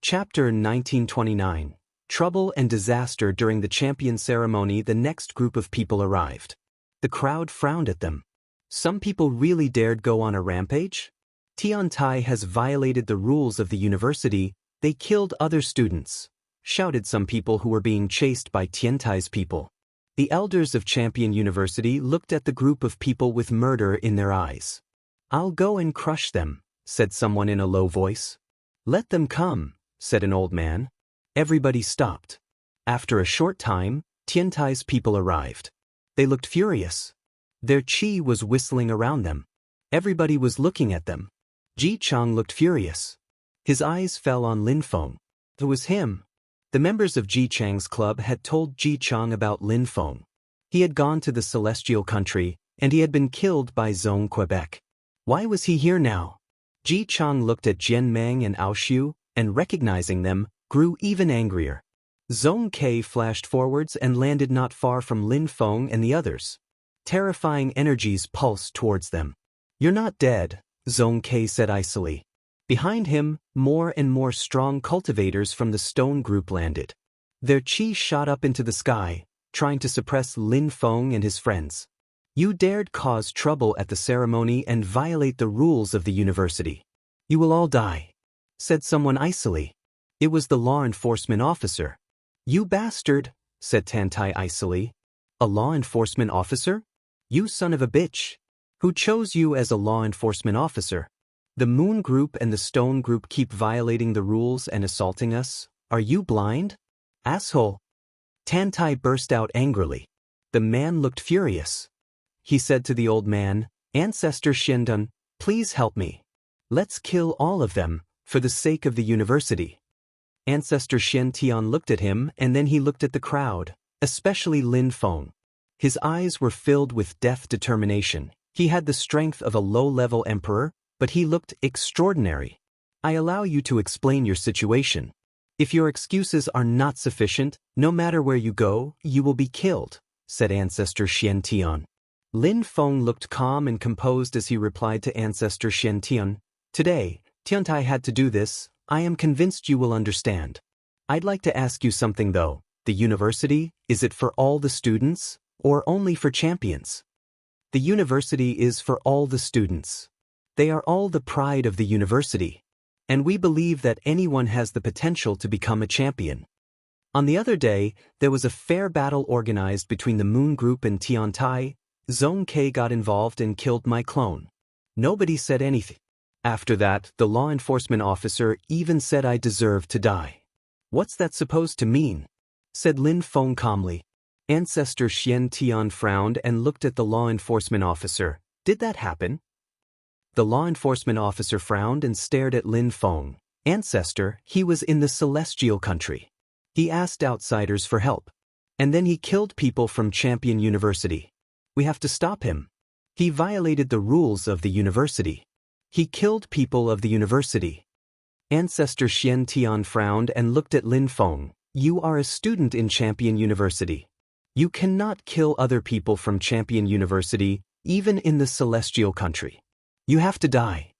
Chapter 1929. Trouble and disaster during the champion ceremony. The next group of people arrived. The crowd frowned at them. Some people really dared go on a rampage? Tiantai has violated the rules of the university. They killed other students, shouted some people who were being chased by Tiantai's people. The elders of Champion University looked at the group of people with murder in their eyes. "I'll go and crush them," said someone in a low voice. "Let them come," said an old man. Everybody stopped. After a short time, Tiantai's people arrived. They looked furious. Their chi was whistling around them. Everybody was looking at them. Ji Chang looked furious. His eyes fell on Lin Feng. It was him. The members of Ji Chang's club had told Ji Chang about Lin Feng. He had gone to the celestial country, and he had been killed by Zhong Quebec. Why was he here now? Ji Chang looked at Jian Meng and Aoshu, and recognizing them, grew even angrier. Zhong Ke flashed forwards and landed not far from Lin Feng and the others. Terrifying energies pulsed towards them. "You're not dead," Zhong Ke said icily. Behind him, more and more strong cultivators from the stone group landed. Their chi shot up into the sky, trying to suppress Lin Feng and his friends. "You dared cause trouble at the ceremony and violate the rules of the university. You will all die," said someone icily. It was the law enforcement officer. "You bastard," said Tiantai icily. "A law enforcement officer? You son of a bitch. Who chose you as a law enforcement officer? The Moon Group and the Stone Group keep violating the rules and assaulting us. Are you blind? Asshole." Tiantai burst out angrily. The man looked furious. He said to the old man, "Ancestor Xiandun, please help me. Let's kill all of them, for the sake of the university." Ancestor Xian Tian looked at him, and then he looked at the crowd, especially Lin Feng. His eyes were filled with death determination. He had the strength of a low-level emperor, but he looked extraordinary. "I allow you to explain your situation. If your excuses are not sufficient, no matter where you go, you will be killed," said Ancestor Xian Tian. Lin Feng looked calm and composed as he replied to Ancestor Xian Tian, "Today, Tiantai had to do this. I am convinced you will understand. I'd like to ask you something though. The university, is it for all the students, or only for champions?" "The university is for all the students. They are all the pride of the university. And we believe that anyone has the potential to become a champion." On the other day, there was a fair battle organized between the Moon Group and Tiantai. Zhong Ke got involved and killed my clone. Nobody said anything. After that, the law enforcement officer even said I deserved to die. "What's that supposed to mean?" said Lin Feng calmly. Ancestor Xian Tian frowned and looked at the law enforcement officer. "Did that happen?" The law enforcement officer frowned and stared at Lin Feng. "Ancestor, he was in the celestial country. He asked outsiders for help. And then he killed people from Champion University. We have to stop him. He violated the rules of the university. He killed people of the university." Ancestor Xian Tian frowned and looked at Lin Feng. "You are a student in Champion University. You cannot kill other people from Champion University, even in the celestial country. You have to die."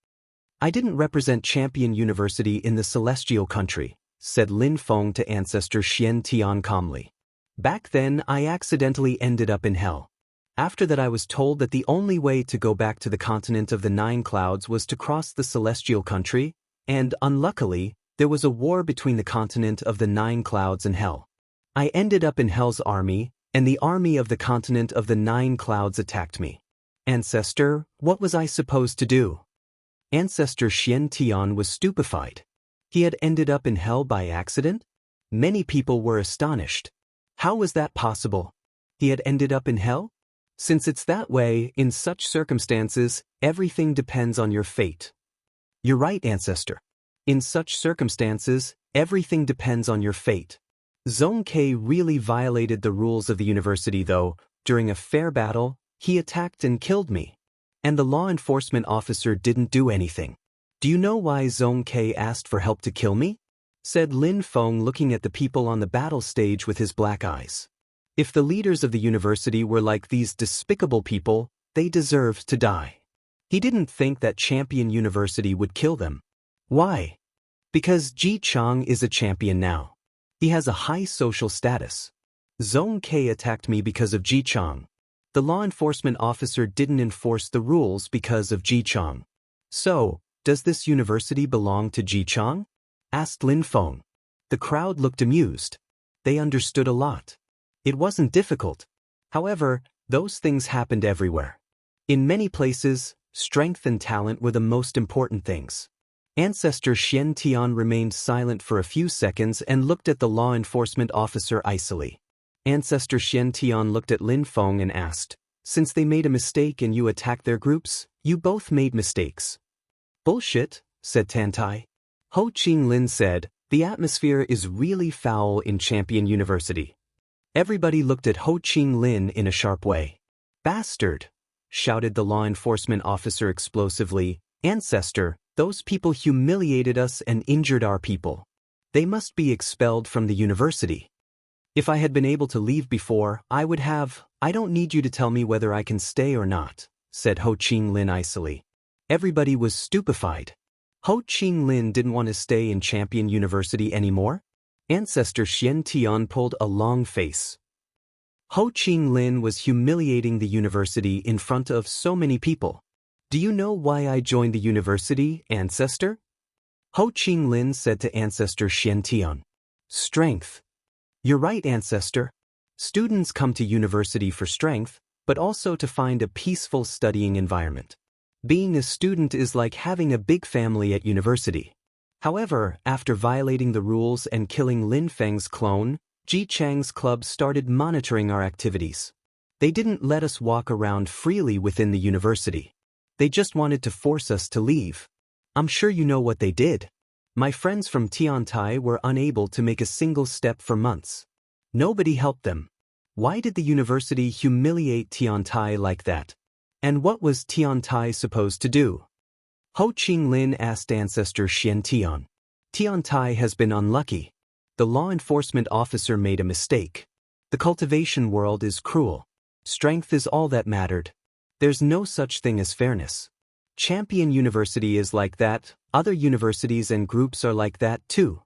"I didn't represent Champion University in the celestial country," said Lin Feng to Ancestor Xian Tian calmly. "Back then I accidentally ended up in hell. After that I was told that the only way to go back to the continent of the Nine Clouds was to cross the celestial country, and unluckily, there was a war between the continent of the Nine Clouds and hell. I ended up in hell's army, and the army of the continent of the Nine Clouds attacked me. Ancestor, what was I supposed to do?" Ancestor Xian Tian was stupefied. He had ended up in hell by accident? Many people were astonished. How was that possible? He had ended up in hell? Since it's that way, in such circumstances, everything depends on your fate. "You're right, Ancestor. In such circumstances, everything depends on your fate." Zhong Ke really violated the rules of the university though. During a fair battle, he attacked and killed me. And the law enforcement officer didn't do anything. "Do you know why Zhong Ke asked for help to kill me?" said Lin Feng looking at the people on the battle stage with his black eyes. "If the leaders of the university were like these despicable people, they deserved to die. He didn't think that Champion University would kill them. Why? Because Ji Chang is a champion now. He has a high social status. Zong K attacked me because of Ji Chang. The law enforcement officer didn't enforce the rules because of Ji Chang. So, does this university belong to Ji Chang? Asked Lin Feng. The crowd looked amused. They understood a lot. It wasn't difficult. However, those things happened everywhere. In many places, strength and talent were the most important things. Ancestor Xian Tian remained silent for a few seconds and looked at the law enforcement officer icily. Ancestor Xian Tian looked at Lin Feng and asked, "Since they made a mistake and you attacked their groups, you both made mistakes." "Bullshit," said Tantai. Ho Qing Lin said, "The atmosphere is really foul in Champion University." Everybody looked at Ho Qing Lin in a sharp way. "Bastard!" shouted the law enforcement officer explosively. "Ancestor, those people humiliated us and injured our people. They must be expelled from the university. If I had been able to leave before, I would have. I don't need you to tell me whether I can stay or not," said Ho Qing Lin icily. Everybody was stupefied. Ho Qing Lin didn't want to stay in Champion University anymore? Ancestor Xian Tian pulled a long face. Ho Qing Lin was humiliating the university in front of so many people. "Do you know why I joined the university, Ancestor?" Ho Qing Lin said to Ancestor Xian Tian. "Strength." "You're right, Ancestor. Students come to university for strength, but also to find a peaceful studying environment. Being a student is like having a big family at university." However, after violating the rules and killing Lin Feng's clone, Ji Chang's club started monitoring our activities. They didn't let us walk around freely within the university. They just wanted to force us to leave. I'm sure you know what they did. My friends from Tiantai were unable to make a single step for months. Nobody helped them. Why did the university humiliate Tiantai like that? And what was Tiantai supposed to do? Ho Qing Lin asked Ancestor Xian Tian. "Tiantai has been unlucky. The law enforcement officer made a mistake. The cultivation world is cruel. Strength is all that mattered. There's no such thing as fairness. Champion University is like that, other universities and groups are like that too.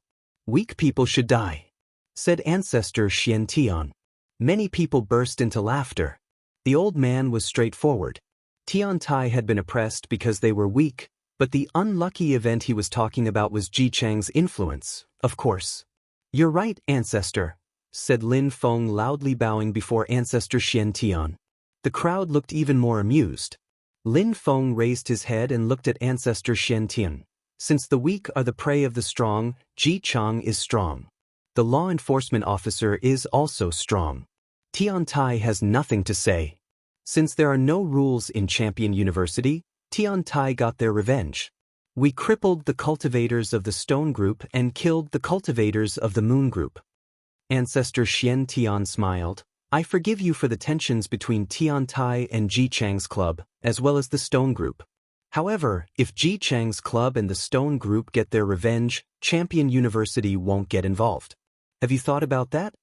Weak people should die," said Ancestor Xian Tian. Many people burst into laughter. The old man was straightforward. Tiantai had been oppressed because they were weak, but the unlucky event he was talking about was Ji Chang's influence, of course. "You're right, Ancestor," said Lin Feng loudly bowing before Ancestor Xian Tian. The crowd looked even more amused. Lin Feng raised his head and looked at Ancestor Xian Tian. "Since the weak are the prey of the strong, Ji Chang is strong. The law enforcement officer is also strong. Tiantai has nothing to say. Since there are no rules in Champion University, Tiantai got their revenge. We crippled the cultivators of the Stone Group and killed the cultivators of the Moon Group." Ancestor Xian Tian smiled. "I forgive you for the tensions between Tiantai and Ji Chang's club, as well as the Stone Group. However, if Ji Chang's club and the Stone Group get their revenge, Champion University won't get involved. Have you thought about that?"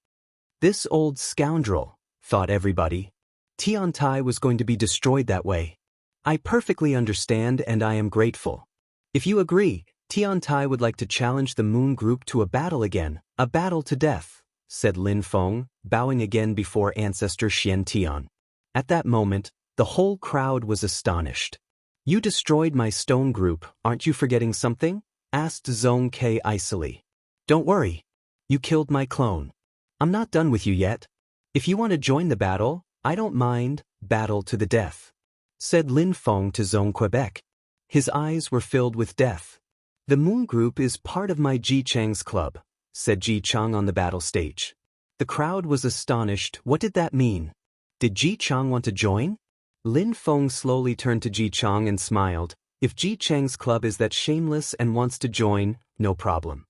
"This old scoundrel," thought everybody. Tiantai was going to be destroyed that way. "I perfectly understand and I am grateful. If you agree, Tiantai would like to challenge the Moon Group to a battle again, a battle to death," said Lin Feng, bowing again before Ancestor Xian Tian. At that moment, the whole crowd was astonished. "You destroyed my Stone Group, aren't you forgetting something?" asked Zong K icily. "Don't worry. You killed my clone. I'm not done with you yet. If you want to join the battle, I don't mind, battle to the death," said Lin Feng to Zong Quebec. His eyes were filled with death. "The Moon Group is part of my Ji Chang's club," said Ji Chang on the battle stage. The crowd was astonished. What did that mean? Did Ji Chang want to join? Lin Feng slowly turned to Ji Chang and smiled. "If Ji Chang's club is that shameless and wants to join, no problem.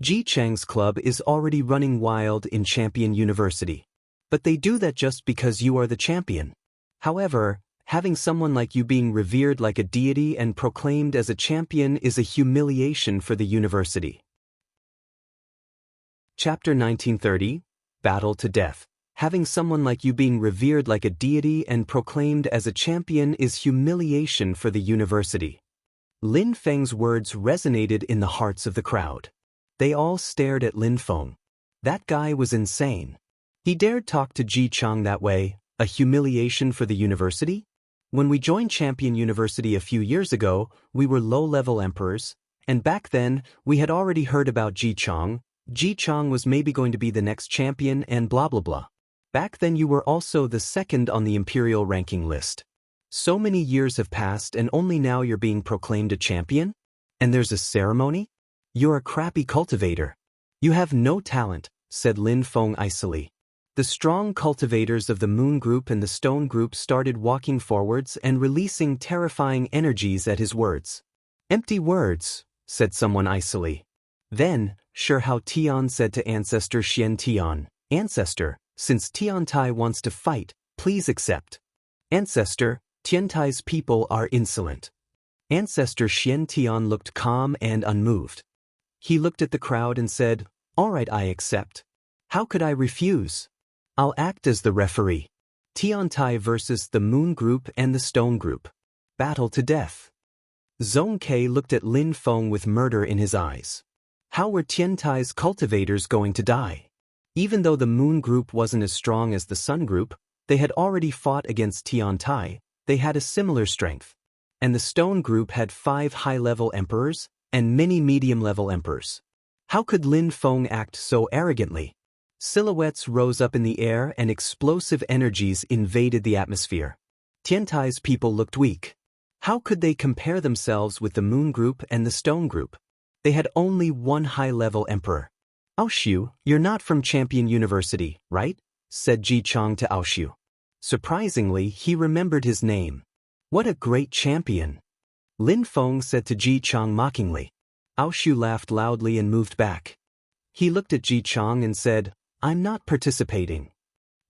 Ji Chang's club is already running wild in Champion University. But they do that just because you are the champion. However, having someone like you being revered like a deity and proclaimed as a champion is a humiliation for the university." Chapter 1930, Battle to Death. Having someone like you being revered like a deity and proclaimed as a champion is humiliation for the university. Lin Feng's words resonated in the hearts of the crowd. They all stared at Lin Feng. That guy was insane. He dared talk to Ji Chang that way, a humiliation for the university? When we joined Champion University a few years ago, we were low-level emperors, and back then, we had already heard about Ji Chang. Ji Chang was maybe going to be the next champion and blah blah blah. Back then you were also the second on the imperial ranking list. So many years have passed and only now you're being proclaimed a champion? And there's a ceremony? You're a crappy cultivator. You have no talent, said Lin Feng icily. The strong cultivators of the Moon Group and the Stone Group started walking forwards and releasing terrifying energies at his words. Empty words, said someone icily. Then, Shi Hao Tian said to Ancestor Xian Tian, Ancestor, since Tiantai wants to fight, please accept. Ancestor, Tiantai's people are insolent. Ancestor Xian Tian looked calm and unmoved. He looked at the crowd and said, All right, I accept. How could I refuse? I'll act as the referee. Tiantai versus the Moon Group and the Stone Group. Battle to death. Zhong Ke looked at Lin Feng with murder in his eyes. How were Tiantai's cultivators going to die? Even though the Moon Group wasn't as strong as the Sun Group, they had already fought against Tiantai, they had a similar strength. And the Stone Group had 5 high-level emperors and many medium-level emperors. How could Lin Feng act so arrogantly? Silhouettes rose up in the air and explosive energies invaded the atmosphere. Tiantai's people looked weak. How could they compare themselves with the Moon Group and the Stone Group? They had only one high-level emperor. Aoshu, you're not from Champion University, right? Said Ji Chang to Aoshu. Surprisingly, he remembered his name. What a great champion! Lin Feng said to Ji Chang mockingly. Aoshu laughed loudly and moved back. He looked at Ji Chang and said, I'm not participating.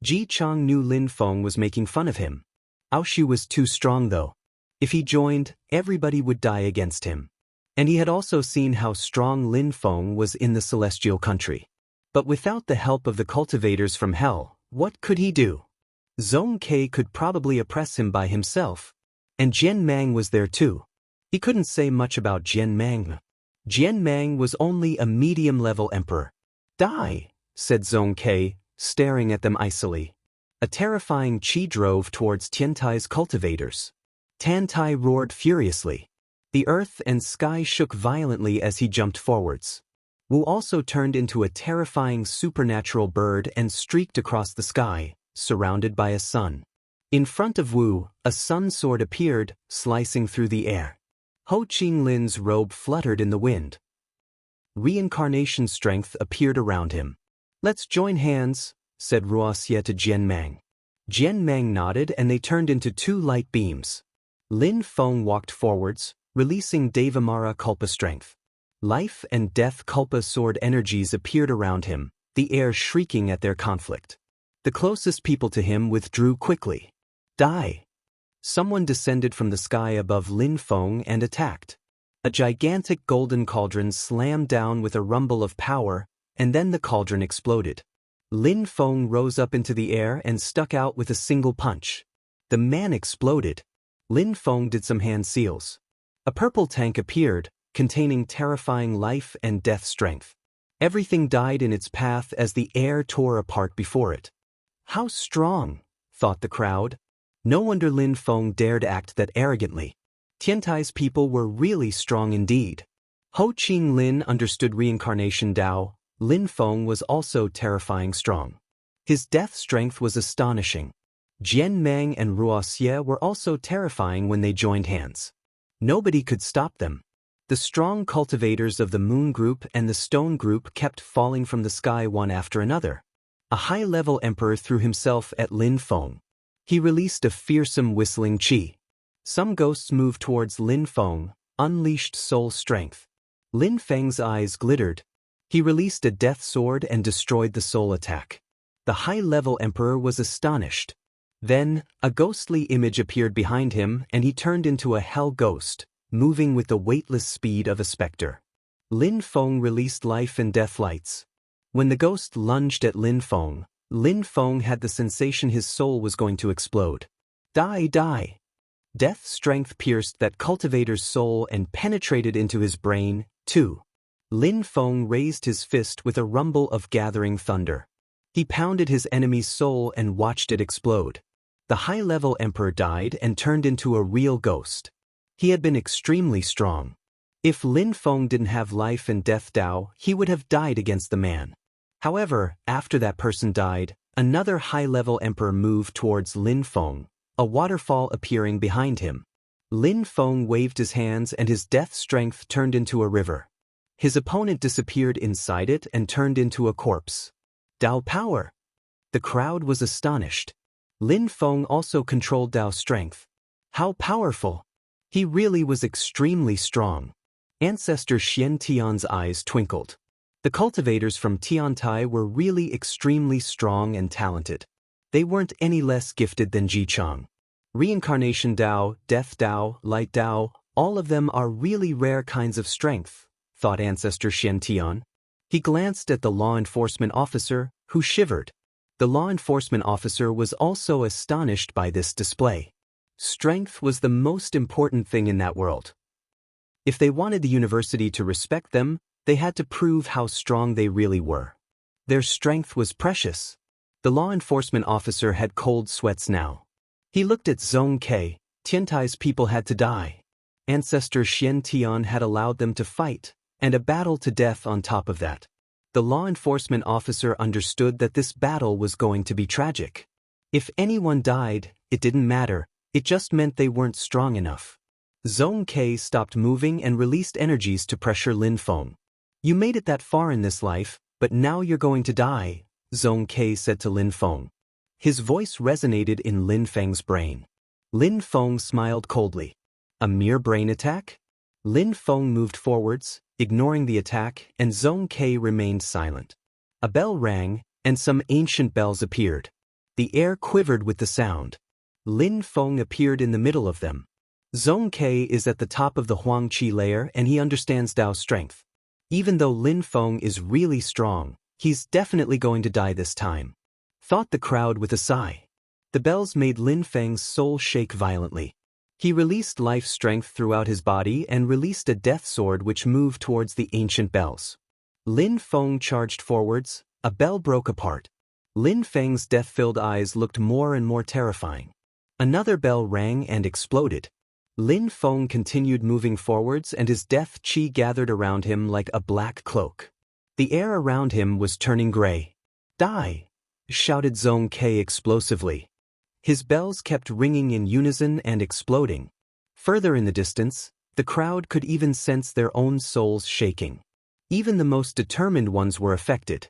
Ji Chang knew Lin Feng was making fun of him. Aoshu was too strong though. If he joined, everybody would die against him. And he had also seen how strong Lin Feng was in the celestial country. But without the help of the cultivators from hell, what could he do? Zhong Ke could probably oppress him by himself. And Jian Mang was there too. He couldn't say much about Jian Mang. Jian Mang was only a medium-level emperor. Die, said Zhong Ke, staring at them icily. A terrifying chi drove towards Tiantai's cultivators. Tiantai roared furiously. The earth and sky shook violently as he jumped forwards. Wu also turned into a terrifying supernatural bird and streaked across the sky, surrounded by a sun. In front of Wu, a sun sword appeared, slicing through the air. Ho Qinglin's robe fluttered in the wind. Reincarnation strength appeared around him. Let's join hands, said Ruoxie to Jian Mang. Jian Mang nodded and they turned into 2 light beams. Lin Feng walked forwards, releasing Devamara Kulpa strength. Life and death Kulpa sword energies appeared around him, the air shrieking at their conflict. The closest people to him withdrew quickly. Die! Someone descended from the sky above Lin Feng and attacked. A gigantic golden cauldron slammed down with a rumble of power, and then the cauldron exploded. Lin Feng rose up into the air and stuck out with a single punch. The man exploded. Lin Feng did some hand seals. A purple tank appeared, containing terrifying life and death strength. Everything died in its path as the air tore apart before it. How strong, thought the crowd. No wonder Lin Feng dared act that arrogantly. Tiantai's people were really strong indeed. Ho Qinglin understood reincarnation Dao. Lin Feng was also terrifying strong. His death strength was astonishing. Jian Mang and Ruoxie were also terrifying when they joined hands. Nobody could stop them. The strong cultivators of the Moon Group and the Stone Group kept falling from the sky one after another. A high-level emperor threw himself at Lin Feng. He released a fearsome whistling chi. Some ghosts moved towards Lin Feng, unleashed soul strength. Lin Feng's eyes glittered. He released a death sword and destroyed the soul attack. The high-level emperor was astonished. Then, a ghostly image appeared behind him and he turned into a hell ghost, moving with the weightless speed of a specter. Lin Feng released life and death lights. When the ghost lunged at Lin Feng had the sensation his soul was going to explode. Die, die! Death strength pierced that cultivator's soul and penetrated into his brain, too. Lin Feng raised his fist with a rumble of gathering thunder. He pounded his enemy's soul and watched it explode. The high-level emperor died and turned into a real ghost. He had been extremely strong. If Lin Feng didn't have life and death Dao, he would have died against the man. However, after that person died, another high-level emperor moved towards Lin Feng, a waterfall appearing behind him. Lin Feng waved his hands and his death strength turned into a river. His opponent disappeared inside it and turned into a corpse. Dao power! The crowd was astonished. Lin Feng also controlled Dao's strength. How powerful! He really was extremely strong. Ancestor Xian Tian's eyes twinkled. The cultivators from Tiantai were really extremely strong and talented. They weren't any less gifted than Ji Chang. Reincarnation Dao, Death Dao, Light Dao, all of them are really rare kinds of strength, thought Ancestor Xian Tian. He glanced at the law enforcement officer, who shivered. The law enforcement officer was also astonished by this display. Strength was the most important thing in that world. If they wanted the university to respect them, they had to prove how strong they really were. Their strength was precious. The law enforcement officer had cold sweats now. He looked at Zhong Ke. Tiantai's people had to die. Ancestor Xian Tian had allowed them to fight, and a battle to death on top of that. The law enforcement officer understood that this battle was going to be tragic. If anyone died, it didn't matter, it just meant they weren't strong enough. Zhong Ke stopped moving and released energies to pressure Lin Feng. You made it that far in this life, but now you're going to die, Zhong Ke said to Lin Feng. His voice resonated in Lin Feng's brain. Lin Feng smiled coldly. A mere brain attack? Lin Feng moved forwards, ignoring the attack, and Zhong Ke remained silent. A bell rang, and some ancient bells appeared. The air quivered with the sound. Lin Feng appeared in the middle of them. Zhong Ke is at the top of the Huang Qi layer and he understands Dao's strength. Even though Lin Feng is really strong, he's definitely going to die this time, thought the crowd with a sigh. The bells made Lin Feng's soul shake violently. He released life strength throughout his body and released a death sword which moved towards the ancient bells. Lin Feng charged forwards, a bell broke apart. Lin Feng's death-filled eyes looked more and more terrifying. Another bell rang and exploded. Lin Feng continued moving forwards and his death qi gathered around him like a black cloak. The air around him was turning gray. Die! Shouted Zhong Ke explosively. His bells kept ringing in unison and exploding. Further in the distance, the crowd could even sense their own souls shaking. Even the most determined ones were affected.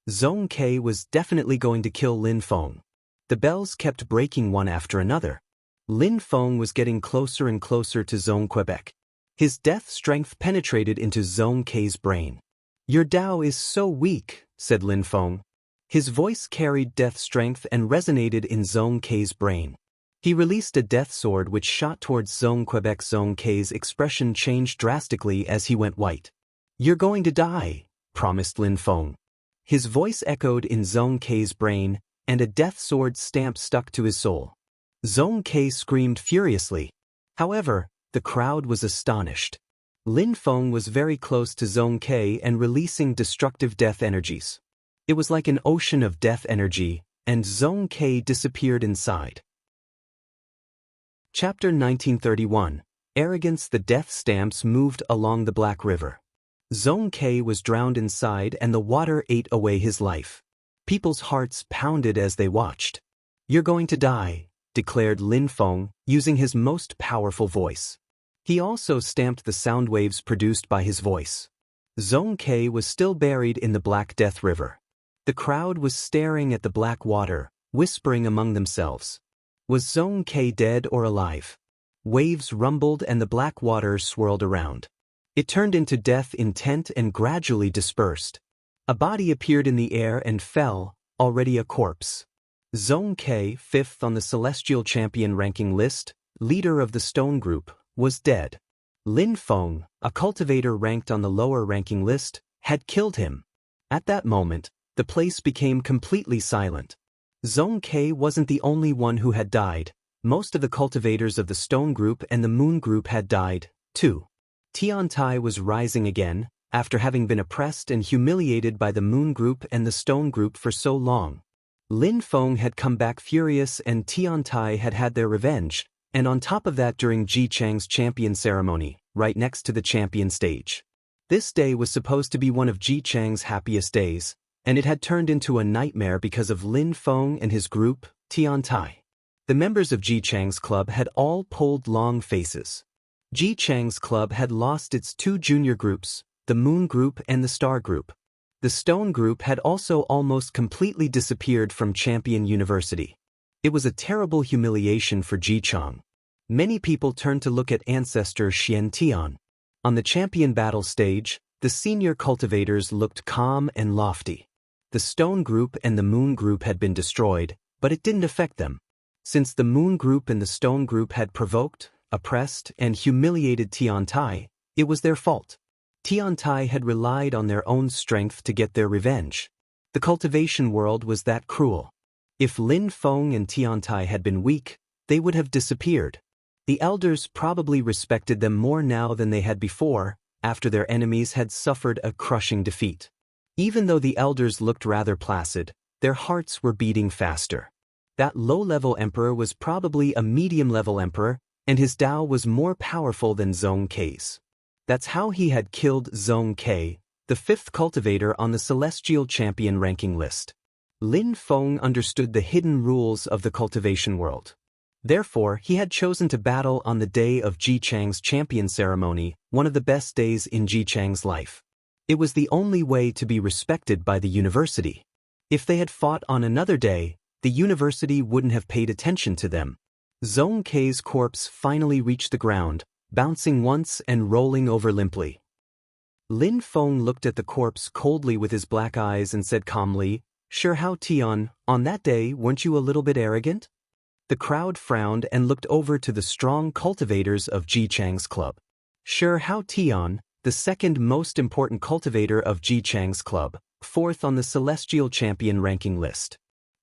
Zhong Ke was definitely going to kill Lin Feng. The bells kept breaking one after another. Lin Feng was getting closer and closer to Zhong Quebec. His death strength penetrated into Zhong Ke's brain. Your Dao is so weak, said Lin Feng. His voice carried death strength and resonated in Zhong Ke's brain. He released a death sword which shot towards Zhong Quebec. Zhong Ke's expression changed drastically as he went white. You're going to die, promised Lin Feng. His voice echoed in Zhong Ke's brain, and a death sword stamp stuck to his soul. Zhong Ke screamed furiously. However, the crowd was astonished. Lin Feng was very close to Zhong Ke and releasing destructive death energies. It was like an ocean of death energy, and Zhong Ke disappeared inside. Chapter 1931. Arrogance. The death stamps moved along the Black River. Zhong Ke was drowned inside and the water ate away his life. People's hearts pounded as they watched. You're going to die, declared Lin Feng, using his most powerful voice. He also stamped the sound waves produced by his voice. Zhong Ke was still buried in the Black Death River. The crowd was staring at the black water, whispering among themselves. Was Zhong Ke dead or alive? Waves rumbled and the black water swirled around. It turned into death intent and gradually dispersed. A body appeared in the air and fell, already a corpse. Zhong Ke, fifth on the Celestial Champion ranking list, leader of the Stone Group, was dead. Lin Feng, a cultivator ranked on the lower ranking list, had killed him. At that moment, the place became completely silent. Zhong Ke wasn't the only one who had died. Most of the cultivators of the Stone Group and the Moon Group had died, too. Tiantai was rising again, after having been oppressed and humiliated by the Moon Group and the Stone Group for so long. Lin Feng had come back furious and Tiantai had had their revenge, and on top of that during Ji Chang's champion ceremony, right next to the champion stage. This day was supposed to be one of Ji Chang's happiest days, and it had turned into a nightmare because of Lin Feng and his group, Tiantai. The members of Ji Chang's club had all pulled long faces. Ji Chang's club had lost its two junior groups, the Moon Group and the Star Group. The Stone Group had also almost completely disappeared from Champion University. It was a terrible humiliation for Ji Chang. Many people turned to look at ancestor Xian Tian. On the champion battle stage, the senior cultivators looked calm and lofty. The Stone Group and the Moon Group had been destroyed, but it didn't affect them. Since the Moon Group and the Stone Group had provoked, oppressed, and humiliated Tiantai, it was their fault. Tiantai had relied on their own strength to get their revenge. The cultivation world was that cruel. If Lin Feng and Tiantai had been weak, they would have disappeared. The elders probably respected them more now than they had before, after their enemies had suffered a crushing defeat. Even though the elders looked rather placid, their hearts were beating faster. That low-level emperor was probably a medium-level emperor, and his Dao was more powerful than Zhong Kei's. That's how he had killed Zhong Kei, the fifth cultivator on the Celestial Champion ranking list. Lin Feng understood the hidden rules of the cultivation world. Therefore, he had chosen to battle on the day of Ji Chang's champion ceremony, one of the best days in Ji Chang's life. It was the only way to be respected by the university. If they had fought on another day, the university wouldn't have paid attention to them. Zhong Kei's corpse finally reached the ground, bouncing once and rolling over limply. Lin Feng looked at the corpse coldly with his black eyes and said calmly, "Sure Hao Tian, on that day weren't you a little bit arrogant?" The crowd frowned and looked over to the strong cultivators of Ji Chang's club. Sure Hao Tian, the second most important cultivator of Ji Chang's club, fourth on the Celestial Champion ranking list.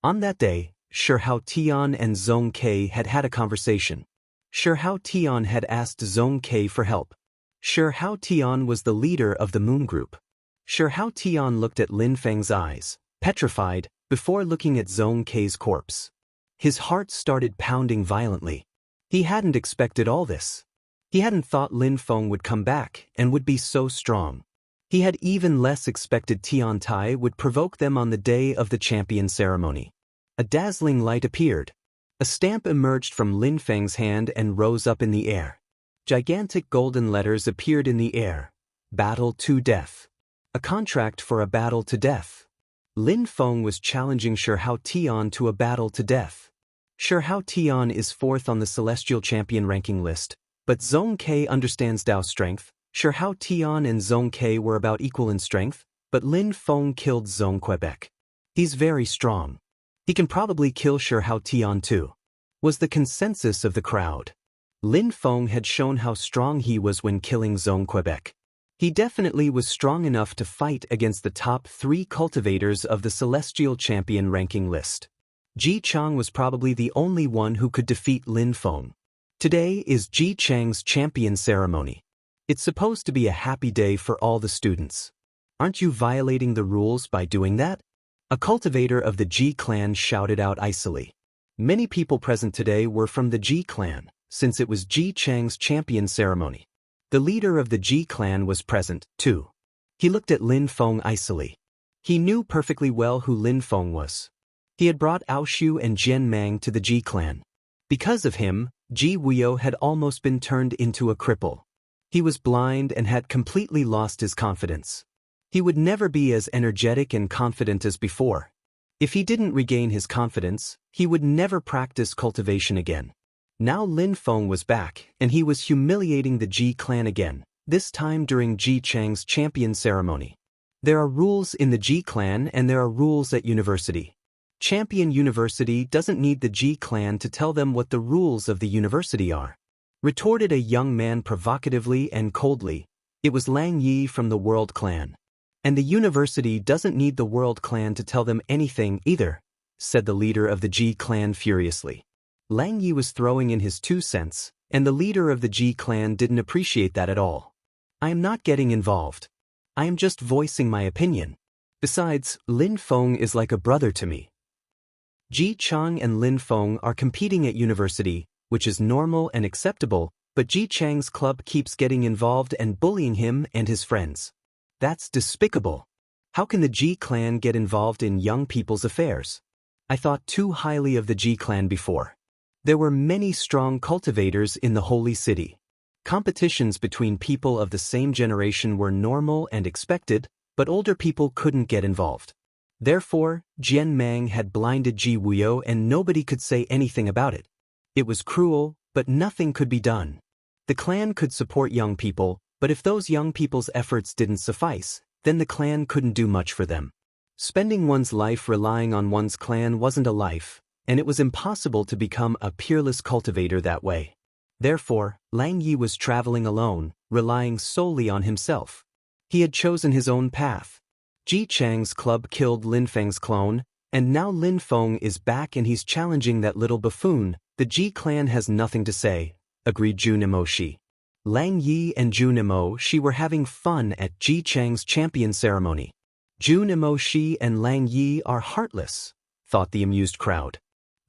On that day, Sure Hao Tian and Zhong Kei had had a conversation. Sure Hao Tian had asked Zhong Kei for help. Sure Hao Tian was the leader of the Moon Group. Sure Hao Tian looked at Lin Feng's eyes, petrified, before looking at Zhong Kei's corpse. His heart started pounding violently. He hadn't expected all this. He hadn't thought Lin Feng would come back and would be so strong. He had even less expected Tiantai would provoke them on the day of the champion ceremony. A dazzling light appeared. A stamp emerged from Lin Feng's hand and rose up in the air. Gigantic golden letters appeared in the air. Battle to death. A contract for a battle to death. Lin Feng was challenging Sure Hao Tian to a battle to death. Sure Hao Tian is fourth on the Celestial Champion ranking list, but Zhong Kei understands Dao strength. Sure Hao Tian and Zhong Kei were about equal in strength, but Lin Feng killed Zhong Quebec. He's very strong. He can probably kill Sure Hao Tian too, was the consensus of the crowd. Lin Feng had shown how strong he was when killing Zhong Quebec. He definitely was strong enough to fight against the top 3 cultivators of the Celestial Champion ranking list. Ji Chang was probably the only one who could defeat Lin Feng. Today is Ji Chang's champion ceremony. It's supposed to be a happy day for all the students. Aren't you violating the rules by doing that? A cultivator of the Ji clan shouted out icily. Many people present today were from the Ji clan, since it was Ji Chang's champion ceremony. The leader of the Ji clan was present, too. He looked at Lin Feng icily. He knew perfectly well who Lin Feng was. He had brought Aoshu and Jian Mang to the Ji clan. Because of him, Ji Wuyo had almost been turned into a cripple. He was blind and had completely lost his confidence. He would never be as energetic and confident as before. If he didn't regain his confidence, he would never practice cultivation again. Now Lin Feng was back, and he was humiliating the Ji clan again, this time during Ji Chang's champion ceremony. There are rules in the Ji clan and there are rules at university. Champion University doesn't need the Ji clan to tell them what the rules of the university are. Retorted a young man provocatively and coldly. It was Lang Yi from the World Clan. And the university doesn't need the World Clan to tell them anything either, said the leader of the Ji clan furiously. Lang Yi was throwing in his 2 cents, and the leader of the Ji clan didn't appreciate that at all. I am not getting involved. I am just voicing my opinion. Besides, Lin Feng is like a brother to me. Ji Chang and Lin Feng are competing at university, which is normal and acceptable, but Ji Chang's club keeps getting involved and bullying him and his friends. That's despicable. How can the Ji clan get involved in young people's affairs? I thought too highly of the Ji clan before. There were many strong cultivators in the holy city. Competitions between people of the same generation were normal and expected, but older people couldn't get involved. Therefore, Jian Mang had blinded Ji Wuyo and nobody could say anything about it. It was cruel, but nothing could be done. The clan could support young people, but if those young people's efforts didn't suffice, then the clan couldn't do much for them. Spending one's life relying on one's clan wasn't a life, and it was impossible to become a peerless cultivator that way. Therefore, Lang Yi was traveling alone, relying solely on himself. He had chosen his own path. Ji Chang's club killed Lin Feng's clone, and now Lin Feng is back and he's challenging that little buffoon. The Ji clan has nothing to say, agreed Zhu Nimoshi. Lang Yi and Zhu Nimoshi were having fun at Ji Chang's champion ceremony. Zhu Nimoshi and Lang Yi are heartless, thought the amused crowd.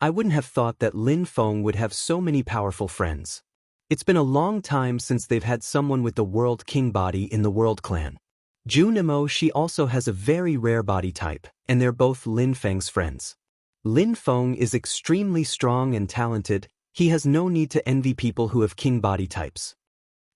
I wouldn't have thought that Lin Feng would have so many powerful friends. It's been a long time since they've had someone with the World King body in the World Clan. Zhu Nimoshi also has a very rare body type, and they're both Lin Feng's friends. Lin Feng is extremely strong and talented. He has no need to envy people who have king body types.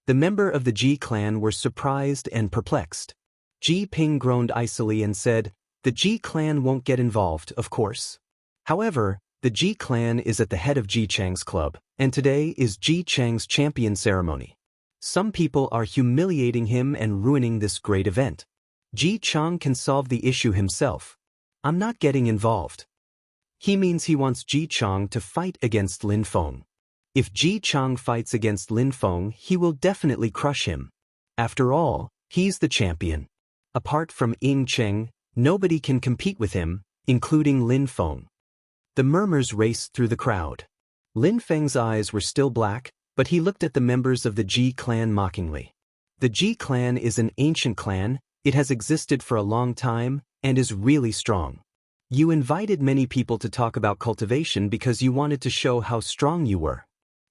The member of the Ji clan were surprised and perplexed. Ji Ping groaned icily and said, "The Ji clan won't get involved, of course. However, the Ji clan is at the head of Ji Chang's club, and today is Ji Chang's champion ceremony. Some people are humiliating him and ruining this great event. Ji Chang can solve the issue himself. I'm not getting involved." He means he wants Ji Chang to fight against Lin Feng. If Ji Chang fights against Lin Feng, he will definitely crush him. After all, he's the champion. Apart from Ying Cheng, nobody can compete with him, including Lin Feng. The murmurs raced through the crowd. Lin Feng's eyes were still black, but he looked at the members of the Ji clan mockingly. The Ji clan is an ancient clan, it has existed for a long time, and is really strong. You invited many people to talk about cultivation because you wanted to show how strong you were.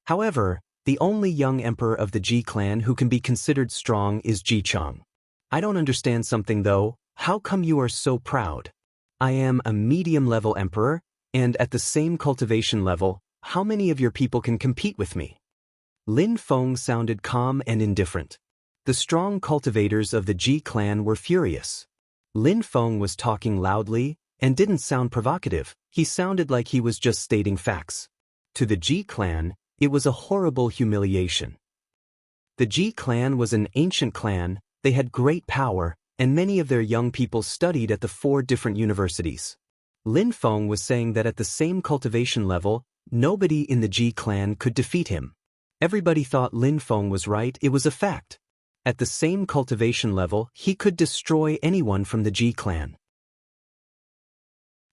However, the only young emperor of the Ji clan who can be considered strong is Ji Chang. I don't understand something though, how come you are so proud? I am a medium-level emperor, and at the same cultivation level, how many of your people can compete with me? Lin Feng sounded calm and indifferent. The strong cultivators of the Ji clan were furious. Lin Feng was talking loudly and didn't sound provocative, he sounded like he was just stating facts. To the Ji clan, it was a horrible humiliation. The Ji clan was an ancient clan, they had great power, and many of their young people studied at the 4 different universities. Lin Feng was saying that at the same cultivation level, nobody in the Ji clan could defeat him. Everybody thought Lin Feng was right, it was a fact. At the same cultivation level, he could destroy anyone from the Ji clan.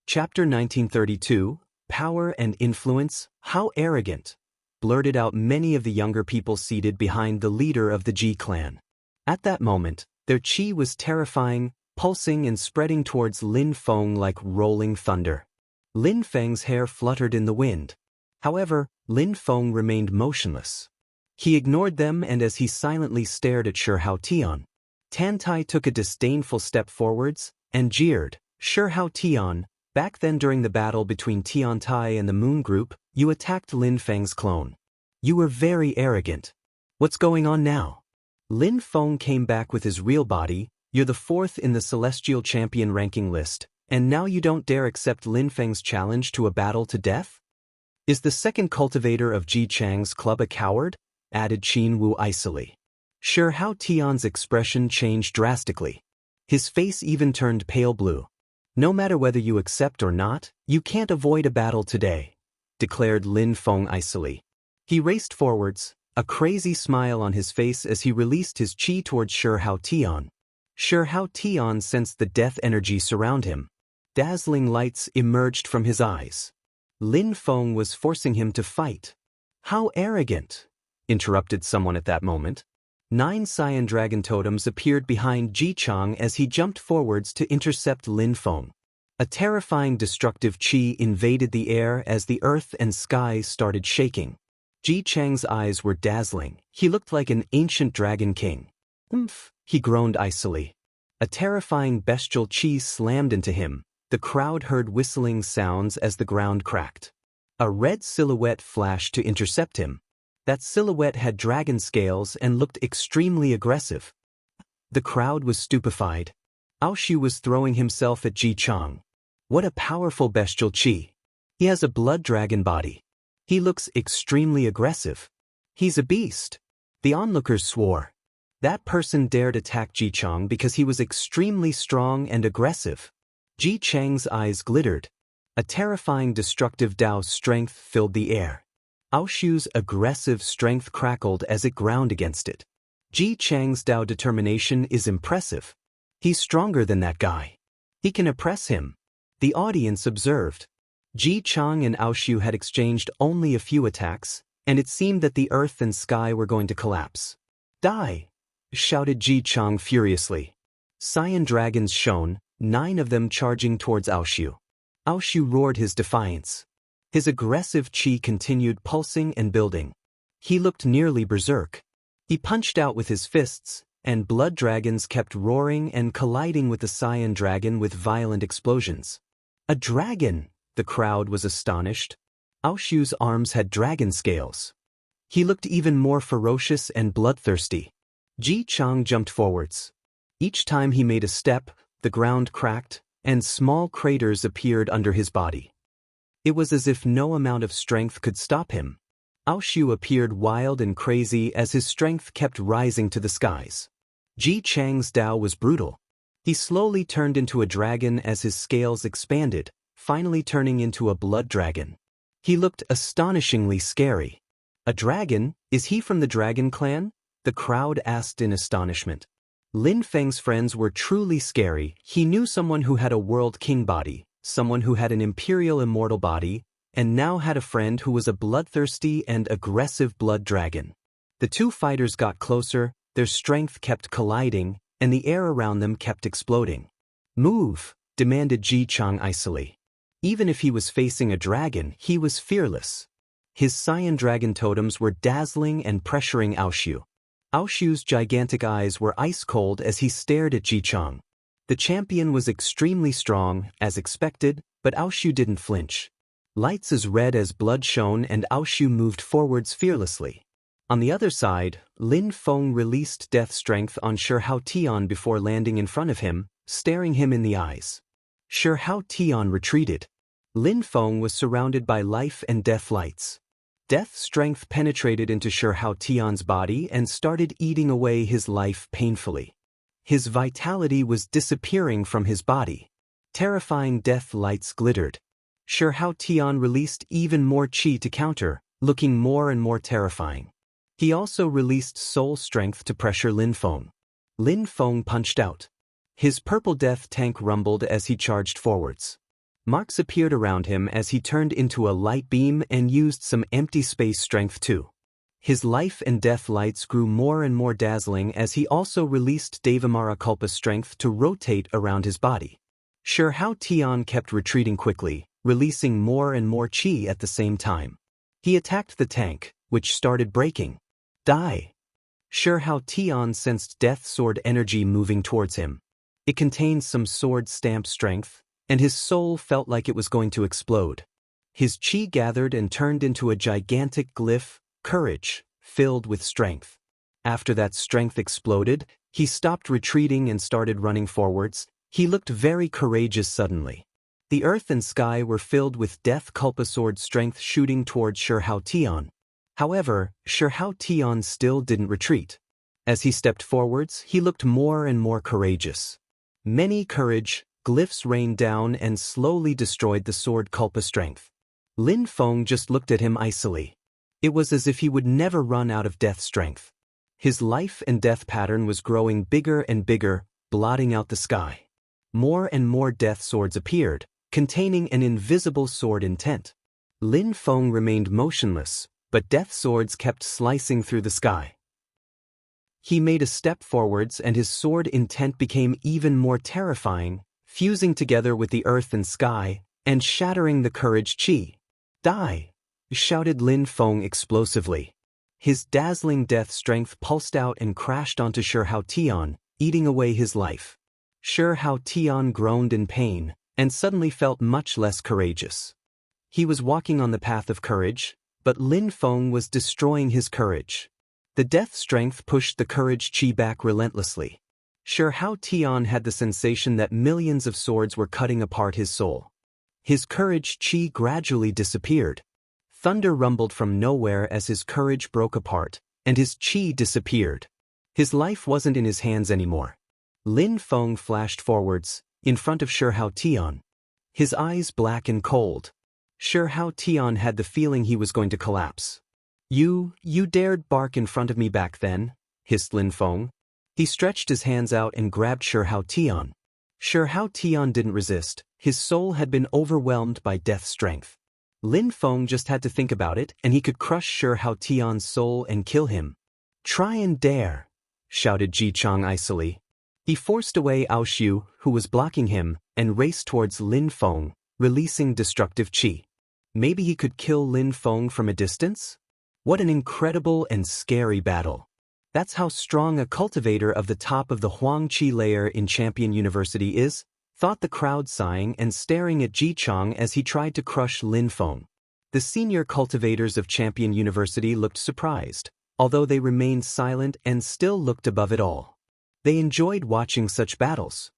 Chapter 1932, Power and Influence, How Arrogant, blurted out many of the younger people seated behind the leader of the Ji clan. At that moment, their chi was terrifying, pulsing and spreading towards Lin Feng like rolling thunder. Lin Feng's hair fluttered in the wind. However, Lin Feng remained motionless. He ignored them, and as he silently stared at Shi Hao Tian, Tan Tai took a disdainful step forwards and jeered, "Shi Hao Tian, back then during the battle between Tian Tai and the Moon Group, you attacked Lin Feng's clone. You were very arrogant. What's going on now? Lin Feng came back with his real body, you're the 4th in the Celestial Champion ranking list, and now you don't dare accept Lin Feng's challenge to a battle to death? Is the second cultivator of Ji Chang's club a coward?" added Qin Wu icily. Shi Hao Tian's expression changed drastically. His face even turned pale blue. "No matter whether you accept or not, you can't avoid a battle today," declared Lin Feng icily. He raced forwards, a crazy smile on his face as he released his chi towards Shi Hao Tian. Shi Hao Tian sensed the death energy surround him. Dazzling lights emerged from his eyes. Lin Feng was forcing him to fight. How arrogant! Interrupted someone at that moment. 9 Cyan Dragon Totems appeared behind Ji Chang as he jumped forwards to intercept Lin Feng. A terrifying destructive qi invaded the air as the earth and sky started shaking. Ji Chang's eyes were dazzling. He looked like an ancient dragon king. Oomph, he groaned icily. A terrifying bestial qi slammed into him. The crowd heard whistling sounds as the ground cracked. A red silhouette flashed to intercept him. That silhouette had dragon scales and looked extremely aggressive. The crowd was stupefied. Aoshu was throwing himself at Ji Chang. What a powerful bestial qi. He has a blood dragon body. He looks extremely aggressive. He's a beast. The onlookers swore. That person dared attack Ji Chang because he was extremely strong and aggressive. Ji Chang's eyes glittered. A terrifying destructive Dao strength filled the air. Aoshu's aggressive strength crackled as it ground against it. Ji Chang's Dao determination is impressive. He's stronger than that guy. He can oppress him. The audience observed. Ji Chang and Aoshu had exchanged only a few attacks, and it seemed that the earth and sky were going to collapse. Die! Shouted Ji Chang furiously. Cyan dragons shone, 9 of them charging towards Aoshu. Aoshu roared his defiance. His aggressive qi continued pulsing and building. He looked nearly berserk. He punched out with his fists, and blood dragons kept roaring and colliding with the Cyan dragon with violent explosions. A dragon! The crowd was astonished. Aoshu's arms had dragon scales. He looked even more ferocious and bloodthirsty. Ji Chang jumped forwards. Each time he made a step, the ground cracked, and small craters appeared under his body. It was as if no amount of strength could stop him. Aoshu appeared wild and crazy as his strength kept rising to the skies. Ji Chang's Dao was brutal. He slowly turned into a dragon as his scales expanded, finally turning into a blood dragon. He looked astonishingly scary. A dragon? Is he from the dragon clan? The crowd asked in astonishment. Lin Feng's friends were truly scary. He knew someone who had a world king body, someone who had an imperial immortal body, and now had a friend who was a bloodthirsty and aggressive blood dragon. The two fighters got closer, their strength kept colliding, and the air around them kept exploding. Move, demanded Ji Chang icily. Even if he was facing a dragon, he was fearless. His Cyan dragon totems were dazzling and pressuring Aoshu. Aoshu's gigantic eyes were ice-cold as he stared at Ji Chang. The champion was extremely strong, as expected, but Aoshu didn't flinch. Lights as red as blood shone and Aoshu moved forwards fearlessly. On the other side, Lin Feng released death strength on Shihao Tian before landing in front of him, staring him in the eyes. Shihao Tian retreated. Lin Feng was surrounded by life and death lights. Death strength penetrated into Shihao Tian's body and started eating away his life painfully. His vitality was disappearing from his body. Terrifying death lights glittered. Shihao Tian released even more qi to counter, looking more and more terrifying. He also released soul strength to pressure Lin Feng. Lin Feng punched out. His purple death tank rumbled as he charged forwards. Marks appeared around him as he turned into a light beam and used some empty space strength too. His life and death lights grew more and more dazzling as he also released Devamara Kalpa strength to rotate around his body. Shihao Tian kept retreating quickly, releasing more and more qi at the same time. He attacked the tank, which started breaking. Die! Shihao Tian sensed death sword energy moving towards him. It contained some sword stamp strength, and his soul felt like it was going to explode. His qi gathered and turned into a gigantic glyph, courage, filled with strength. After that strength exploded, he stopped retreating and started running forwards. He looked very courageous suddenly. The earth and sky were filled with death Kalpa sword strength shooting towards Shihao Tian. However, Shihao Tian still didn't retreat. As he stepped forwards, he looked more and more courageous. Many courage, glyphs rained down and slowly destroyed the sword Kalpa strength. Lin Feng just looked at him icily. It was as if he would never run out of death strength. His life and death pattern was growing bigger and bigger, blotting out the sky. More and more death swords appeared, containing an invisible sword intent. Lin Feng remained motionless, but death swords kept slicing through the sky. He made a step forwards and his sword intent became even more terrifying, fusing together with the earth and sky, and shattering the courage chi. Die! Shouted Lin Feng explosively. His dazzling death strength pulsed out and crashed onto Shi Hao Tian, eating away his life. Shi Hao Tian groaned in pain, and suddenly felt much less courageous. He was walking on the path of courage, but Lin Feng was destroying his courage. The death strength pushed the courage chi back relentlessly. Shi Hao Tian had the sensation that millions of swords were cutting apart his soul. His courage chi gradually disappeared. Thunder rumbled from nowhere as his courage broke apart, and his chi disappeared. His life wasn't in his hands anymore. Lin Feng flashed forwards, in front of Shi Hao Tian. His eyes black and cold. Shi Hao Tian had the feeling he was going to collapse. You dared bark in front of me back then, hissed Lin Feng. He stretched his hands out and grabbed Shi Hao Tian. Shi Hao Tian didn't resist, his soul had been overwhelmed by death strength. Lin Feng just had to think about it and he could crush Shi Hao Tian's soul and kill him. Try and dare, shouted Ji Chang icily. He forced away Ao Xiu, who was blocking him, and raced towards Lin Feng, releasing destructive chi. Maybe he could kill Lin Feng from a distance? What an incredible and scary battle. That's how strong a cultivator of the top of the Huang Qi layer in Champion University is, thought the crowd sighing and staring at Ji Chang as he tried to crush Lin Feng. The senior cultivators of Champion University looked surprised, although they remained silent and still looked above it all. They enjoyed watching such battles.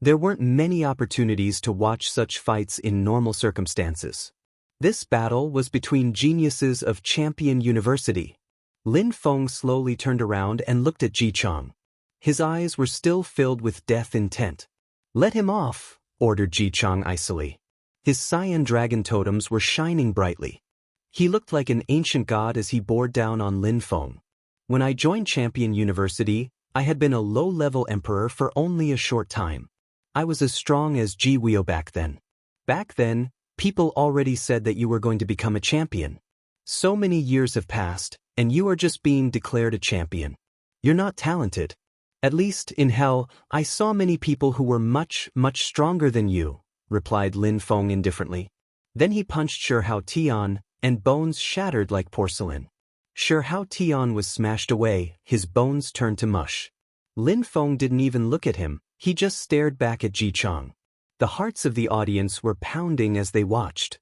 There weren't many opportunities to watch such fights in normal circumstances. This battle was between geniuses of Champion University. Lin Feng slowly turned around and looked at Ji Chang. His eyes were still filled with death intent. Let him off, ordered Ji Chang icily. His cyan dragon totems were shining brightly. He looked like an ancient god as he bore down on Lin Feng. When I joined Champion University, I had been a low-level emperor for only a short time. I was as strong as Ji Weo back then. Back then, people already said that you were going to become a champion. So many years have passed, and you are just being declared a champion. You're not talented. At least, in hell, I saw many people who were much stronger than you, replied Lin Feng indifferently. Then he punched Shi Hao Tian, and bones shattered like porcelain. Shi Hao Tian was smashed away, his bones turned to mush. Lin Feng didn't even look at him, he just stared back at Ji Chang. The hearts of the audience were pounding as they watched.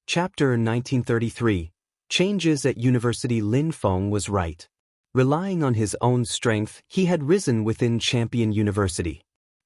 Chapter 1933. Changes at University. Lin Feng was right. Relying on his own strength, he had risen within Champion University.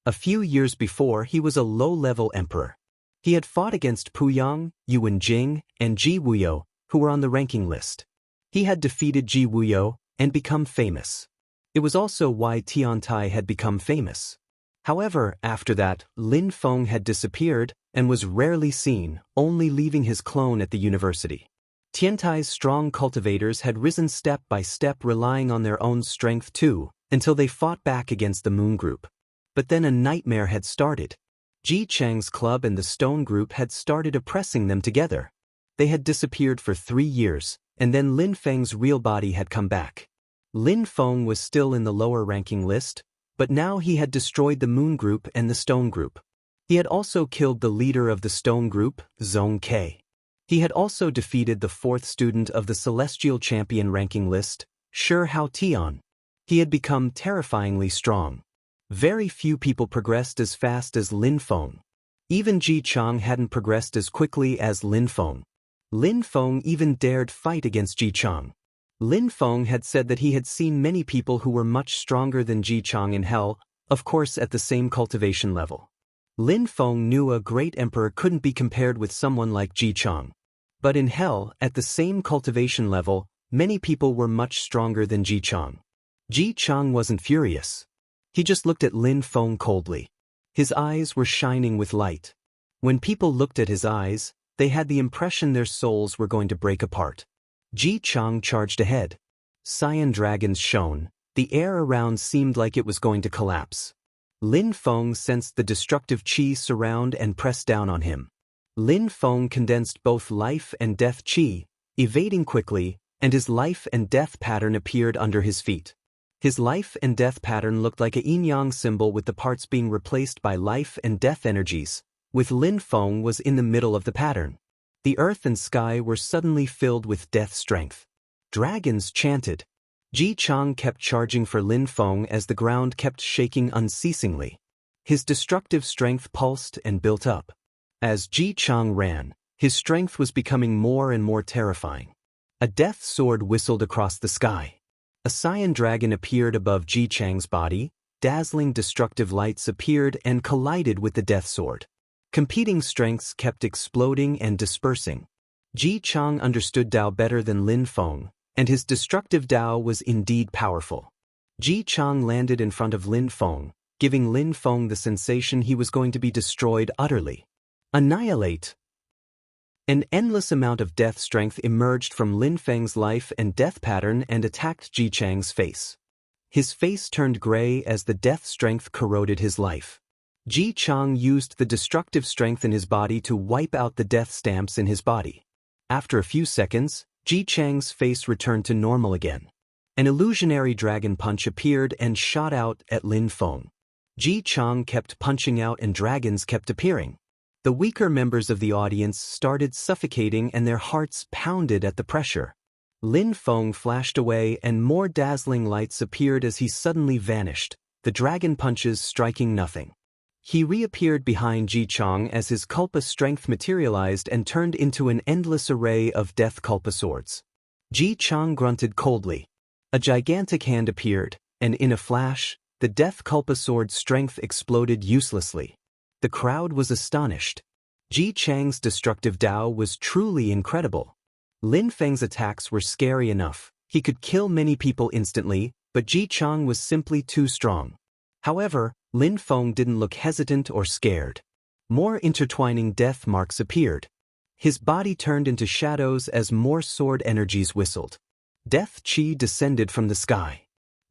A few years before, he was a low-level emperor. He had fought against Pu Yang, Yuan Jing, and Ji Wuyou, who were on the ranking list. He had defeated Ji Wuyou and become famous. It was also why Tiantai had become famous. However, after that, Lin Feng had disappeared and was rarely seen, only leaving his clone at the university. Tiantai's strong cultivators had risen step by step, relying on their own strength too, until they fought back against the Moon Group. But then a nightmare had started. Ji Chang's club and the Stone Group had started oppressing them together. They had disappeared for 3 years, and then Lin Feng's real body had come back. Lin Feng was still in the lower ranking list, but now he had destroyed the Moon Group and the Stone Group. He had also killed the leader of the Stone Group, Zhong Ke. He had also defeated the 4th student of the Celestial Champion ranking list, Shi Hao Tian. He had become terrifyingly strong. Very few people progressed as fast as Lin Feng. Even Ji Chang hadn't progressed as quickly as Lin Feng. Lin Feng even dared fight against Ji Chang. Lin Feng had said that he had seen many people who were much stronger than Ji Chang in hell, of course at the same cultivation level. Lin Feng knew a great emperor couldn't be compared with someone like Ji Chang. But in hell, at the same cultivation level, many people were much stronger than Ji Chang. Ji Chang wasn't furious. He just looked at Lin Feng coldly. His eyes were shining with light. When people looked at his eyes, they had the impression their souls were going to break apart. Ji Chang charged ahead. Cyan dragons shone. The air around seemed like it was going to collapse. Lin Feng sensed the destructive chi surround and press down on him. Lin Feng condensed both life and death qi, evading quickly, and his life and death pattern appeared under his feet. His life and death pattern looked like a yin-yang symbol with the parts being replaced by life and death energies, with Lin Feng was in the middle of the pattern. The earth and sky were suddenly filled with death strength. Dragons chanted. Ji Chang kept charging for Lin Feng as the ground kept shaking unceasingly. His destructive strength pulsed and built up. As Ji Chang ran, his strength was becoming more and more terrifying. A death sword whistled across the sky. A cyan dragon appeared above Ji Chang's body, dazzling destructive lights appeared and collided with the death sword. Competing strengths kept exploding and dispersing. Ji Chang understood Dao better than Lin Feng, and his destructive Dao was indeed powerful. Ji Chang landed in front of Lin Feng, giving Lin Feng the sensation he was going to be destroyed utterly. Annihilate. An endless amount of death strength emerged from Lin Feng's life and death pattern and attacked Ji Chang's face. His face turned gray as the death strength corroded his life. Ji Chang used the destructive strength in his body to wipe out the death stamps in his body. After a few seconds, Ji Chang's face returned to normal again. An illusionary dragon punch appeared and shot out at Lin Feng. Ji Chang kept punching out and dragons kept appearing. The weaker members of the audience started suffocating and their hearts pounded at the pressure. Lin Feng flashed away and more dazzling lights appeared as he suddenly vanished, the dragon punches striking nothing. He reappeared behind Ji Chang as his Kulpa strength materialized and turned into an endless array of death Kulpa swords. Ji Chang grunted coldly. A gigantic hand appeared, and in a flash, the death Kulpa sword strength exploded uselessly. The crowd was astonished. Ji Chang's destructive Dao was truly incredible. Lin Feng's attacks were scary enough. He could kill many people instantly, but Ji Chang was simply too strong. However, Lin Feng didn't look hesitant or scared. More intertwining death marks appeared. His body turned into shadows as more sword energies whistled. Death qi descended from the sky.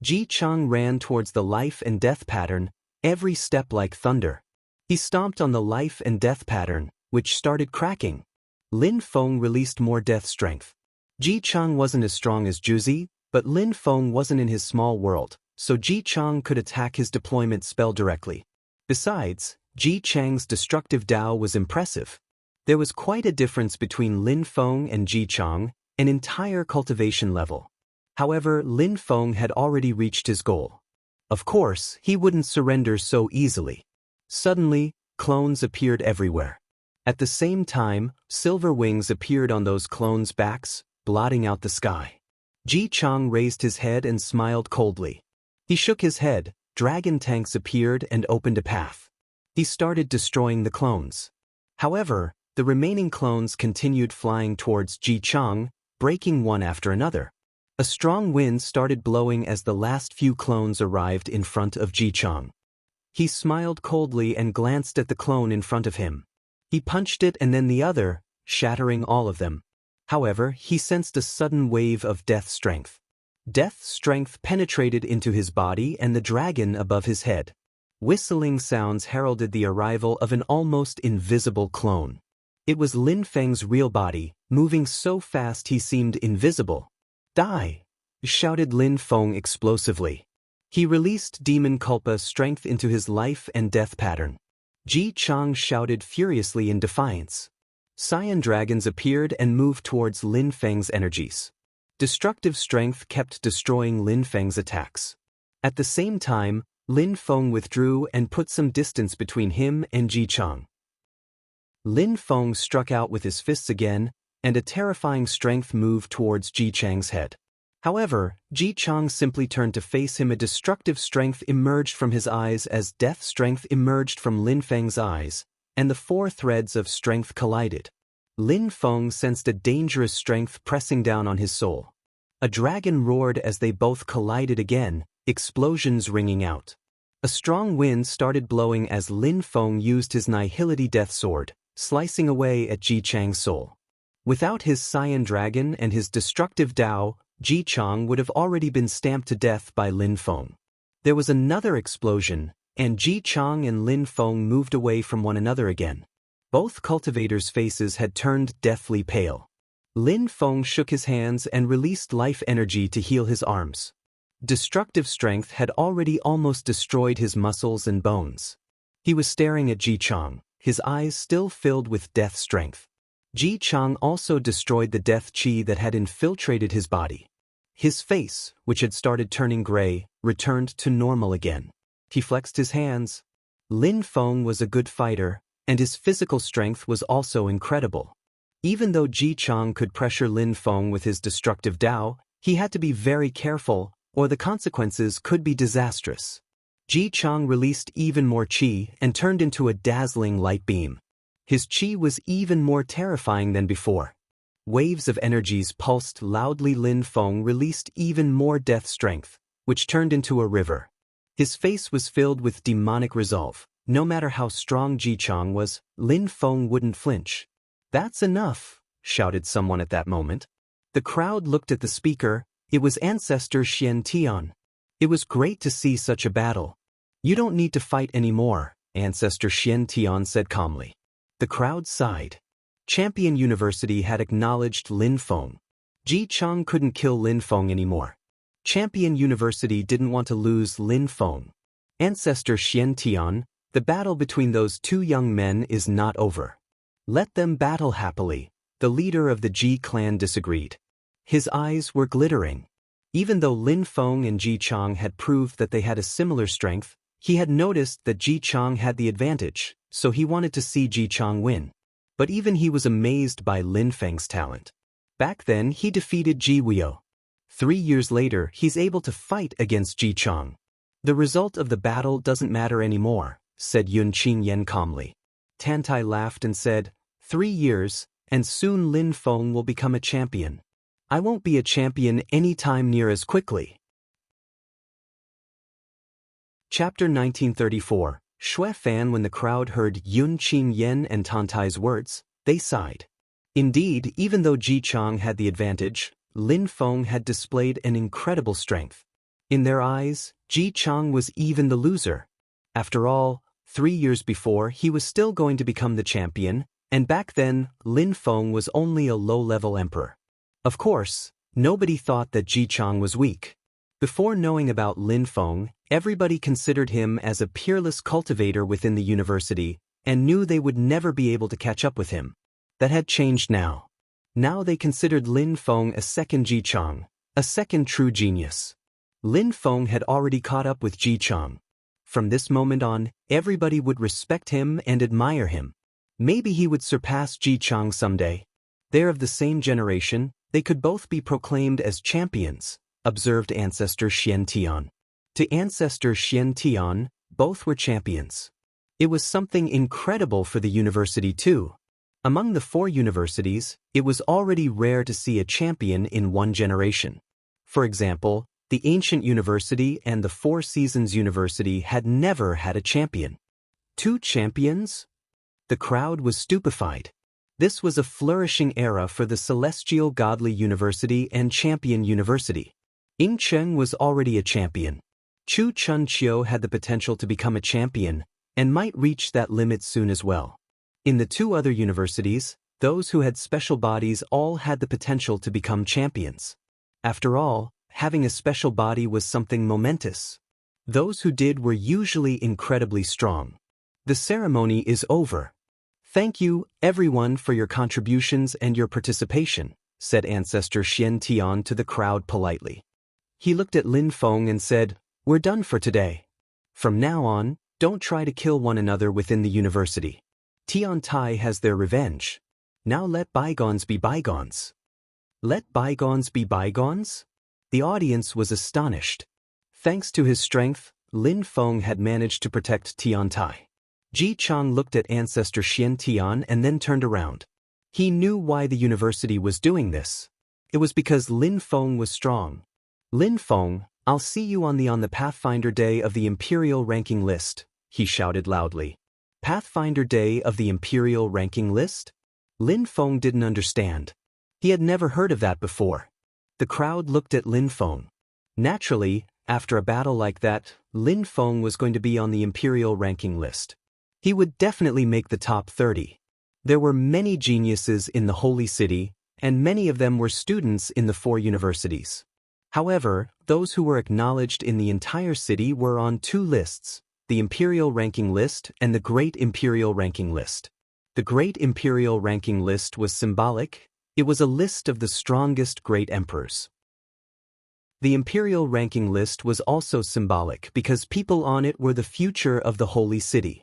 Ji Chang ran towards the life and death pattern, every step like thunder. He stomped on the life and death pattern, which started cracking. Lin Feng released more death strength. Ji Chang wasn't as strong as Juzi, but Lin Feng wasn't in his small world, so Ji Chang could attack his deployment spell directly. Besides, Ji Chang's destructive Dao was impressive. There was quite a difference between Lin Feng and Ji Chang, an entire cultivation level. However, Lin Feng had already reached his goal. Of course, he wouldn't surrender so easily. Suddenly, clones appeared everywhere. At the same time, silver wings appeared on those clones' backs, blotting out the sky. Ji Chang raised his head and smiled coldly. He shook his head, dragon tanks appeared and opened a path. He started destroying the clones. However, the remaining clones continued flying towards Ji Chang, breaking one after another. A strong wind started blowing as the last few clones arrived in front of Ji Chang. He smiled coldly and glanced at the clone in front of him. He punched it and then the other, shattering all of them. However, he sensed a sudden wave of death strength. Death strength penetrated into his body and the dragon above his head. Whistling sounds heralded the arrival of an almost invisible clone. It was Lin Feng's real body, moving so fast he seemed invisible. "Die!" shouted Lin Feng explosively. He released Demon Kulpa strength into his life and death pattern. Ji Chang shouted furiously in defiance. Cyan dragons appeared and moved towards Lin Feng's energies. Destructive strength kept destroying Lin Feng's attacks. At the same time, Lin Feng withdrew and put some distance between him and Ji Chang. Lin Feng struck out with his fists again, and a terrifying strength moved towards Ji Chang's head. However, Ji Chang simply turned to face him. A destructive strength emerged from his eyes as death strength emerged from Lin Feng's eyes, and the four threads of strength collided. Lin Feng sensed a dangerous strength pressing down on his soul. A dragon roared as they both collided again, explosions ringing out. A strong wind started blowing as Lin Feng used his Nihility Death Sword, slicing away at Ji Chang's soul. Without his Cyan Dragon and his destructive Dao, Ji Chang would have already been stamped to death by Lin Feng. There was another explosion, and Ji Chang and Lin Feng moved away from one another again. Both cultivators' faces had turned deathly pale. Lin Feng shook his hands and released life energy to heal his arms. Destructive strength had already almost destroyed his muscles and bones. He was staring at Ji Chang, his eyes still filled with death strength. Ji Chang also destroyed the death qi that had infiltrated his body. His face, which had started turning gray, returned to normal again. He flexed his hands. Lin Feng was a good fighter, and his physical strength was also incredible. Even though Ji Chang could pressure Lin Feng with his destructive Dao, he had to be very careful, or the consequences could be disastrous. Ji Chang released even more qi and turned into a dazzling light beam. His qi was even more terrifying than before. Waves of energies pulsed loudly. Lin Feng released even more death strength, which turned into a river. His face was filled with demonic resolve. No matter how strong Ji Chang was, Lin Feng wouldn't flinch. "That's enough," shouted someone at that moment. The crowd looked at the speaker. It was Ancestor Xian Tian. It was great to see such a battle. "You don't need to fight anymore," Ancestor Xian Tian said calmly. The crowd sighed. Champion University had acknowledged Lin Feng. Ji Chang couldn't kill Lin Feng anymore. Champion University didn't want to lose Lin Feng. Ancestor Xian Tian, the battle between those two young men is not over. "Let them battle happily," the leader of the Ji clan disagreed. His eyes were glittering. Even though Lin Feng and Ji Chang had proved that they had a similar strength, he had noticed that Ji Chang had the advantage, so he wanted to see Ji Chang win. But even he was amazed by Lin Feng's talent. Back then he defeated Ji Huio. 3 years later he's able to fight against Ji Chang. "The result of the battle doesn't matter anymore," said Yun Qingyan calmly. Tantai laughed and said, 3 years, and soon Lin Feng will become a champion. I won't be a champion any time near as quickly." Chapter 1934. Shui Fan. When the crowd heard Yun Qingyan and Tantai's words, they sighed. Indeed, even though Ji Chang had the advantage, Lin Feng had displayed an incredible strength. In their eyes, Ji Chang was even the loser. After all, 3 years before he was still going to become the champion, and back then, Lin Feng was only a low-level emperor. Of course, nobody thought that Ji Chang was weak. Before knowing about Lin Feng, everybody considered him as a peerless cultivator within the university, and knew they would never be able to catch up with him. That had changed now. Now they considered Lin Feng a second Ji Chang, a second true genius. Lin Feng had already caught up with Ji Chang. From this moment on, everybody would respect him and admire him. Maybe he would surpass Ji Chang someday. They're of the same generation, they could both be proclaimed as champions, observed Ancestor Xian Tian. To Ancestor Xian Tian, both were champions. It was something incredible for the university too. Among the 4 universities, it was already rare to see a champion in one generation. For example, the Ancient University and the Four Seasons University had never had a champion. 2 champions? The crowd was stupefied. This was a flourishing era for the Celestial Godly University and Champion University. Ying Cheng was already a champion. Chu Chun Chiu had the potential to become a champion, and might reach that limit soon as well. In the 2 other universities, those who had special bodies all had the potential to become champions. After all, having a special body was something momentous. Those who did were usually incredibly strong. The ceremony is over. "Thank you, everyone, for your contributions and your participation," said Ancestor Xian Tian to the crowd politely. He looked at Lin Feng and said, "We're done for today. From now on, don't try to kill one another within the university. Tian Tai has their revenge. Now let bygones be bygones." Let bygones be bygones? The audience was astonished. Thanks to his strength, Lin Feng had managed to protect Tian Tai. Ji Chang looked at Ancestor Xian Tian and then turned around. He knew why the university was doing this. It was because Lin Feng was strong. "Lin Feng, I'll see you on the Pathfinder Day of the Imperial Ranking List," he shouted loudly. Pathfinder Day of the Imperial Ranking List? Lin Feng didn't understand. He had never heard of that before. The crowd looked at Lin Feng. Naturally, after a battle like that, Lin Feng was going to be on the Imperial Ranking List. He would definitely make the top 30. There were many geniuses in the Holy City, and many of them were students in the 4 universities. However, those who were acknowledged in the entire city were on 2 lists, the Imperial Ranking List and the Great Imperial Ranking List. The Great Imperial Ranking List was symbolic. It was a list of the strongest great emperors. The Imperial Ranking List was also symbolic because people on it were the future of the Holy City.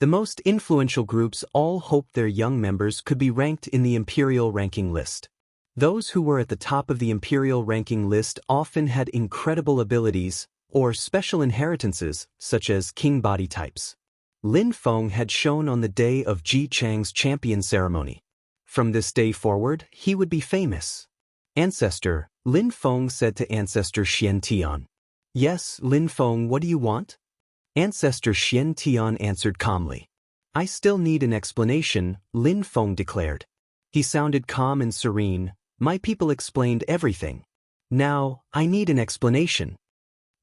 The most influential groups all hoped their young members could be ranked in the Imperial Ranking List. Those who were at the top of the Imperial Ranking List often had incredible abilities or special inheritances, such as king body types. Lin Feng had shown on the day of Ji Chang's champion ceremony. From this day forward, he would be famous. Ancestor, Lin Feng said to Ancestor Xian Tian. Yes, Lin Feng, what do you want? Ancestor Xian Tian answered calmly. I still need an explanation, Lin Feng declared. He sounded calm and serene. My people explained everything. Now, I need an explanation.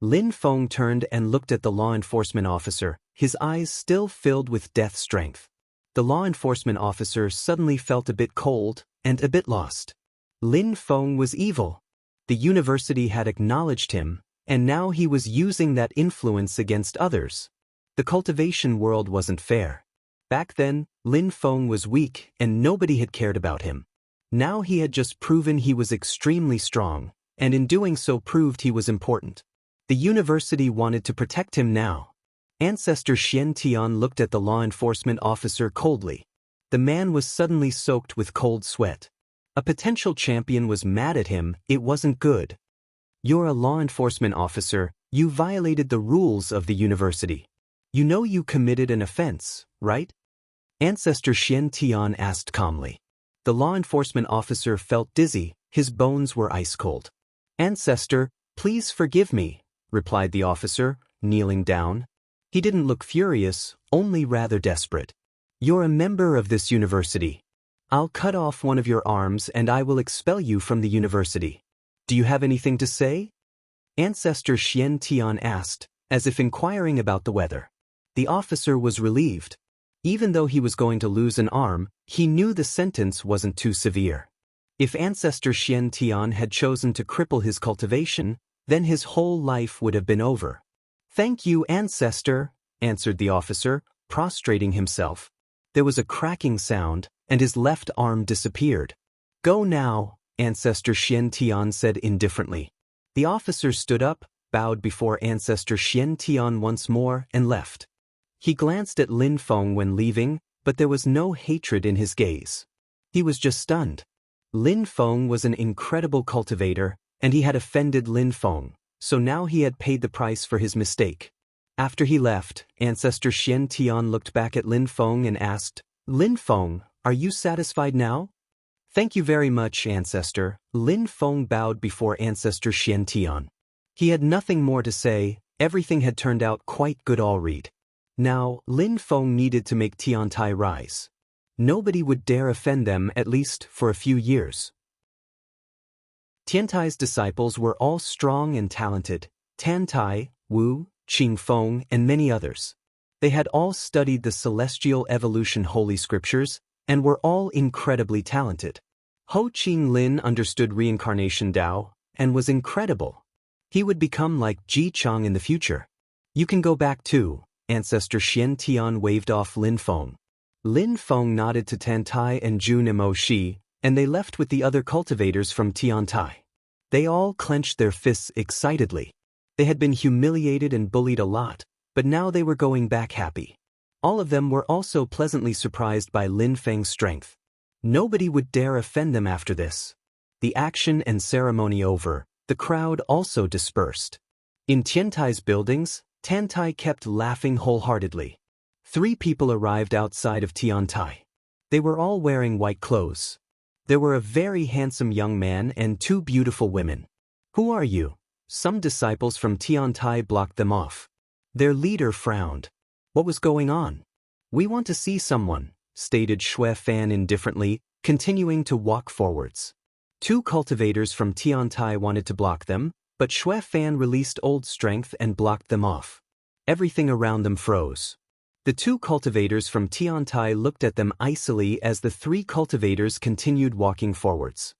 Lin Feng turned and looked at the law enforcement officer, his eyes still filled with death strength. The law enforcement officer suddenly felt a bit cold and a bit lost. Lin Feng was evil. The university had acknowledged him, and now he was using that influence against others. The cultivation world wasn't fair. Back then, Lin Feng was weak and nobody had cared about him. Now he had just proven he was extremely strong, and in doing so proved he was important. The university wanted to protect him now. Ancestor Xian Tian looked at the law enforcement officer coldly. The man was suddenly soaked with cold sweat. A potential champion was mad at him. It wasn't good. You're a law enforcement officer. You violated the rules of the university. You know you committed an offense, right? Ancestor Xian Tian asked calmly. The law enforcement officer felt dizzy. His bones were ice cold. Ancestor, please forgive me, replied the officer, kneeling down. He didn't look furious, only rather desperate. You're a member of this university. I'll cut off one of your arms and I will expel you from the university. Do you have anything to say? Ancestor Xian Tian asked, as if inquiring about the weather. The officer was relieved. Even though he was going to lose an arm, he knew the sentence wasn't too severe. If Ancestor Xian Tian had chosen to cripple his cultivation, then his whole life would have been over. Thank you, Ancestor, answered the officer, prostrating himself. There was a cracking sound, and his left arm disappeared. Go now, Ancestor Xian Tian said indifferently. The officer stood up, bowed before Ancestor Xian Tian once more, and left. He glanced at Lin Feng when leaving, but there was no hatred in his gaze. He was just stunned. Lin Feng was an incredible cultivator, and he had offended Lin Feng, so now he had paid the price for his mistake. After he left, Ancestor Xian Tian looked back at Lin Feng and asked, Lin Feng, are you satisfied now? Thank you very much, Ancestor. Lin Feng bowed before Ancestor Xian Tian. He had nothing more to say. Everything had turned out quite good already. Now, Lin Feng needed to make Tiantai rise. Nobody would dare offend them, at least for a few years. Tiantai's disciples were all strong and talented. Tiantai, Wu, Qingfeng, and many others. They had all studied the celestial evolution holy scriptures, and were all incredibly talented. Ho Qinglin understood reincarnation Tao, and was incredible. He would become like Ji Chang in the future. You can go back too, Ancestor Xian Tian waved off Lin Feng. Lin Feng nodded to Tiantai and Jun Mo Shi, and they left with the other cultivators from Tiantai. They all clenched their fists excitedly. They had been humiliated and bullied a lot, but now they were going back happy. All of them were also pleasantly surprised by Lin Feng's strength. Nobody would dare offend them after this. The action and ceremony over, the crowd also dispersed. In Tiantai's buildings, Tiantai kept laughing wholeheartedly. 3 people arrived outside of Tiantai. They were all wearing white clothes. There were a very handsome young man and 2 beautiful women. Who are you? Some disciples from Tiantai blocked them off. Their leader frowned. What was going on? We want to see someone, stated Xue Fan indifferently, continuing to walk forwards. 2 cultivators from Tiantai wanted to block them, but Xue Fan released old strength and blocked them off. Everything around them froze. The two cultivators from Tiantai looked at them icily as the three cultivators continued walking forwards.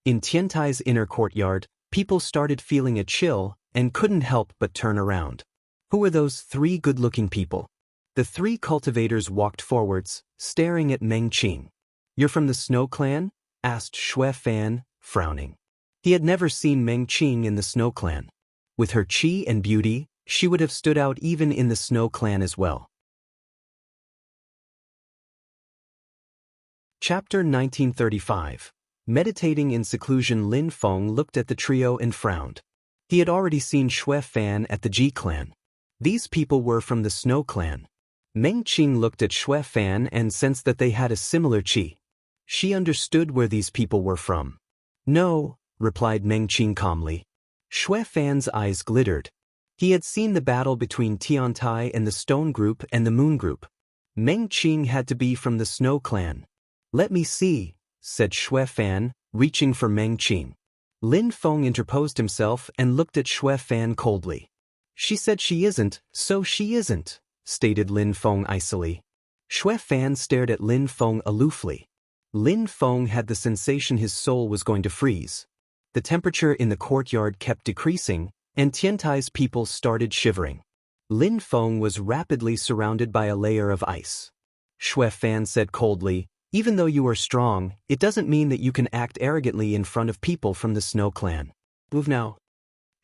In Tiantai's inner courtyard, people started feeling a chill and couldn't help but turn around. Who were those three good-looking people? The three cultivators walked forwards, staring at Meng Qing. "You're from the Snow Clan?" asked Xue Fan, frowning. He had never seen Meng Qing in the Snow Clan. With her chi and beauty, she would have stood out even in the Snow Clan as well. Chapter 1935. Meditating in seclusion. Lin Feng looked at the trio and frowned. He had already seen Xue Fan at the Ji Clan. These people were from the Snow Clan. Meng Qing looked at Xue Fan and sensed that they had a similar chi. She understood where these people were from. "No," replied Meng Qing calmly. Xue Fan's eyes glittered. He had seen the battle between Tiantai and the Stone Group and the Moon Group. Meng Qing had to be from the Snow Clan. "Let me see," said Xue Fan, reaching for Meng Qing. Lin Feng interposed himself and looked at Xue Fan coldly. "She said she isn't, so she isn't," stated Lin Feng icily. Xue Fan stared at Lin Feng aloofly. Lin Feng had the sensation his soul was going to freeze. The temperature in the courtyard kept decreasing, and Tiantai's people started shivering. Lin Feng was rapidly surrounded by a layer of ice. Xue Fan said coldly, "Even though you are strong, it doesn't mean that you can act arrogantly in front of people from the Snow Clan. Move now."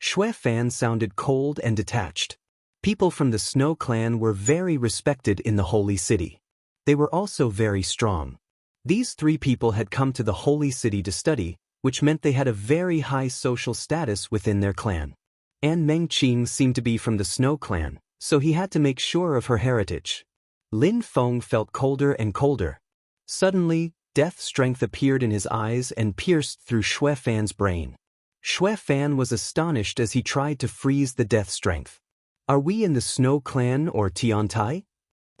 Xue Fan sounded cold and detached. People from the Snow Clan were very respected in the Holy City. They were also very strong. These three people had come to the Holy City to study, which meant they had a very high social status within their clan. And Meng Qing seemed to be from the Snow Clan, so he had to make sure of her heritage. Lin Feng felt colder and colder. Suddenly, death strength appeared in his eyes and pierced through Xue Fan's brain. Xue Fan was astonished as he tried to freeze the death strength. "Are we in the Snow Clan or Tiantai?"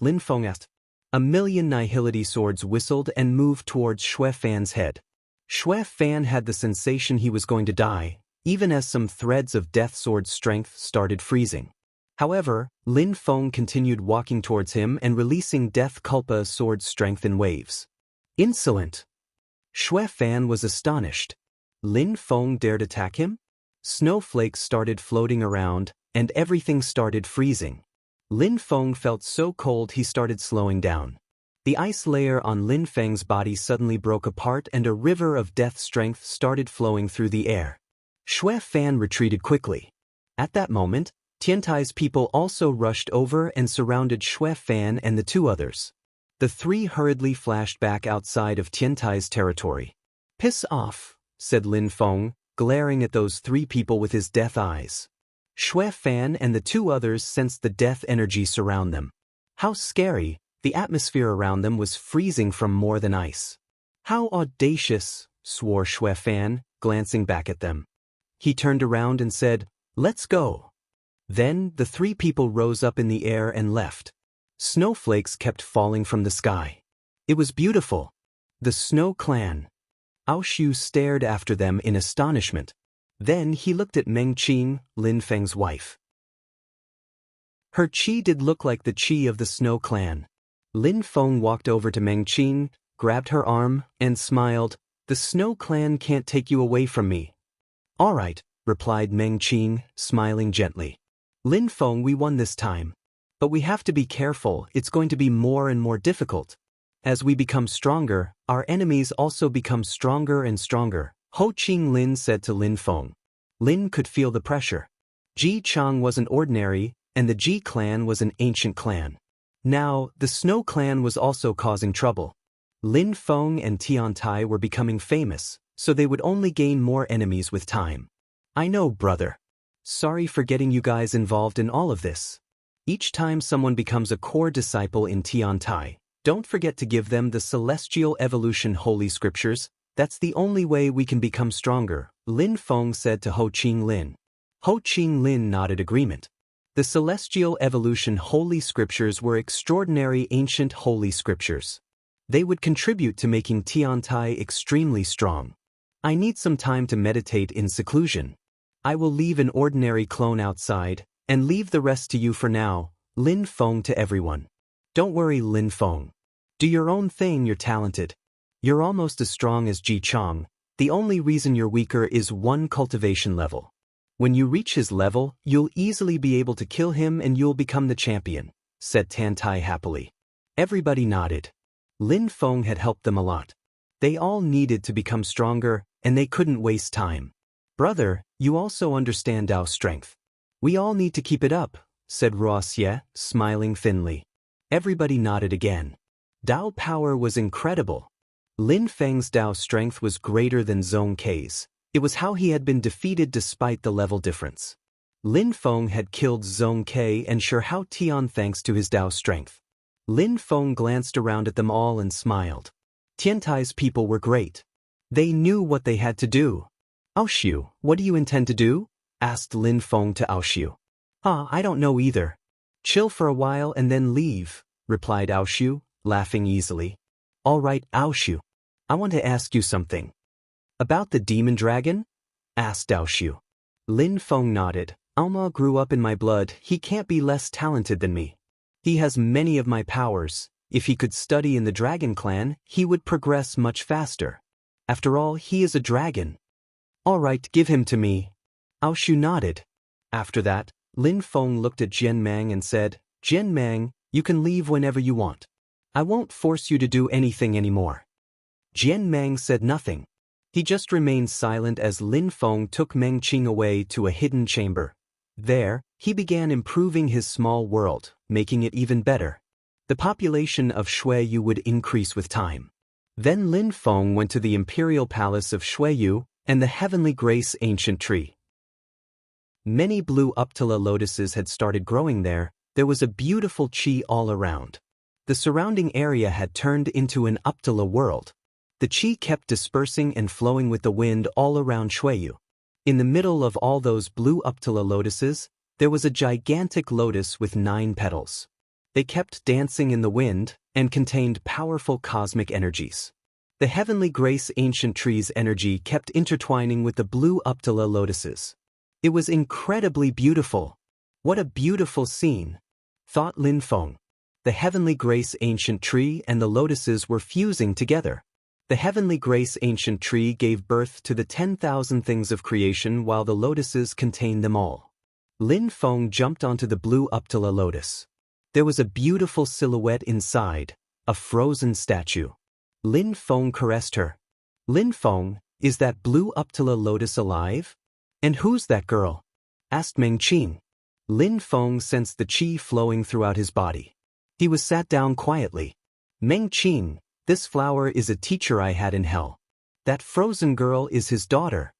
Lin Feng asked. A million nihility swords whistled and moved towards Xue Fan's head. Xue Fan had the sensation he was going to die, even as some threads of death sword strength started freezing. However, Lin Feng continued walking towards him and releasing Death Culpa sword strength in waves. "Insolent!" Xue Fan was astonished. Lin Feng dared attack him? Snowflakes started floating around, and everything started freezing. Lin Feng felt so cold he started slowing down. The ice layer on Lin Feng's body suddenly broke apart and a river of death strength started flowing through the air. Xue Fan retreated quickly. At that moment, Tiantai's people also rushed over and surrounded Xue Fan and the two others. The three hurriedly flashed back outside of Tiantai's territory. "Piss off," said Lin Feng, glaring at those three people with his death eyes. Xue Fan and the two others sensed the death energy surround them. How scary! The atmosphere around them was freezing from more than ice. "How audacious," swore Xue Fan, glancing back at them. He turned around and said, "Let's go." Then, the three people rose up in the air and left. Snowflakes kept falling from the sky. It was beautiful. The Snow Clan. Ao Xiu stared after them in astonishment. Then he looked at Meng Qing, Lin Feng's wife. Her chi did look like the chi of the Snow Clan. Lin Feng walked over to Meng Qing, grabbed her arm, and smiled. "The Snow Clan can't take you away from me." "All right," replied Meng Qing, smiling gently. "Lin Feng, we won this time. But we have to be careful, it's going to be more and more difficult. As we become stronger, our enemies also become stronger and stronger," Ho Qing Lin said to Lin Feng. Lin could feel the pressure. Ji Chang wasn't ordinary, and the Ji clan was an ancient clan. Now, the Snow Clan was also causing trouble. Lin Feng and Tiantai were becoming famous, so they would only gain more enemies with time. "I know, brother. Sorry for getting you guys involved in all of this. Each time someone becomes a core disciple in Tiantai, don't forget to give them the Celestial Evolution Holy Scriptures. That's the only way we can become stronger," Lin Feng said to Ho Qing Lin. Ho Qing Lin nodded agreement. The Celestial Evolution Holy Scriptures were extraordinary ancient holy scriptures. They would contribute to making Tiantai extremely strong. "I need some time to meditate in seclusion. I will leave an ordinary clone outside, and leave the rest to you for now," Lin Feng to everyone. Don't worry, Lin Feng. Do your own thing, you're talented. You're almost as strong as Ji Chong. The only reason you're weaker is one cultivation level. When you reach his level, you'll easily be able to kill him and you'll become the champion, said Tan Tai happily. Everybody nodded. Lin Feng had helped them a lot. They all needed to become stronger, and they couldn't waste time. Brother, you also understand Dao's strength. We all need to keep it up, said Rossier, smiling thinly. Everybody nodded again. Dao power was incredible. Lin Feng's Dao strength was greater than Zhong Kei's. It was how he had been defeated despite the level difference. Lin Feng had killed Zhong Kei and Shi Hao Tian thanks to his Dao strength. Lin Feng glanced around at them all and smiled. Tiantai's people were great. They knew what they had to do. Aoshu, what do you intend to do? Asked Lin Feng to Aoshu. I don't know either. Chill for a while and then leave, replied Aoshu, laughing easily. All right, Aoshu. I want to ask you something. About the demon dragon? Asked Aoshu. Lin Feng nodded. Alma grew up in my blood. He can't be less talented than me. He has many of my powers. If he could study in the dragon clan, he would progress much faster. After all, he is a dragon. All right, give him to me. Aoshu nodded. After that, Lin Feng looked at Jian Mang and said, Jian Mang, you can leave whenever you want. I won't force you to do anything anymore. Jian Mang said nothing. He just remained silent as Lin Feng took Meng Qing away to a hidden chamber. There, he began improving his small world, making it even better. The population of Xueyu would increase with time. Then Lin Feng went to the imperial palace of Xueyu and the Heavenly Grace ancient tree. Many blue Uptala lotuses had started growing there. There was a beautiful qi all around. The surrounding area had turned into an Uptala world. The qi kept dispersing and flowing with the wind all around Xueyu. In the middle of all those blue Uptala lotuses, there was a gigantic lotus with 9 petals. They kept dancing in the wind and contained powerful cosmic energies. The Heavenly Grace ancient tree's energy kept intertwining with the blue Uptala lotuses. It was incredibly beautiful. What a beautiful scene, thought Lin Feng. The Heavenly Grace ancient tree and the lotuses were fusing together. The Heavenly Grace ancient tree gave birth to the 10,000 things of creation while the lotuses contained them all. Lin Feng jumped onto the blue Uptala lotus. There was a beautiful silhouette inside, a frozen statue. Lin Feng caressed her. Lin Feng, is that blue Uptala lotus alive? And who's that girl? Asked Meng Qing. Lin Feng sensed the qi flowing throughout his body. He was sat down quietly. Meng Qing, this flower is a teacher I had in hell. That frozen girl is his daughter.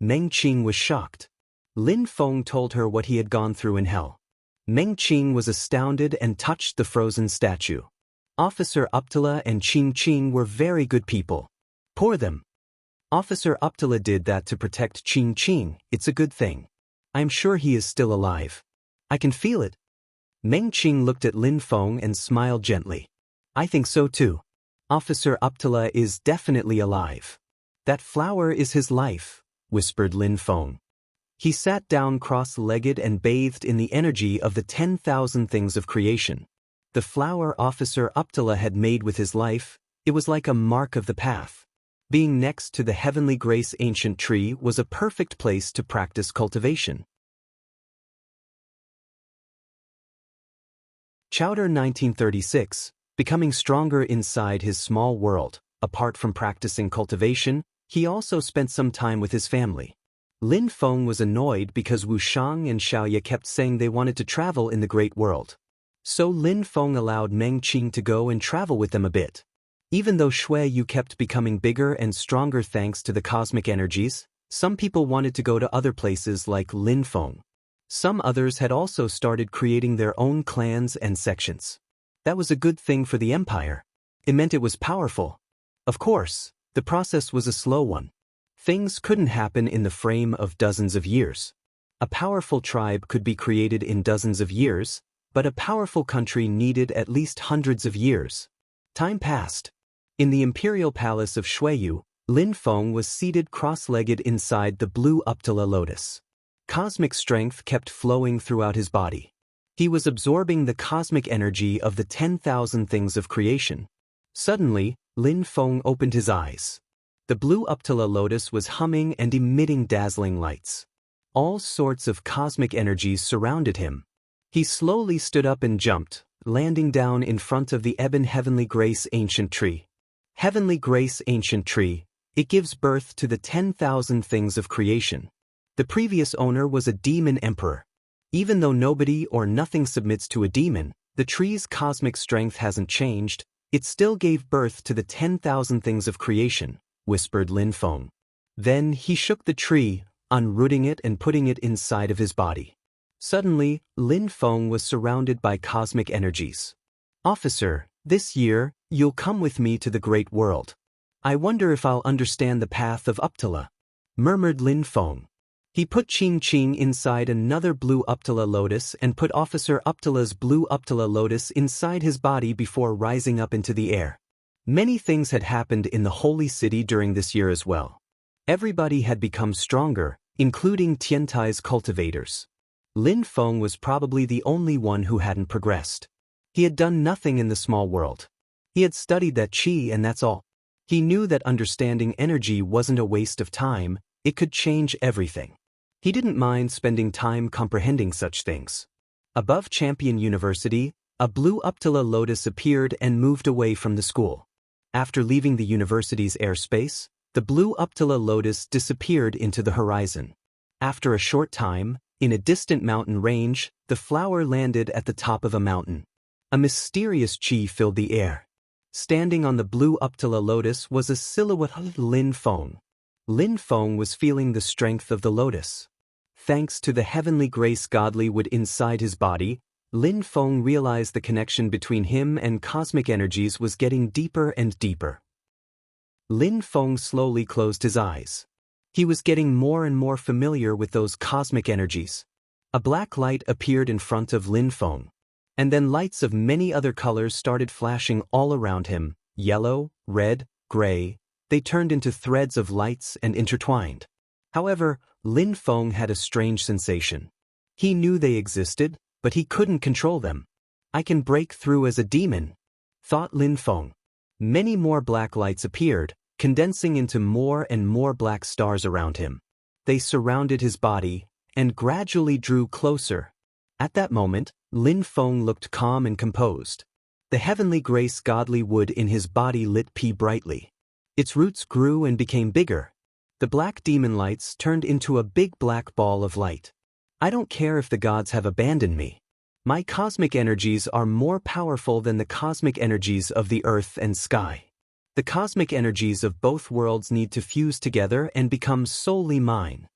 Meng Qing was shocked. Lin Feng told her what he had gone through in hell. Meng Qing was astounded and touched the frozen statue. Officer Uptala and Qing Qing were very good people. Pour them. Officer Uptala did that to protect Qing Qing. It's a good thing. I'm sure he is still alive. I can feel it. Meng Qing looked at Lin Feng and smiled gently. I think so too. Officer Uptala is definitely alive. That flower is his life, whispered Lin Feng. He sat down cross-legged and bathed in the energy of the 10,000 things of creation. The flower Officer Uptala had made with his life, it was like a mark of the path. Being next to the Heavenly Grace ancient tree was a perfect place to practice cultivation. Chowder 1936, becoming stronger inside his small world. Apart from practicing cultivation, he also spent some time with his family. Lin Feng was annoyed because Wu Shang and Xiaoye kept saying they wanted to travel in the great world. So Lin Feng allowed Meng Qing to go and travel with them a bit. Even though Xueyu kept becoming bigger and stronger thanks to the cosmic energies, some people wanted to go to other places like Lin Feng. Some others had also started creating their own clans and sections. That was a good thing for the empire. It meant it was powerful. Of course, the process was a slow one. Things couldn't happen in the frame of dozens of years. A powerful tribe could be created in dozens of years, but a powerful country needed at least hundreds of years. Time passed. In the imperial palace of Xueyu, Lin Feng was seated cross-legged inside the blue Uptala lotus. Cosmic strength kept flowing throughout his body. He was absorbing the cosmic energy of the 10,000 things of creation. Suddenly, Lin Feng opened his eyes. The blue Uptala lotus was humming and emitting dazzling lights. All sorts of cosmic energies surrounded him. He slowly stood up and jumped, landing down in front of the ebon Heavenly Grace ancient tree. Heavenly Grace ancient tree, it gives birth to the 10,000 things of creation. The previous owner was a demon emperor. Even though nobody or nothing submits to a demon, the tree's cosmic strength hasn't changed. It still gave birth to the 10,000 things of creation, whispered Lin Feng. Then he shook the tree, unrooting it and putting it inside of his body. Suddenly, Lin Feng was surrounded by cosmic energies. Officer, this year, you'll come with me to the great world. I wonder if I'll understand the path of Uptala, murmured Lin Feng. He put Ching Ching inside another blue Uptala lotus and put Officer Uptala's blue Uptala lotus inside his body before rising up into the air. Many things had happened in the holy city during this year as well. Everybody had become stronger, including Tiantai's cultivators. Lin Feng was probably the only one who hadn't progressed. He had done nothing in the small world. He had studied that qi and that's all. He knew that understanding energy wasn't a waste of time, it could change everything. He didn't mind spending time comprehending such things. Above Champion University, a blue Uptala lotus appeared and moved away from the school. After leaving the university's airspace, the blue Uptala lotus disappeared into the horizon. After a short time, in a distant mountain range, the flower landed at the top of a mountain. A mysterious qi filled the air. Standing on the blue Uptala lotus was a silhouette of Lin Feng. Lin Feng was feeling the strength of the lotus. Thanks to the heavenly grace godly wood inside his body, Lin Feng realized the connection between him and cosmic energies was getting deeper and deeper. Lin Feng slowly closed his eyes. He was getting more and more familiar with those cosmic energies. A black light appeared in front of Lin Feng. And then lights of many other colors started flashing all around him, yellow, red, gray. They turned into threads of lights and intertwined. However, Lin Feng had a strange sensation. He knew they existed, but he couldn't control them. I can break through as a demon, thought Lin Feng. Many more black lights appeared, condensing into more and more black stars around him. They surrounded his body and gradually drew closer. At that moment, Lin Feng looked calm and composed. The heavenly grace godly wood in his body lit brightly. Its roots grew and became bigger. The black demon lights turned into a big black ball of light. I don't care if the gods have abandoned me. My cosmic energies are more powerful than the cosmic energies of the earth and sky. The cosmic energies of both worlds need to fuse together and become solely mine.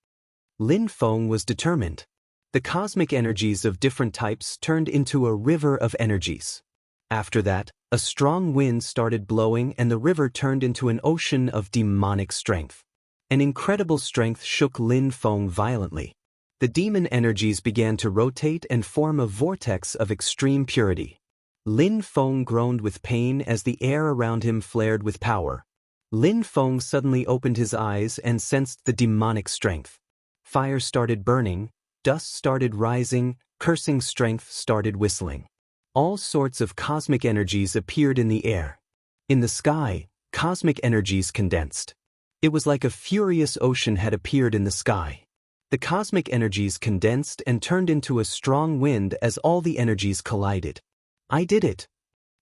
Lin Feng was determined. The cosmic energies of different types turned into a river of energies. After that, a strong wind started blowing and the river turned into an ocean of demonic strength. An incredible strength shook Lin Feng violently. The demon energies began to rotate and form a vortex of extreme purity. Lin Feng groaned with pain as the air around him flared with power. Lin Feng suddenly opened his eyes and sensed the demonic strength. Fire started burning, dust started rising, cursing strength started whistling. All sorts of cosmic energies appeared in the air. In the sky, cosmic energies condensed. It was like a furious ocean had appeared in the sky. The cosmic energies condensed and turned into a strong wind as all the energies collided. I did it.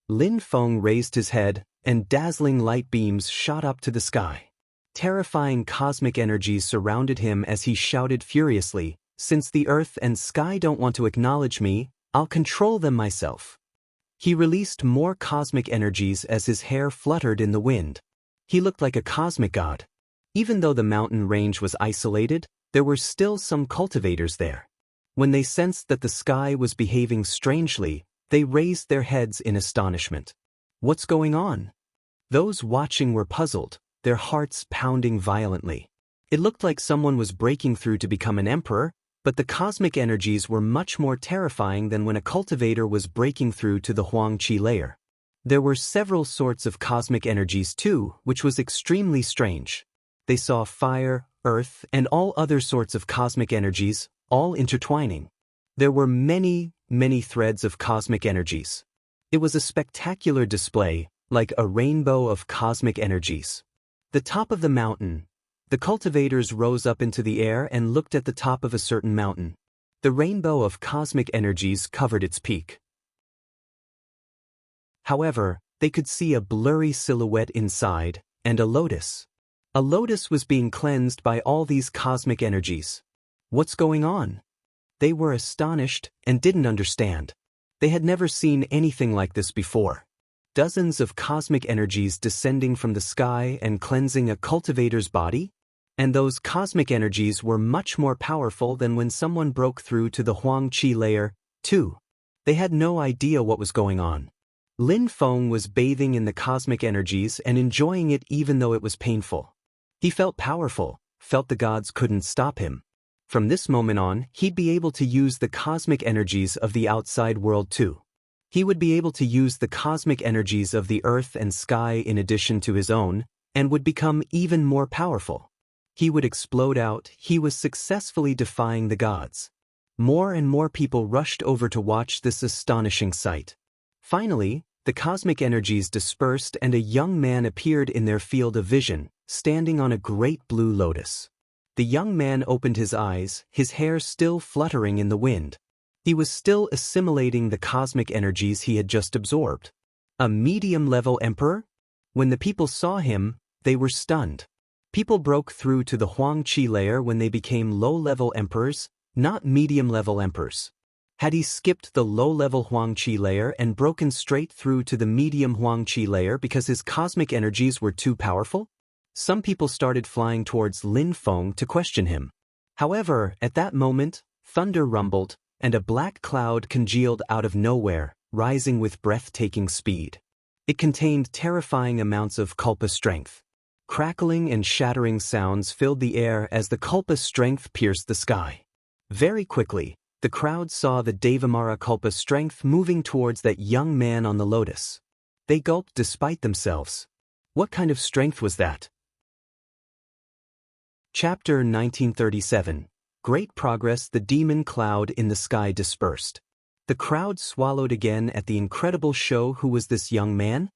Lin Feng raised his head, and dazzling light beams shot up to the sky. Terrifying cosmic energies surrounded him as he shouted furiously, "Since the earth and sky don't want to acknowledge me, I'll control them myself." He released more cosmic energies as his hair fluttered in the wind. He looked like a cosmic god. Even though the mountain range was isolated, there were still some cultivators there. When they sensed that the sky was behaving strangely, they raised their heads in astonishment. What's going on? Those watching were puzzled, their hearts pounding violently. It looked like someone was breaking through to become an emperor, but the cosmic energies were much more terrifying than when a cultivator was breaking through to the Huang Qi layer. There were several sorts of cosmic energies too, which was extremely strange. They saw fire, earth, and all other sorts of cosmic energies, all intertwining. There were many, many threads of cosmic energies. It was a spectacular display, like a rainbow of cosmic energies. The top of the mountain. The cultivators rose up into the air and looked at the top of a certain mountain. The rainbow of cosmic energies covered its peak. However, they could see a blurry silhouette inside, and a lotus. A lotus was being cleansed by all these cosmic energies. What's going on? They were astonished and didn't understand. They had never seen anything like this before. Dozens of cosmic energies descending from the sky and cleansing a cultivator's body? And those cosmic energies were much more powerful than when someone broke through to the Huang Qi layer, too. They had no idea what was going on. Lin Feng was bathing in the cosmic energies and enjoying it even though it was painful. He felt powerful, felt the gods couldn't stop him. From this moment on, he'd be able to use the cosmic energies of the outside world too. He would be able to use the cosmic energies of the earth and sky in addition to his own, and would become even more powerful. He would explode out. He was successfully defying the gods. More and more people rushed over to watch this astonishing sight. Finally, the cosmic energies dispersed and a young man appeared in their field of vision, standing on a great blue lotus. The young man opened his eyes, his hair still fluttering in the wind. He was still assimilating the cosmic energies he had just absorbed. A medium-level emperor? When the people saw him, they were stunned. People broke through to the Huang Qi layer when they became low-level emperors, not medium-level emperors. Had he skipped the low-level Huang Qi layer and broken straight through to the medium Huang Qi layer because his cosmic energies were too powerful? Some people started flying towards Lin Feng to question him. However, at that moment, thunder rumbled, and a black cloud congealed out of nowhere, rising with breathtaking speed. It contained terrifying amounts of Kalpa strength. Crackling and shattering sounds filled the air as the Kalpa strength pierced the sky. Very quickly, the crowd saw the Devamara Kalpa strength moving towards that young man on the lotus. They gulped despite themselves. What kind of strength was that? Chapter 1937. Great progress. The demon cloud in the sky dispersed. The crowd swallowed again at the incredible show. Who was this young man?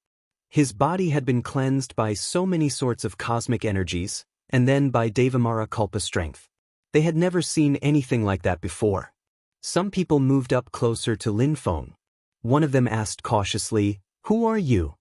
His body had been cleansed by so many sorts of cosmic energies, and then by Devamara Kalpa strength. They had never seen anything like that before. Some people moved up closer to Lin Feng. One of them asked cautiously, "Who are you?"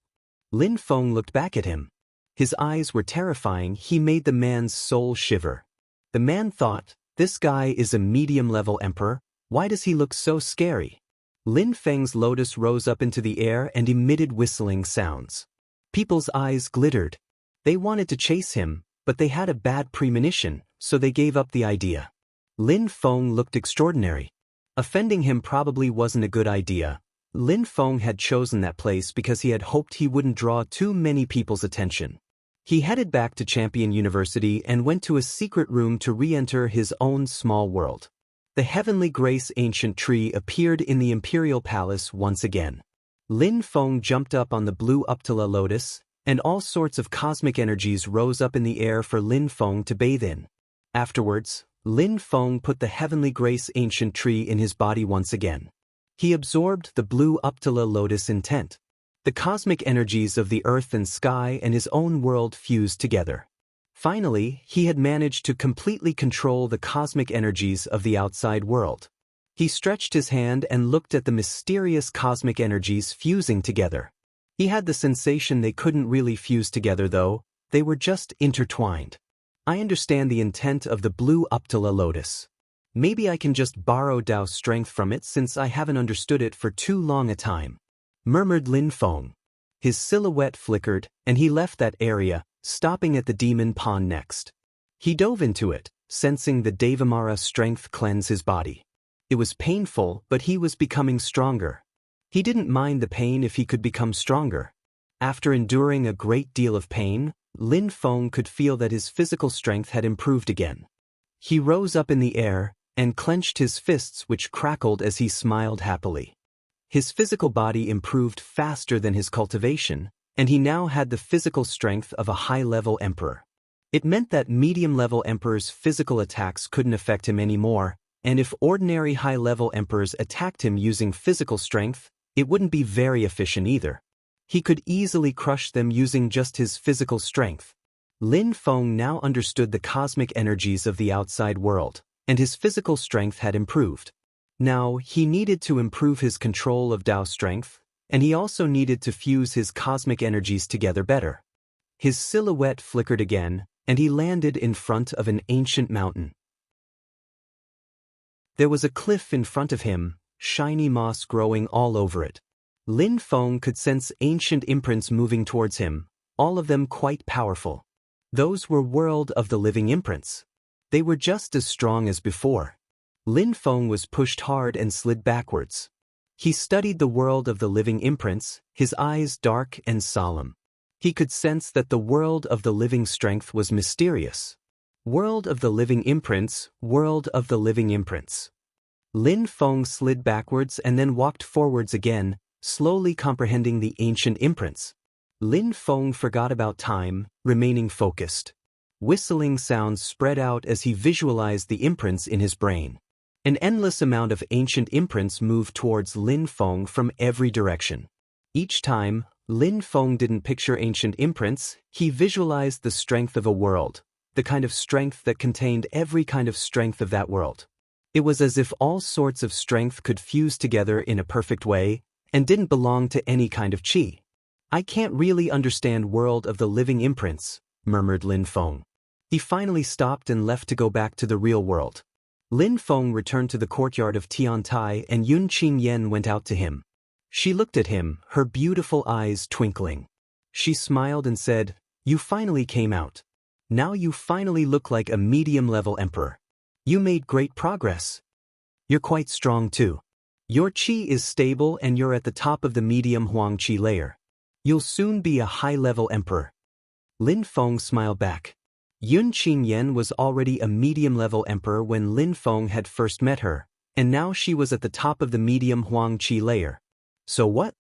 Lin Feng looked back at him. His eyes were terrifying. He made the man's soul shiver. The man thought, this guy is a medium-level emperor. Why does he look so scary? Lin Feng's lotus rose up into the air and emitted whistling sounds. People's eyes glittered. They wanted to chase him, but they had a bad premonition, so they gave up the idea. Lin Feng looked extraordinary. Offending him probably wasn't a good idea. Lin Feng had chosen that place because he had hoped he wouldn't draw too many people's attention. He headed back to Champion University and went to a secret room to re-enter his own small world. The Heavenly Grace ancient tree appeared in the Imperial Palace once again. Lin Feng jumped up on the blue Uptala lotus, and all sorts of cosmic energies rose up in the air for Lin Feng to bathe in. Afterwards, Lin Feng put the Heavenly Grace ancient tree in his body once again. He absorbed the blue Uptala lotus intent. The cosmic energies of the earth and sky and his own world fused together. Finally, he had managed to completely control the cosmic energies of the outside world. He stretched his hand and looked at the mysterious cosmic energies fusing together. He had the sensation they couldn't really fuse together though, they were just intertwined. I understand the intent of the blue Uptala lotus. Maybe I can just borrow Tao's strength from it since I haven't understood it for too long a time, murmured Lin Feng. His silhouette flickered, and he left that area, stopping at the demon pond next. He dove into it, sensing the Devamara strength cleanse his body. It was painful, but he was becoming stronger. He didn't mind the pain if he could become stronger. After enduring a great deal of pain, Lin Feng could feel that his physical strength had improved again. He rose up in the air and clenched his fists, which crackled as he smiled happily. His physical body improved faster than his cultivation, and he now had the physical strength of a high-level emperor. It meant that medium-level emperor's physical attacks couldn't affect him anymore, and if ordinary high-level emperors attacked him using physical strength, it wouldn't be very efficient either. He could easily crush them using just his physical strength. Lin Feng now understood the cosmic energies of the outside world, and his physical strength had improved. Now, he needed to improve his control of Dao strength, and he also needed to fuse his cosmic energies together better. His silhouette flickered again, and he landed in front of an ancient mountain. There was a cliff in front of him, shiny moss growing all over it. Lin Feng could sense ancient imprints moving towards him, all of them quite powerful. Those were world of the living imprints. They were just as strong as before. Lin Feng was pushed hard and slid backwards. He studied the world of the living imprints, his eyes dark and solemn. He could sense that the world of the living strength was mysterious. World of the living imprints, world of the living imprints. Lin Feng slid backwards and then walked forwards again, slowly comprehending the ancient imprints. Lin Feng forgot about time, remaining focused. Whistling sounds spread out as he visualized the imprints in his brain. An endless amount of ancient imprints moved towards Lin Feng from every direction. Each time, Lin Feng didn't picture ancient imprints, he visualized the strength of a world, the kind of strength that contained every kind of strength of that world. It was as if all sorts of strength could fuse together in a perfect way, and didn't belong to any kind of qi. I can't really understand world of the living imprints, murmured Lin Feng. He finally stopped and left to go back to the real world. Lin Feng returned to the courtyard of Tiantai and Yun Qingyan went out to him. She looked at him, her beautiful eyes twinkling. She smiled and said, "You finally came out. Now you finally look like a medium-level emperor. You made great progress. You're quite strong too. Your qi is stable and you're at the top of the medium Huang qi layer. You'll soon be a high-level emperor." Lin Feng smiled back. Yun Qingyan was already a medium-level emperor when Lin Feng had first met her, and now she was at the top of the medium Huang qi layer. "So what?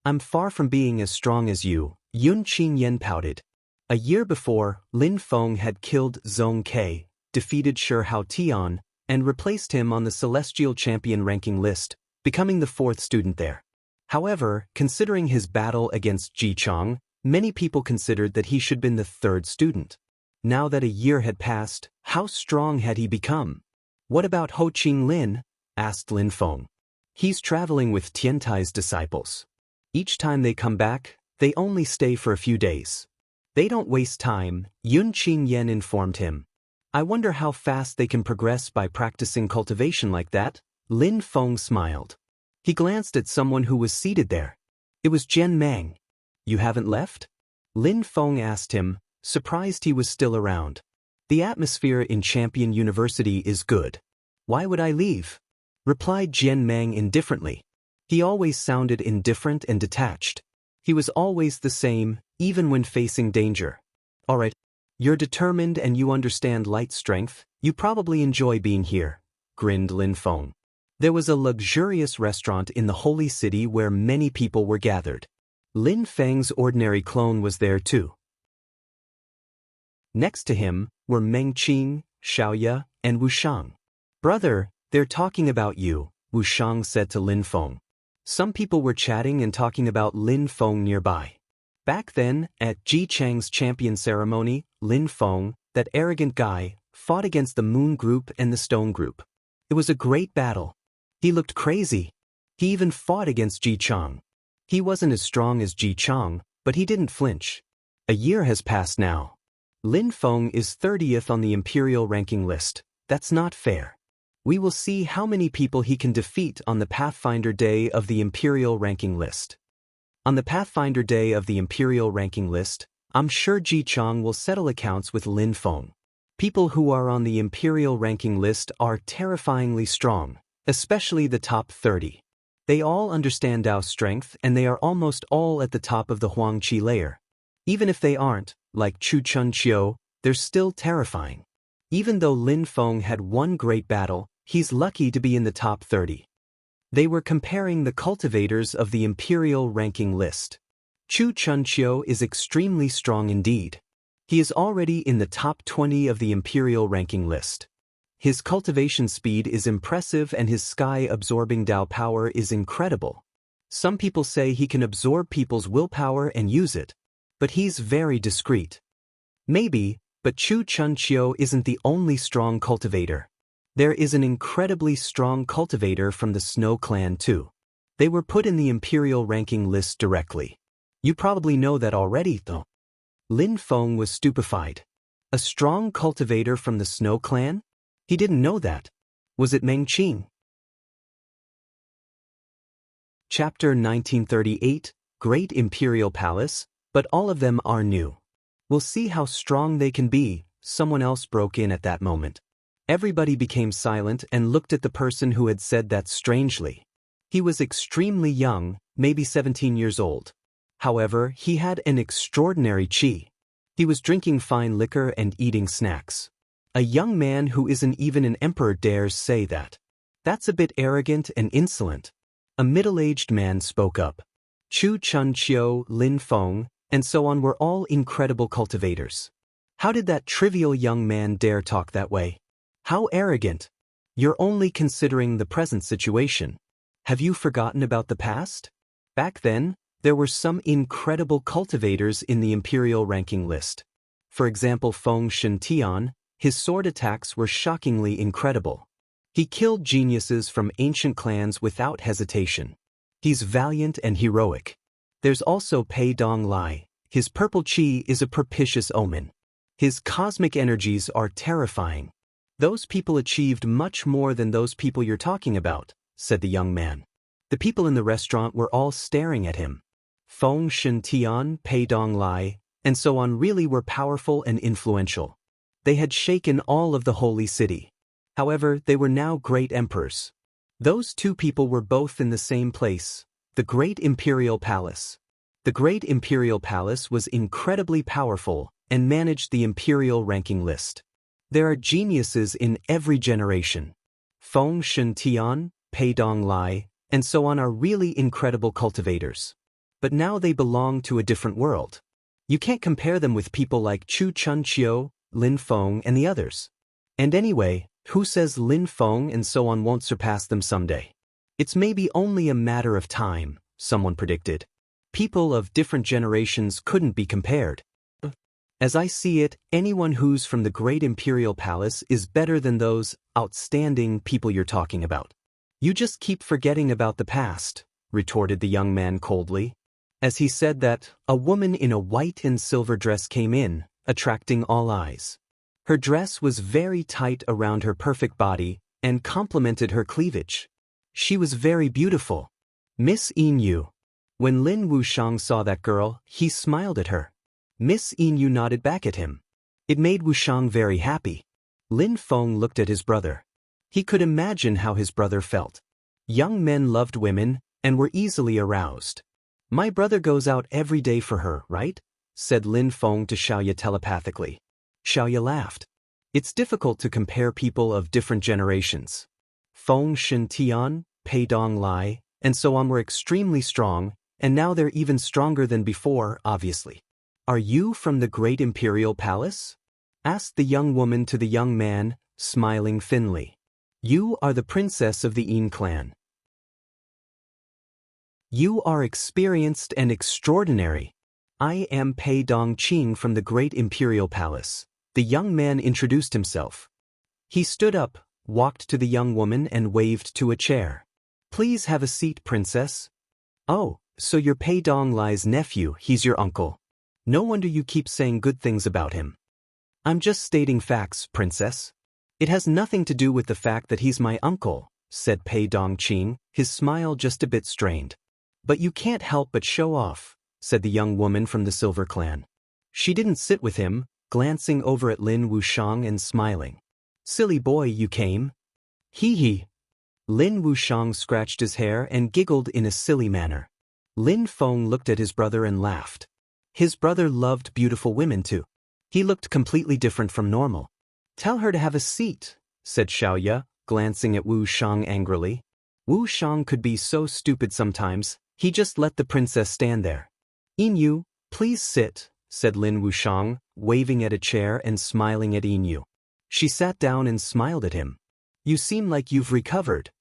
I'm far from being as strong as you," Yun Qingyan pouted. A year before, Lin Feng had killed Zhong Ke, defeated Shi Hao Tian, and replaced him on the Celestial Champion ranking list, becoming the 4th student there. However, considering his battle against Ji Chang, many people considered that he should have been the 3rd student. Now that a year had passed, how strong had he become? "What about Ho Qing Lin?" asked Lin Feng. "He's traveling with Tiantai's disciples. Each time they come back, they only stay for a few days. They don't waste time," Yun Qingyan informed him. "I wonder how fast they can progress by practicing cultivation like that." Lin Feng smiled. He glanced at someone who was seated there. It was Jian Mang. "You haven't left?" Lin Feng asked him, surprised he was still around. "The atmosphere in Champion University is good. Why would I leave?" replied Jian Mang indifferently. He always sounded indifferent and detached. He was always the same, even when facing danger. "All right. You're determined and you understand light strength. You probably enjoy being here," grinned Lin Feng. There was a luxurious restaurant in the holy city where many people were gathered. Lin Feng's ordinary clone was there too. Next to him were Meng Qing, Xiaoya, and Wushang. "Brother, they're talking about you," Wushang said to Lin Feng. Some people were chatting and talking about Lin Feng nearby. Back then, at Ji Chang's champion ceremony, Lin Feng, that arrogant guy, fought against the Moon Group and the Stone Group. It was a great battle. He looked crazy. He even fought against Ji Chang. He wasn't as strong as Ji Chang, but he didn't flinch. A year has passed now. Lin Feng is 30th on the imperial ranking list. That's not fair. We will see how many people he can defeat on the Pathfinder Day of the imperial ranking list. On the Pathfinder Day of the imperial ranking list, I'm sure Ji Chang will settle accounts with Lin Feng. People who are on the imperial ranking list are terrifyingly strong, especially the top 30. They all understand Dao's strength and they are almost all at the top of the Huang Qi layer. Even if they aren't, like Chu Chun Chiu, they're still terrifying. Even though Lin Feng had one great battle, he's lucky to be in the top 30. They were comparing the cultivators of the imperial ranking list. Chu Chun Chiu is extremely strong indeed. He is already in the top 20 of the imperial ranking list. His cultivation speed is impressive and his sky-absorbing Dao power is incredible. Some people say he can absorb people's willpower and use it, but he's very discreet. Maybe, but Chu Chunqiu isn't the only strong cultivator. There is an incredibly strong cultivator from the Snow Clan too. They were put in the imperial ranking list directly. You probably know that already, though. Lin Feng was stupefied. A strong cultivator from the Snow Clan? He didn't know that. Was it Meng Qing? Chapter 1938, Great Imperial Palace, but all of them are new. We'll see how strong they can be. Someone else broke in at that moment. Everybody became silent and looked at the person who had said that strangely. He was extremely young, maybe 17 years old. However, he had an extraordinary qi. He was drinking fine liquor and eating snacks. A young man who isn't even an emperor dares say that. That's a bit arrogant and insolent. A middle-aged man spoke up. Chu Chunqiu, Lin Feng, and so on were all incredible cultivators. How did that trivial young man dare talk that way? How arrogant! You're only considering the present situation. Have you forgotten about the past? Back then, there were some incredible cultivators in the imperial ranking list. For example, Feng Shintian, his sword attacks were shockingly incredible. He killed geniuses from ancient clans without hesitation. He's valiant and heroic. There's also Pei Dong Lai. His purple qi is a propitious omen. His cosmic energies are terrifying. Those people achieved much more than those people you're talking about, said the young man. The people in the restaurant were all staring at him. Feng Shintian, Pei Dong Lai, and so on really were powerful and influential. They had shaken all of the holy city. However, they were now great emperors. Those two people were both in the same place, the Great Imperial Palace. The Great Imperial Palace was incredibly powerful and managed the imperial ranking list. There are geniuses in every generation. Feng Shintian, Pei Dong Lai, and so on are really incredible cultivators. But now they belong to a different world. You can't compare them with people like Chu Chunqiu, Lin Feng, and the others. And anyway, who says Lin Feng and so on won't surpass them someday? It's maybe only a matter of time, someone predicted. People of different generations couldn't be compared. As I see it, anyone who's from the Great Imperial Palace is better than those outstanding people you're talking about. You just keep forgetting about the past, retorted the young man coldly. As he said that, a woman in a white and silver dress came in, attracting all eyes. Her dress was very tight around her perfect body and complemented her cleavage. She was very beautiful. Miss Yin. When Lin Wushang saw that girl, he smiled at her. Miss Yin nodded back at him. It made Wushang very happy. Lin Feng looked at his brother. He could imagine how his brother felt. Young men loved women and were easily aroused. My brother goes out every day for her, right? Said Lin Feng to Xiaoya telepathically. Xiaoya laughed. It's difficult to compare people of different generations. Feng Shintian, Pei Dong Lai, and so on were extremely strong, and now they're even stronger than before, obviously. Are you from the Great Imperial Palace? Asked the young woman to the young man, smiling thinly. You are the princess of the Yin clan. You are experienced and extraordinary. I am Pei Dong Qing from the Great Imperial Palace. The young man introduced himself. He stood up, walked to the young woman and waved to a chair. Please have a seat, princess. Oh, so you're Pei Dong Lai's nephew, he's your uncle. No wonder you keep saying good things about him. I'm just stating facts, princess. It has nothing to do with the fact that he's my uncle, said Pei Dong Qing, his smile just a bit strained. But you can't help but show off, said the young woman from the Silver Clan. She didn't sit with him, glancing over at Lin Wushang and smiling. Silly boy, you came? Hee hee. Lin Wushang scratched his hair and giggled in a silly manner. Lin Feng looked at his brother and laughed. His brother loved beautiful women too. He looked completely different from normal. Tell her to have a seat, said Xiaoya, glancing at Wu Shang angrily. Wu Shang could be so stupid sometimes, he just let the princess stand there. Yin, please sit, said Lin Wushang, waving at a chair and smiling at Yin. She sat down and smiled at him. You seem like you've recovered.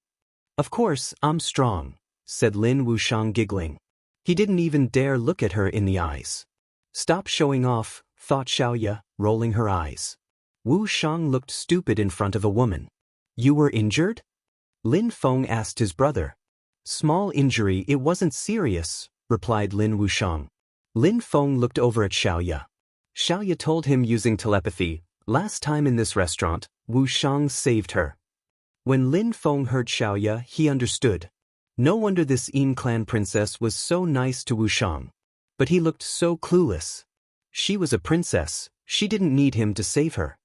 Of course, I'm strong, said Lin Wushang giggling. He didn't even dare look at her in the eyes. Stop showing off, thought Xiaoya, rolling her eyes. Wu Shang looked stupid in front of a woman. You were injured? Lin Feng asked his brother. Small injury, it wasn't serious, replied Lin Wushang. Lin Feng looked over at Xiaoya. Xiaoya told him using telepathy, last time in this restaurant, Wu Shang saved her. When Lin Feng heard Xiaoya, he understood. No wonder this Yin clan princess was so nice to Wu Shang. But he looked so clueless. She was a princess, she didn't need him to save her.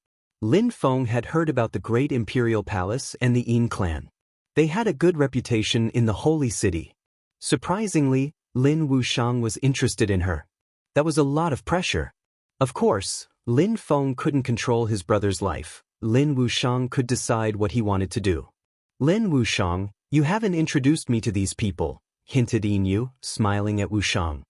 Lin Feng had heard about the great imperial palace and the Yin clan. They had a good reputation in the holy city. Surprisingly, Lin Wushang was interested in her. That was a lot of pressure. Of course, Lin Feng couldn't control his brother's life. Lin Wushang could decide what he wanted to do. Lin Wushang, you haven't introduced me to these people, hinted Yin Yu, smiling at Wushang.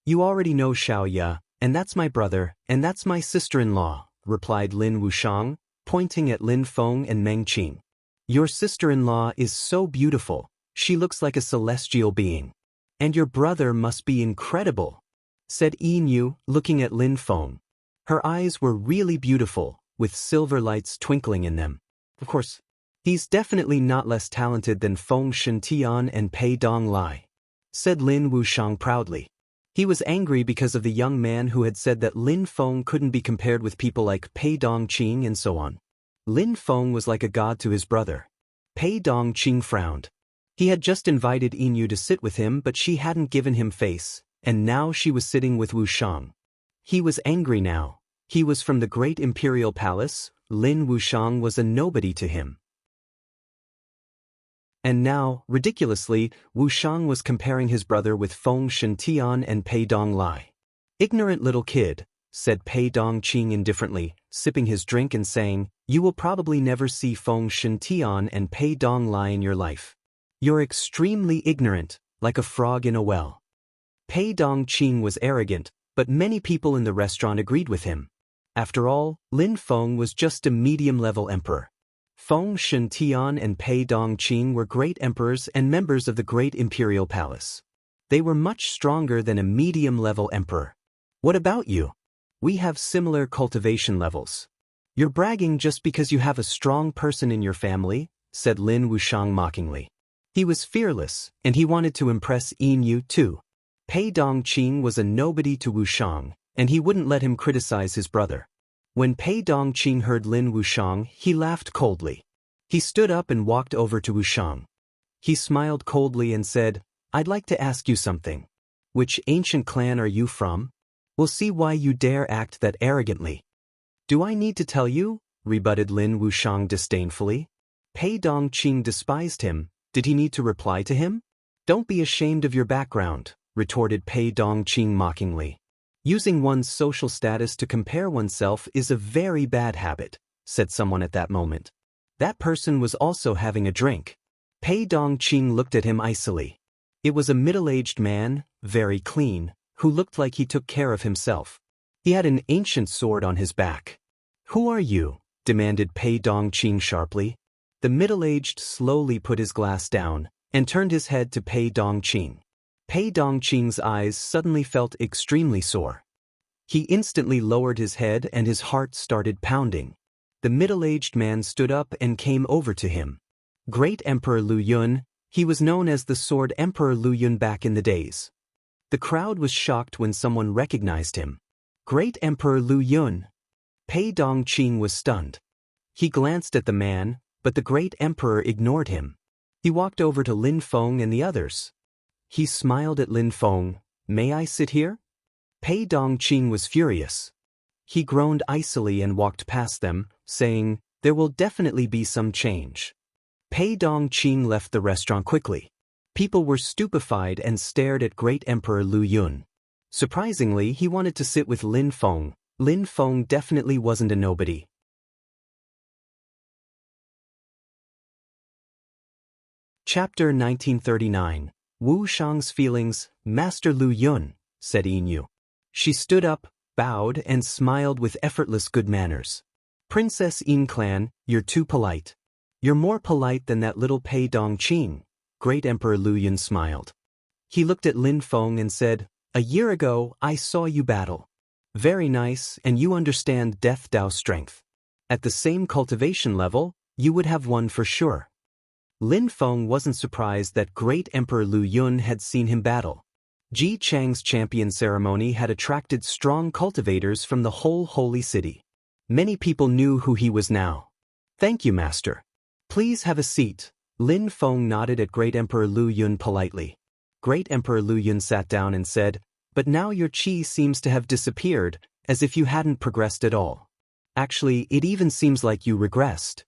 You already know Xiaoya, and that's my brother, and that's my sister-in-law, replied Lin Wushang, pointing at Lin Feng and Meng Qing. Your sister-in-law is so beautiful, she looks like a celestial being. And your brother must be incredible, said Yin Yu, looking at Lin Feng. Her eyes were really beautiful, with silver lights twinkling in them. Of course, he's definitely not less talented than Feng Shintian and Pei Dong Lai, said Lin Wushang proudly. He was angry because of the young man who had said that Lin Feng couldn't be compared with people like Pei Dong Qing and so on. Lin Feng was like a god to his brother. Pei Dong Qing frowned. He had just invited Yin Yu to sit with him, but she hadn't given him face, and now she was sitting with Wu Shang. He was angry now. He was from the great imperial palace, Lin Wushang was a nobody to him. And now, ridiculously, Wu Shang was comparing his brother with Feng Shintian and Pei Dong Lai. Ignorant little kid, said Pei Dong Qing indifferently, sipping his drink and saying, you will probably never see Feng Shintian and Pei Dong Lai in your life. You're extremely ignorant, like a frog in a well. Pei Dong Qing was arrogant, but many people in the restaurant agreed with him. After all, Lin Feng was just a medium-level emperor. Feng Shintian and Pei Dong Qing were great emperors and members of the great imperial palace. They were much stronger than a medium-level emperor. What about you? We have similar cultivation levels. You're bragging just because you have a strong person in your family, said Lin Wushang mockingly. He was fearless, and he wanted to impress Yin Yu too. Pei Dong Qing was a nobody to Wushang, and he wouldn't let him criticize his brother. When Pei Dong Qing heard Lin Wushang, he laughed coldly. He stood up and walked over to Wushang. He smiled coldly and said, I'd like to ask you something. Which ancient clan are you from? We'll see why you dare act that arrogantly. Do I need to tell you? Rebutted Lin Wushang disdainfully. Pei Dong Qing despised him. Did he need to reply to him? Don't be ashamed of your background, retorted Pei Dong Qing mockingly. Using one's social status to compare oneself is a very bad habit, said someone at that moment. That person was also having a drink. Pei Dong Qing looked at him icily. It was a middle-aged man, very clean, who looked like he took care of himself. He had an ancient sword on his back. Who are you? Demanded Pei Dong Qing sharply. The middle-aged slowly put his glass down and turned his head to Pei Dong Qing. Pei Dong Qing's eyes suddenly felt extremely sore. He instantly lowered his head and his heart started pounding. The middle-aged man stood up and came over to him. Great Emperor Lu Yun, he was known as the Sword Emperor Lu Yun back in the days. The crowd was shocked when someone recognized him. Great Emperor Lu Yun. Pei Dong Qing was stunned. He glanced at the man, but the great emperor ignored him. He walked over to Lin Feng and the others. He smiled at Lin Feng. May I sit here? Pei Dong Qing was furious. He groaned icily and walked past them, saying, there will definitely be some change. Pei Dong Qing left the restaurant quickly. People were stupefied and stared at Great Emperor Lu Yun. Surprisingly, he wanted to sit with Lin Feng. Lin Feng definitely wasn't a nobody. Chapter 1939. Wu Shang's feelings, Master Lu Yun, said Yin Yu. She stood up, bowed and smiled with effortless good manners. Princess Yin Clan, you're too polite. You're more polite than that little Pei Dong Qing. Great Emperor Lu Yun smiled. He looked at Lin Feng and said, "A year ago, I saw you battle. Very nice, and you understand Death Dao strength. At the same cultivation level, you would have won for sure." Lin Feng wasn't surprised that Great Emperor Lu Yun had seen him battle. Ji Chang's champion ceremony had attracted strong cultivators from the whole holy city. Many people knew who he was now. "Thank you, master. Please have a seat." Lin Feng nodded at Great Emperor Lu Yun politely. Great Emperor Lu Yun sat down and said, "But now your qi seems to have disappeared, as if you hadn't progressed at all. Actually, it even seems like you regressed."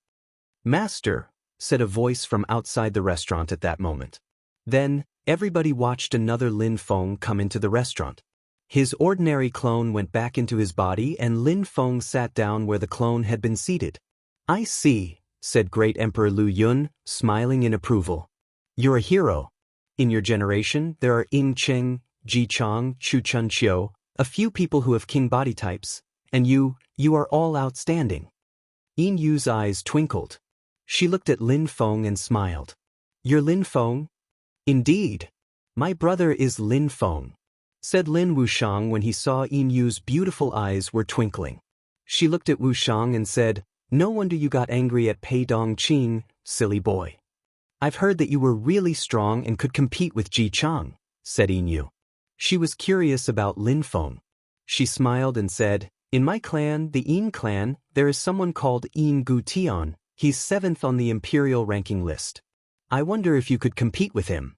"Master," said a voice from outside the restaurant at that moment. Then, everybody watched another Lin Feng come into the restaurant. His ordinary clone went back into his body and Lin Feng sat down where the clone had been seated. "I see," said Great Emperor Lu Yun, smiling in approval. "You're a hero. In your generation, there are Ying Cheng, Ji Chang, Chu Chun Chiu, a few people who have king body types, and you are all outstanding." Yin Yu's eyes twinkled. She looked at Lin Feng and smiled. "You're Lin Feng?" "Indeed. My brother is Lin Feng," said Lin Wushang when he saw Yin Yu's beautiful eyes were twinkling. She looked at Wushang and said, "No wonder you got angry at Pei Dong Qing, silly boy. I've heard that you were really strong and could compete with Ji Chang," said Yin Yu. She was curious about Lin Feng. She smiled and said, "In my clan, the Yin clan, there is someone called Yin Gu Tian. He's 7th on the imperial ranking list. I wonder if you could compete with him.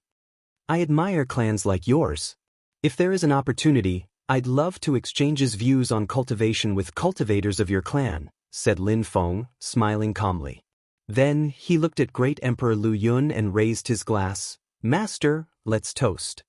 I admire clans like yours. If there is an opportunity, I'd love to exchange his views on cultivation with cultivators of your clan," said Lin Feng, smiling calmly. Then, he looked at Great Emperor Lu Yun and raised his glass. "Master, let's toast."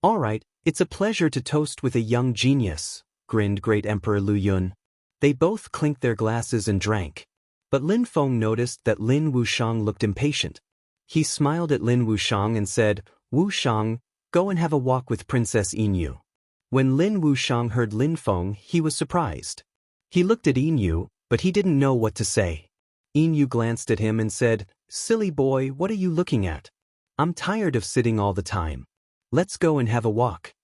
"All right, it's a pleasure to toast with a young genius," grinned Great Emperor Lu Yun. They both clinked their glasses and drank. But Lin Feng noticed that Lin Wushang looked impatient. He smiled at Lin Wushang and said, "Wushang, go and have a walk with Princess Yin Yu." When Lin Wushang heard Lin Feng, he was surprised. He looked at Yin Yu, but he didn't know what to say. Yin Yu glanced at him and said, "Silly boy, what are you looking at? I'm tired of sitting all the time. Let's go and have a walk."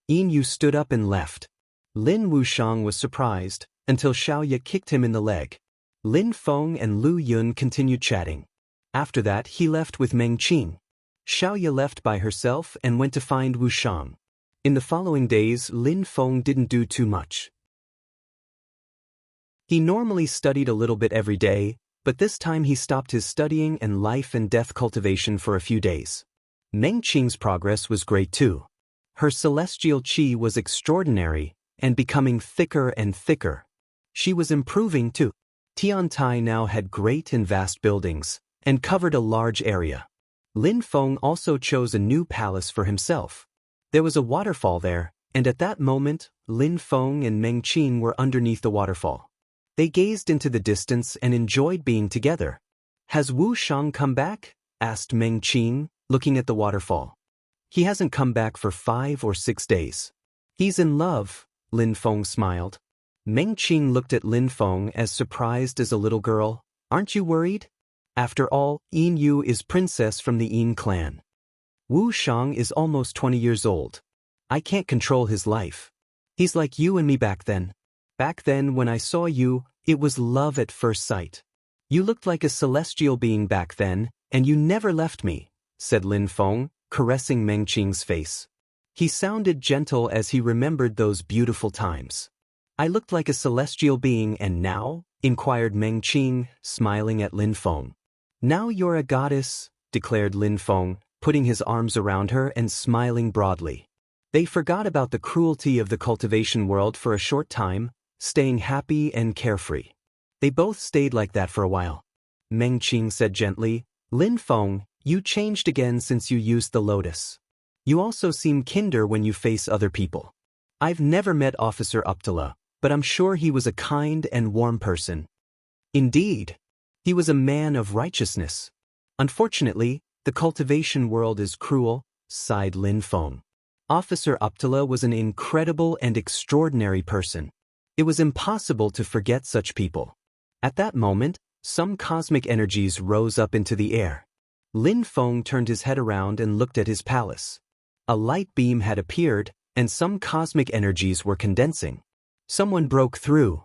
Yin Yu stood up and left. Lin Wushang was surprised, until Xiaoya kicked him in the leg. Lin Feng and Lu Yun continued chatting. After that, he left with Meng Qing. Xiaoya left by herself and went to find Wushang. In the following days, Lin Feng didn't do too much. He normally studied a little bit every day, but this time he stopped his studying and life and death cultivation for a few days. Meng Qing's progress was great too. Her celestial qi was extraordinary and becoming thicker and thicker. She was improving too. Tiantai now had great and vast buildings and covered a large area. Lin Feng also chose a new palace for himself. There was a waterfall there, and at that moment, Lin Feng and Meng Qing were underneath the waterfall. They gazed into the distance and enjoyed being together. "Has Wu Shang come back?" asked Meng Qing, looking at the waterfall. "He hasn't come back for 5 or 6 days. He's in love," Lin Feng smiled. Meng Qing looked at Lin Feng as surprised as a little girl. "Aren't you worried? After all, Yin Yu is princess from the Yin clan. Wu Shang is almost 20 years old. I can't control his life. He's like you and me back then. Back then, when I saw you, it was love at first sight. You looked like a celestial being back then, and you never left me," said Lin Feng, caressing Meng Qing's face. He sounded gentle as he remembered those beautiful times. "I looked like a celestial being and now?" inquired Meng Qing, smiling at Lin Feng. "Now you're a goddess," declared Lin Feng, putting his arms around her and smiling broadly. They forgot about the cruelty of the cultivation world for a short time, staying happy and carefree. They both stayed like that for a while. Meng Qing said gently, "Lin Feng, you changed again since you used the lotus. You also seem kinder when you face other people. I've never met Officer Uptala, but I'm sure he was a kind and warm person." "Indeed. He was a man of righteousness. Unfortunately, the cultivation world is cruel," sighed Lin Feng. "Officer Uptala was an incredible and extraordinary person. It was impossible to forget such people. At that moment, some cosmic energies rose up into the air. Lin Feng turned his head around and looked at his palace. A light beam had appeared, and some cosmic energies were condensing. Someone broke through.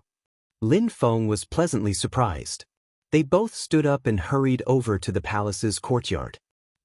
Lin Feng was pleasantly surprised. They both stood up and hurried over to the palace's courtyard.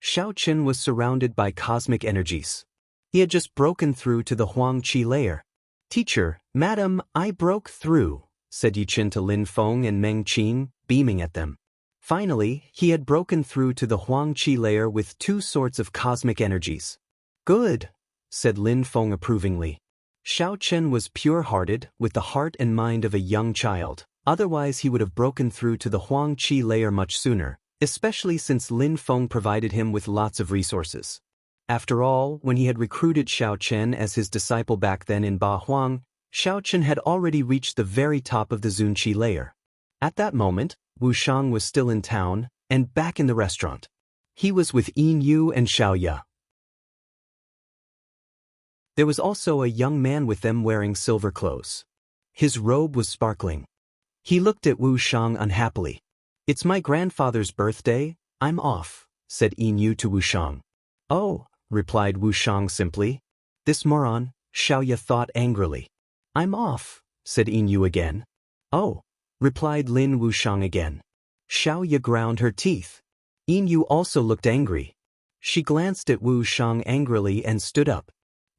Xiao Qin was surrounded by cosmic energies. He had just broken through to the Huang Qi layer. "Teacher, madam, I broke through," said Yiqin to Lin Feng and Meng Qin, beaming at them. Finally, he had broken through to the Huang Qi layer with 2 sorts of cosmic energies. "Good," said Lin Feng approvingly. Xiao Qin was pure-hearted, with the heart and mind of a young child. Otherwise he would have broken through to the Huang Qi layer much sooner, especially since Lin Feng provided him with lots of resources. After all, when he had recruited Xiao Chen as his disciple back then in Ba Huang, Xiao Chen had already reached the very top of the Zunqi layer. At that moment, Wu Shang was still in town, and back in the restaurant. He was with Yin Yu and Xiao Ya. There was also a young man with them wearing silver clothes. His robe was sparkling. He looked at Wu Shang unhappily. "It's my grandfather's birthday, I'm off," said Yin Yu to Wu Shang. "Oh," replied Wu Shang simply. "This moron," Xiao Ya thought angrily. "I'm off," said Yin Yu again. "Oh," replied Lin Wu Shang again. Xiao Ya ground her teeth. Yin Yu also looked angry. She glanced at Wu Shang angrily and stood up.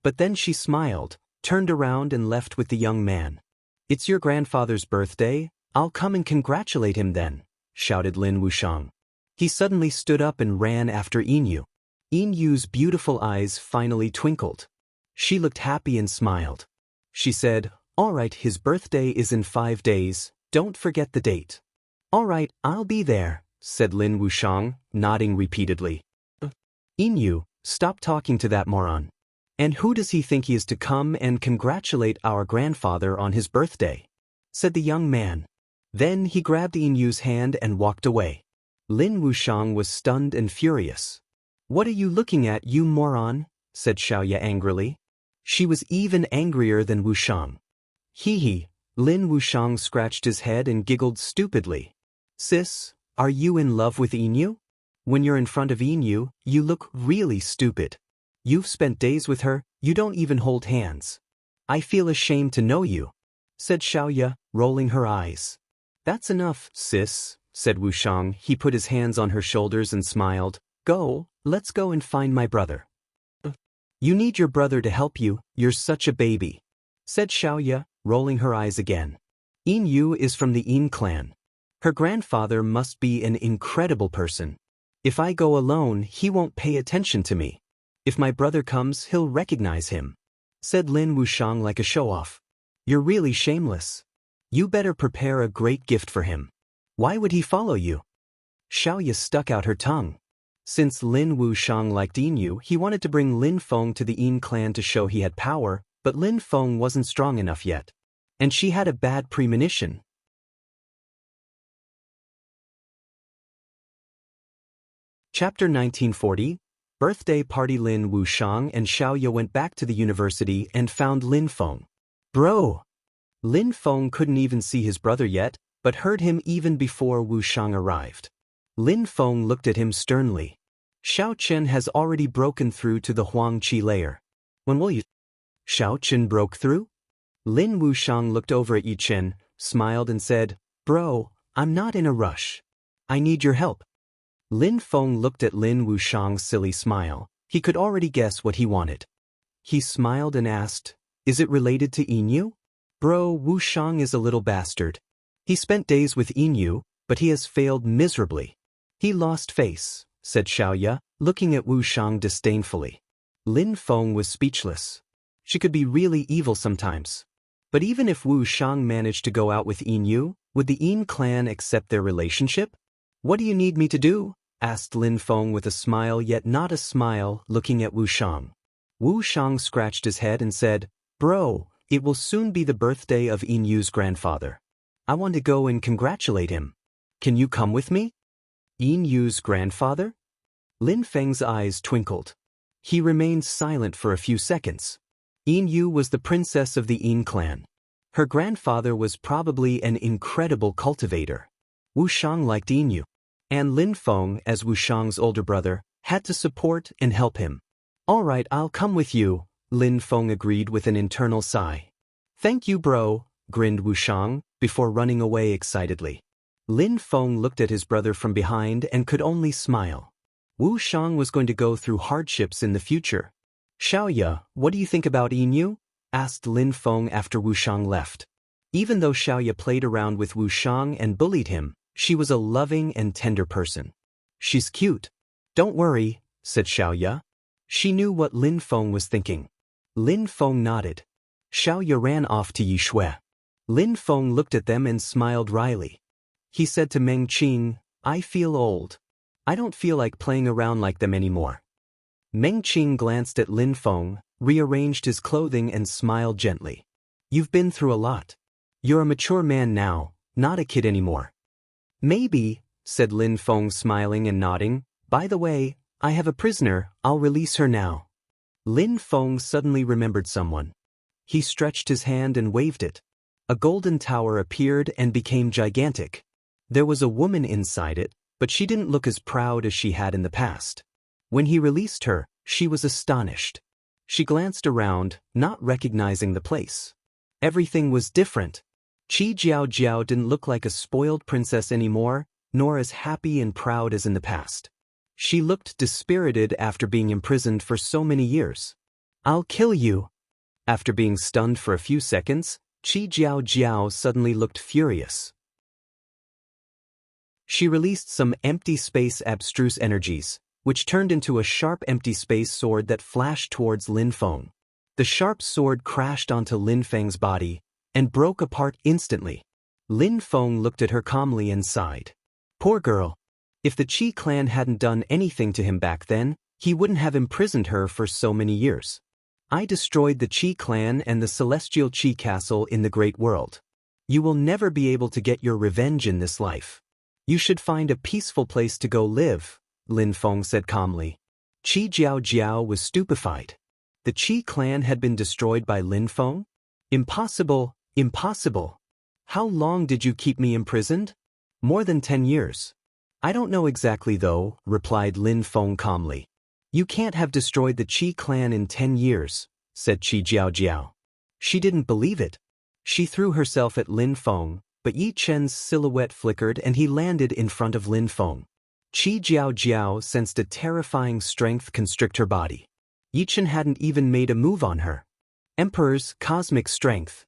But then she smiled, turned around and left with the young man. "It's your grandfather's birthday, I'll come and congratulate him then," shouted Lin Wushang. He suddenly stood up and ran after Yin Yu. Yin Yu's beautiful eyes finally twinkled. She looked happy and smiled. She said, "All right, his birthday is in 5 days, don't forget the date." "All right, I'll be there," said Lin Wushang, nodding repeatedly. "Yin Yu, stop talking to that moron. And who does he think he is to come and congratulate our grandfather on his birthday?" said the young man. Then he grabbed Yin Yu's hand and walked away. Lin Wushang was stunned and furious. "What are you looking at, you moron?" said Xiao Ya angrily. She was even angrier than Wushang. Hee. Lin Wushang scratched his head and giggled stupidly. "Sis, are you in love with Yin Yu? When you're in front of Yin Yu, you look really stupid. You've spent days with her, you don't even hold hands. I feel ashamed to know you," said Xiao Ya, rolling her eyes. "That's enough, sis," said Wushang. He put his hands on her shoulders and smiled. Let's go and find my brother." "You need your brother to help you, you're such a baby," said Xiao Ya, rolling her eyes again. "Yin Yu is from the Yin clan. Her grandfather must be an incredible person. If I go alone, he won't pay attention to me. If my brother comes, he'll recognize him," said Lin Wushang like a show-off. "You're really shameless. You better prepare a great gift for him. Why would he follow you?" Xiao Ya stuck out her tongue. Since Lin Wushang liked Yin Yu, he wanted to bring Lin Feng to the Yin clan to show he had power, but Lin Feng wasn't strong enough yet. And she had a bad premonition. Chapter 1940. Birthday party. Lin Wushang and Xiao Ya went back to the university and found Lin Feng. "Bro!" Lin Feng couldn't even see his brother yet, but heard him even before Wushang arrived. Lin Feng looked at him sternly. "Xiao Chen has already broken through to the Huang Qi layer. When will you?" "Xiao Chen broke through?" Lin Wushang looked over at Yi Chen, smiled and said, "Bro, I'm not in a rush. I need your help." Lin Feng looked at Lin Wushang's silly smile. He could already guess what he wanted. He smiled and asked, "Is it related to Yin Yu?" "Bro, Wushang is a little bastard. He spent days with Yin Yu, but he has failed miserably. He lost face," said Xiao Ya, looking at Wushang disdainfully. Lin Feng was speechless. She could be really evil sometimes. But even if Wushang managed to go out with Yin Yu, would the Yin clan accept their relationship? "What do you need me to do?" asked Lin Feng with a smile yet not a smile, looking at Wushang. Wushang scratched his head and said, "Bro, it will soon be the birthday of Yin Yu's grandfather. I want to go and congratulate him. Can you come with me?" "Yin Yu's grandfather?" Lin Feng's eyes twinkled. He remained silent for a few seconds. Yin Yu was the princess of the Yin clan. Her grandfather was probably an incredible cultivator. Wu Shang liked Inu, and Lin Feng, as Wu Shang's older brother, had to support and help him. "All right, I'll come with you," Lin Feng agreed with an internal sigh. "Thank you, bro," grinned Wu Shang, before running away excitedly. Lin Feng looked at his brother from behind and could only smile. Wu Shang was going to go through hardships in the future. "Xiaoya, what do you think about Inu?" asked Lin Feng after Wu Shang left. Even though Xiaoya played around with Wu Shang and bullied him, she was a loving and tender person. "She's cute." "Don't worry," said Xiaoya. She knew what Lin Feng was thinking. Lin Feng nodded. Xiaoya ran off to Yishui. Lin Feng looked at them and smiled wryly. He said to Meng Qing, "I feel old. I don't feel like playing around like them anymore." Meng Qing glanced at Lin Feng, rearranged his clothing and smiled gently. "You've been through a lot. You're a mature man now, not a kid anymore." "Maybe," said Lin Feng, smiling and nodding. "By the way, I have a prisoner, I'll release her now." Lin Feng suddenly remembered someone. He stretched his hand and waved it. A golden tower appeared and became gigantic. There was a woman inside it, but she didn't look as proud as she had in the past. When he released her, she was astonished. She glanced around, not recognizing the place. Everything was different. Qi Jiao Jiao didn't look like a spoiled princess anymore, nor as happy and proud as in the past. She looked dispirited after being imprisoned for so many years. "I'll kill you." After being stunned for a few seconds, Qi Jiao Jiao suddenly looked furious. She released some empty space abstruse energies, which turned into a sharp empty space sword that flashed towards Lin Feng. The sharp sword crashed onto Lin Feng's body and broke apart instantly. Lin Feng looked at her calmly and sighed. Poor girl. If the Qi clan hadn't done anything to him back then, he wouldn't have imprisoned her for so many years. "I destroyed the Qi clan and the celestial Qi castle in the great world. You will never be able to get your revenge in this life. You should find a peaceful place to go live," Lin Feng said calmly. Qi Jiao Jiao was stupefied. The Qi clan had been destroyed by Lin Feng? Impossible, impossible. "How long did you keep me imprisoned?" "More than 10 years. "I don't know exactly though," replied Lin Feng calmly. "You can't have destroyed the Qi clan in 10 years, said Qi Jiao Jiao. She didn't believe it. She threw herself at Lin Feng, but Yi Chen's silhouette flickered and he landed in front of Lin Feng. Qi Jiao Jiao sensed a terrifying strength constrict her body. Yi Chen hadn't even made a move on her. Emperor's cosmic strength.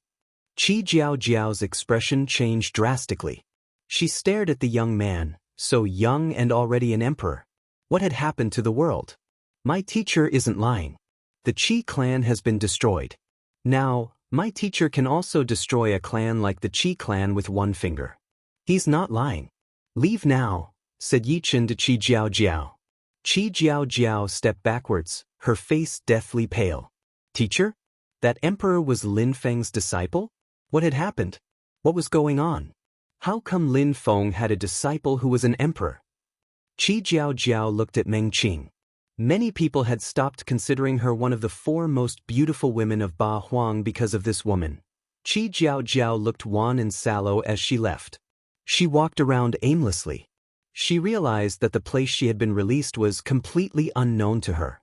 Qi Jiao Jiao's expression changed drastically. She stared at the young man, so young and already an emperor. What had happened to the world? My teacher isn't lying. The Qi clan has been destroyed. Now, my teacher can also destroy a clan like the Qi clan with one finger. He's not lying. Leave now, said Yi Chen to Qi Jiao Jiao. Qi Jiao Jiao stepped backwards, her face deathly pale. Teacher? That emperor was Lin Feng's disciple? What had happened? What was going on? How come Lin Feng had a disciple who was an emperor? Qi Jiao Jiao looked at Meng Qing. Many people had stopped considering her one of the 4 most beautiful women of Ba Huang because of this woman. Qi Jiao Jiao looked wan and sallow as she left. She walked around aimlessly. She realized that the place she had been released was completely unknown to her.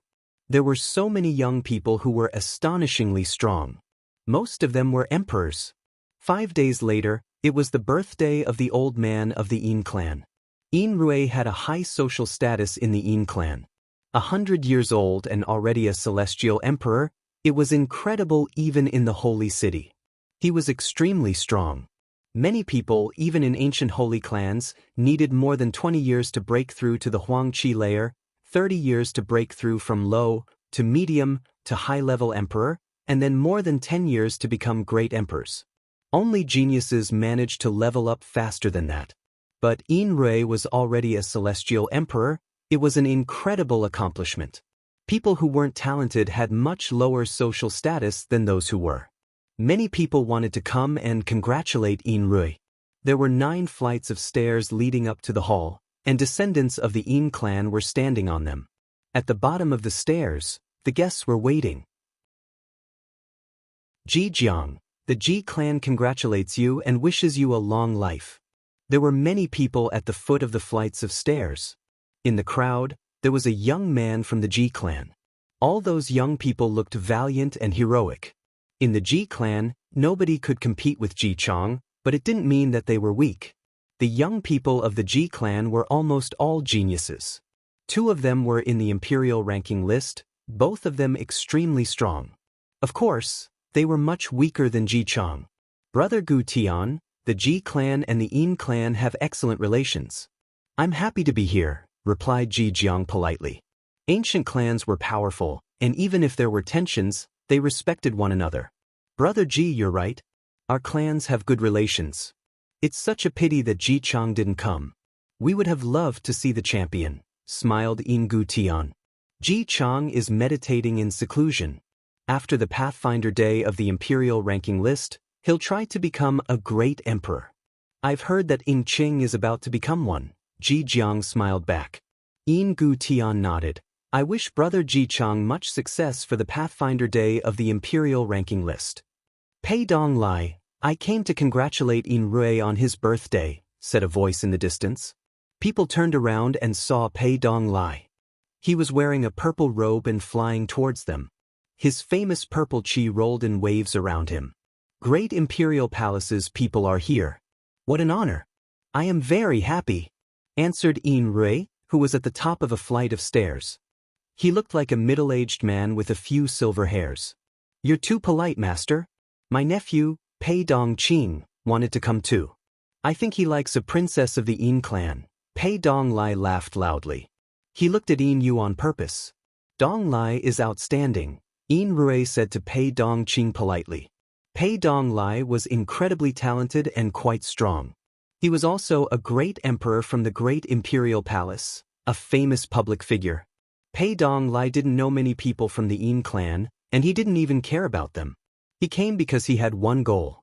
There were so many young people who were astonishingly strong. Most of them were emperors. 5 days later, it was the birthday of the old man of the Yin clan. Yin Rui had a high social status in the Yin clan. 100 years old and already a celestial emperor, it was incredible even in the holy city. He was extremely strong. Many people, even in ancient holy clans, needed more than 20 years to break through to the Huangqi layer, 30 years to break through from low to medium to high-level emperor, and then more than 10 years to become great emperors. Only geniuses managed to level up faster than that. But Yin Rui was already a celestial emperor. It was an incredible accomplishment. People who weren't talented had much lower social status than those who were. Many people wanted to come and congratulate Yin Rui. There were 9 flights of stairs leading up to the hall, and descendants of the Yin clan were standing on them. At the bottom of the stairs, the guests were waiting. Jijiang, The Ji clan congratulates you and wishes you a long life. There were many people at the foot of the flights of stairs. In the crowd, there was a young man from the Ji clan. All those young people looked valiant and heroic. In the Ji clan, nobody could compete with Ji Chong, but it didn't mean that they were weak. The young people of the Ji clan were almost all geniuses. 2 of them were in the imperial ranking list, both of them extremely strong. Of course, they were much weaker than Ji Chong. Brother Gu Tian, the Ji clan and the Yin clan have excellent relations. I'm happy to be here, replied Ji Jiang politely. Ancient clans were powerful, and even if there were tensions, they respected one another. Brother Ji, you're right. Our clans have good relations. It's such a pity that Ji Chong didn't come. We would have loved to see the champion, smiled Yin Gu Tian. Ji Chong is meditating in seclusion. After the Pathfinder Day of the Imperial ranking list, he'll try to become a great emperor. I've heard that Ing Ching is about to become one. Ji Jiang smiled back. Yin Gu Tian nodded. I wish Brother Ji Chong much success for the Pathfinder Day of the Imperial ranking list. Pei Dong Lai, I came to congratulate Yin Rui on his birthday, said a voice in the distance. People turned around and saw Pei Dong Lai. He was wearing a purple robe and flying towards them. His famous purple chi rolled in waves around him. Great imperial palaces people are here. What an honor. I am very happy, answered Yin Rui, who was at the top of a flight of stairs. He looked like a middle-aged man with a few silver hairs. You're too polite, master. My nephew, Pei Dong Qing, wanted to come too. I think he likes a princess of the Yin clan. Pei Dong Lai laughed loudly. He looked at Yin Yu on purpose. Dong Lai is outstanding, Yin Rui said to Pei Dong Qing politely. Pei Dong Lai was incredibly talented and quite strong. He was also a great emperor from the Great Imperial Palace, a famous public figure. Pei Dong Lai didn't know many people from the Yin clan, and he didn't even care about them. He came because he had one goal.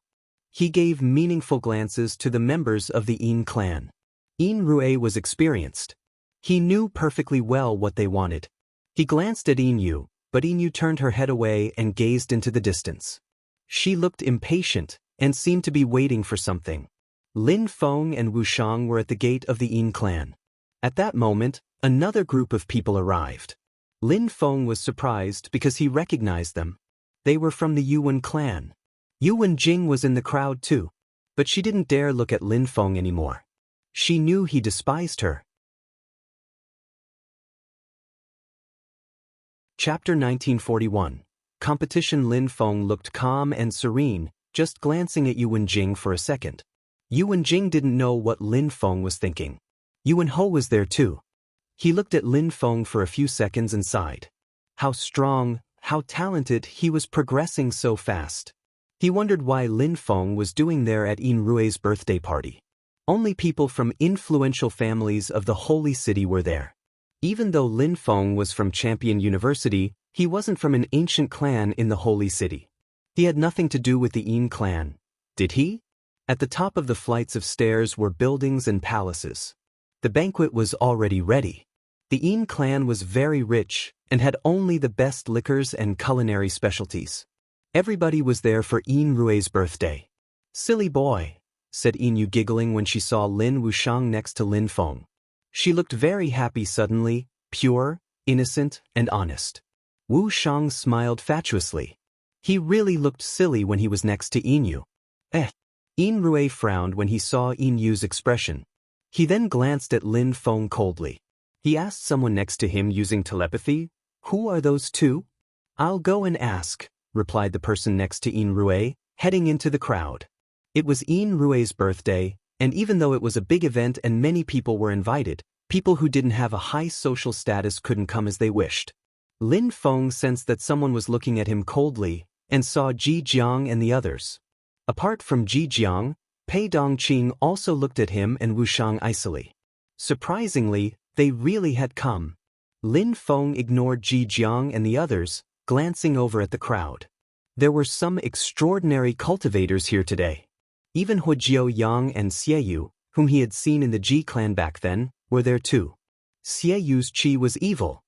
He gave meaningful glances to the members of the Yin clan. Yin Rui was experienced. He knew perfectly well what they wanted. He glanced at Yin Yu, but Yin Yu turned her head away and gazed into the distance. She looked impatient and seemed to be waiting for something. Lin Feng and Wu Shang were at the gate of the Yin clan. At that moment, another group of people arrived. Lin Feng was surprised because he recognized them. They were from the Yuan clan. Yuan Jing was in the crowd too, but she didn't dare look at Lin Feng anymore. She knew he despised her. Chapter 1941. Competition. Lin Feng looked calm and serene, just glancing at Yuan Jing for a second. Yuan Jing didn't know what Lin Feng was thinking. Yuan Ho was there too. He looked at Lin Feng for a few seconds and sighed. How strong, how talented, he was progressing so fast. He wondered why Lin Feng was doing there at Yin Rui's birthday party. Only people from influential families of the Holy City were there. Even though Lin Feng was from Champion University, he wasn't from an ancient clan in the Holy City. He had nothing to do with the Yin clan, did he? At the top of the flights of stairs were buildings and palaces. The banquet was already ready. The Yin clan was very rich and had only the best liquors and culinary specialties. Everybody was there for Yin Rui's birthday. Silly boy, said Yin Yu giggling when she saw Lin Wushang next to Lin Feng. She looked very happy suddenly, pure, innocent, and honest. Wu Shang smiled fatuously. He really looked silly when he was next to Yin Yu. Yin Rui frowned when he saw Yin Yu's expression. He then glanced at Lin Feng coldly. He asked someone next to him using telepathy, "Who are those two?" "I'll go and ask," replied the person next to Yin Rui, heading into the crowd. It was Yin Rui's birthday, and even though it was a big event and many people were invited, people who didn't have a high social status couldn't come as they wished. Lin Feng sensed that someone was looking at him coldly, and saw Ji Jiang and the others. Apart from Ji Jiang, Pei Dongqing also looked at him and Wu Shang icily. Surprisingly, they really had come. Lin Feng ignored Ji Jiang and the others, glancing over at the crowd. There were some extraordinary cultivators here today. Even Huojiao Yang and Xieyu, whom he had seen in the Ji clan back then, were there too. Xieyu's qi was evil.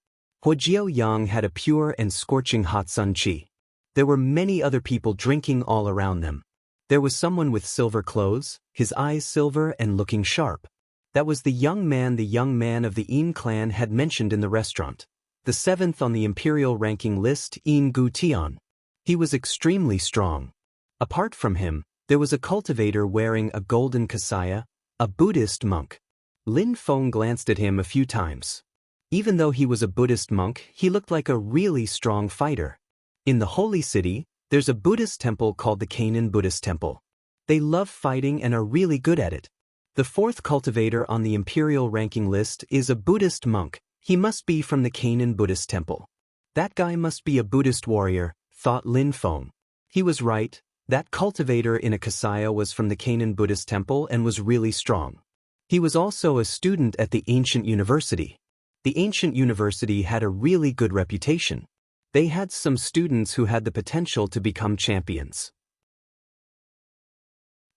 Huojiao Yang had a pure and scorching hot sun qi. There were many other people drinking all around them. There was someone with silver clothes, his eyes silver and looking sharp. That was the young man of the Yin clan had mentioned in the restaurant. The 7th on the imperial ranking list, Yin Gu Tian. He was extremely strong. Apart from him, there was a cultivator wearing a golden kasaya, a Buddhist monk. Lin Feng glanced at him a few times. Even though he was a Buddhist monk, he looked like a really strong fighter. In the holy city, there's a Buddhist temple called the Canaan Buddhist Temple. They love fighting and are really good at it. The 4th cultivator on the imperial ranking list is a Buddhist monk. He must be from the Canaan Buddhist Temple. That guy must be a Buddhist warrior, thought Lin Feng. He was right. That cultivator in a kasaya was from the Canaan Buddhist Temple and was really strong. He was also a student at the ancient university. The ancient university had a really good reputation. They had some students who had the potential to become champions.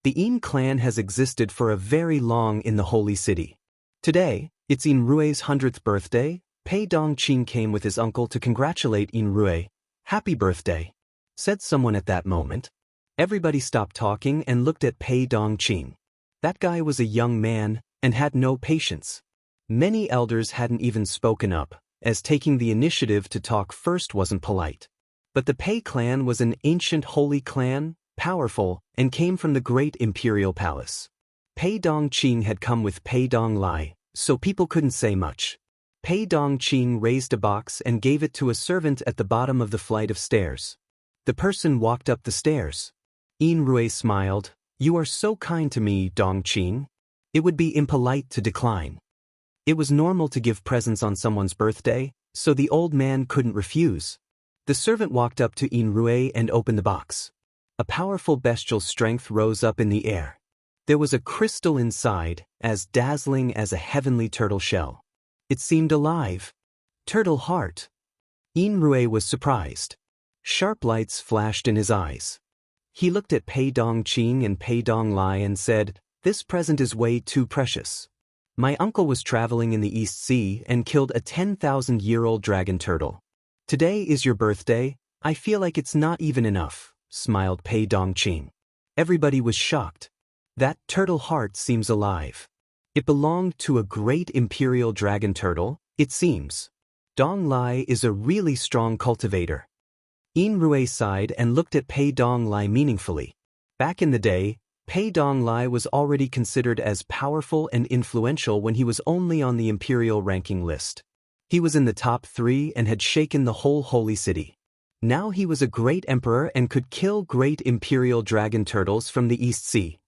The Yin clan has existed for a very long in the holy city. Today, it's Yin Rui's 100th birthday. Pei Dongqing came with his uncle to congratulate Yin Rui. Happy birthday, said someone at that moment. Everybody stopped talking and looked at Pei Dongqing. That guy was a young man and had no patience. Many elders hadn't even spoken up, as taking the initiative to talk first wasn't polite. But the Pei clan was an ancient holy clan, powerful, and came from the great imperial palace. Pei Dongqing had come with Pei Donglai, so people couldn't say much. Pei Dongqing raised a box and gave it to a servant at the bottom of the flight of stairs. The person walked up the stairs. Yin Rui smiled. You are so kind to me, Dongqing. It would be impolite to decline. It was normal to give presents on someone's birthday, so the old man couldn't refuse. The servant walked up to Yin Rui and opened the box. A powerful bestial strength rose up in the air. There was a crystal inside, as dazzling as a heavenly turtle shell. It seemed alive. Turtle heart. Yin Rui was surprised. Sharp lights flashed in his eyes. He looked at Pei Dongqing and Pei Donglai and said, "This present is way too precious. My uncle was traveling in the East Sea and killed a 10,000-year-old dragon turtle. Today is your birthday. I feel like it's not even enough," smiled Pei Dongqing. Everybody was shocked. That turtle heart seems alive. It belonged to a great imperial dragon turtle, it seems. Donglai is a really strong cultivator. Yin Rui sighed and looked at Pei Donglai meaningfully. Back in the day, Pei Donglai was already considered as powerful and influential when he was only on the imperial ranking list. He was in the top 3 and had shaken the whole holy city. Now he was a great emperor and could kill great imperial dragon turtles from the East Sea.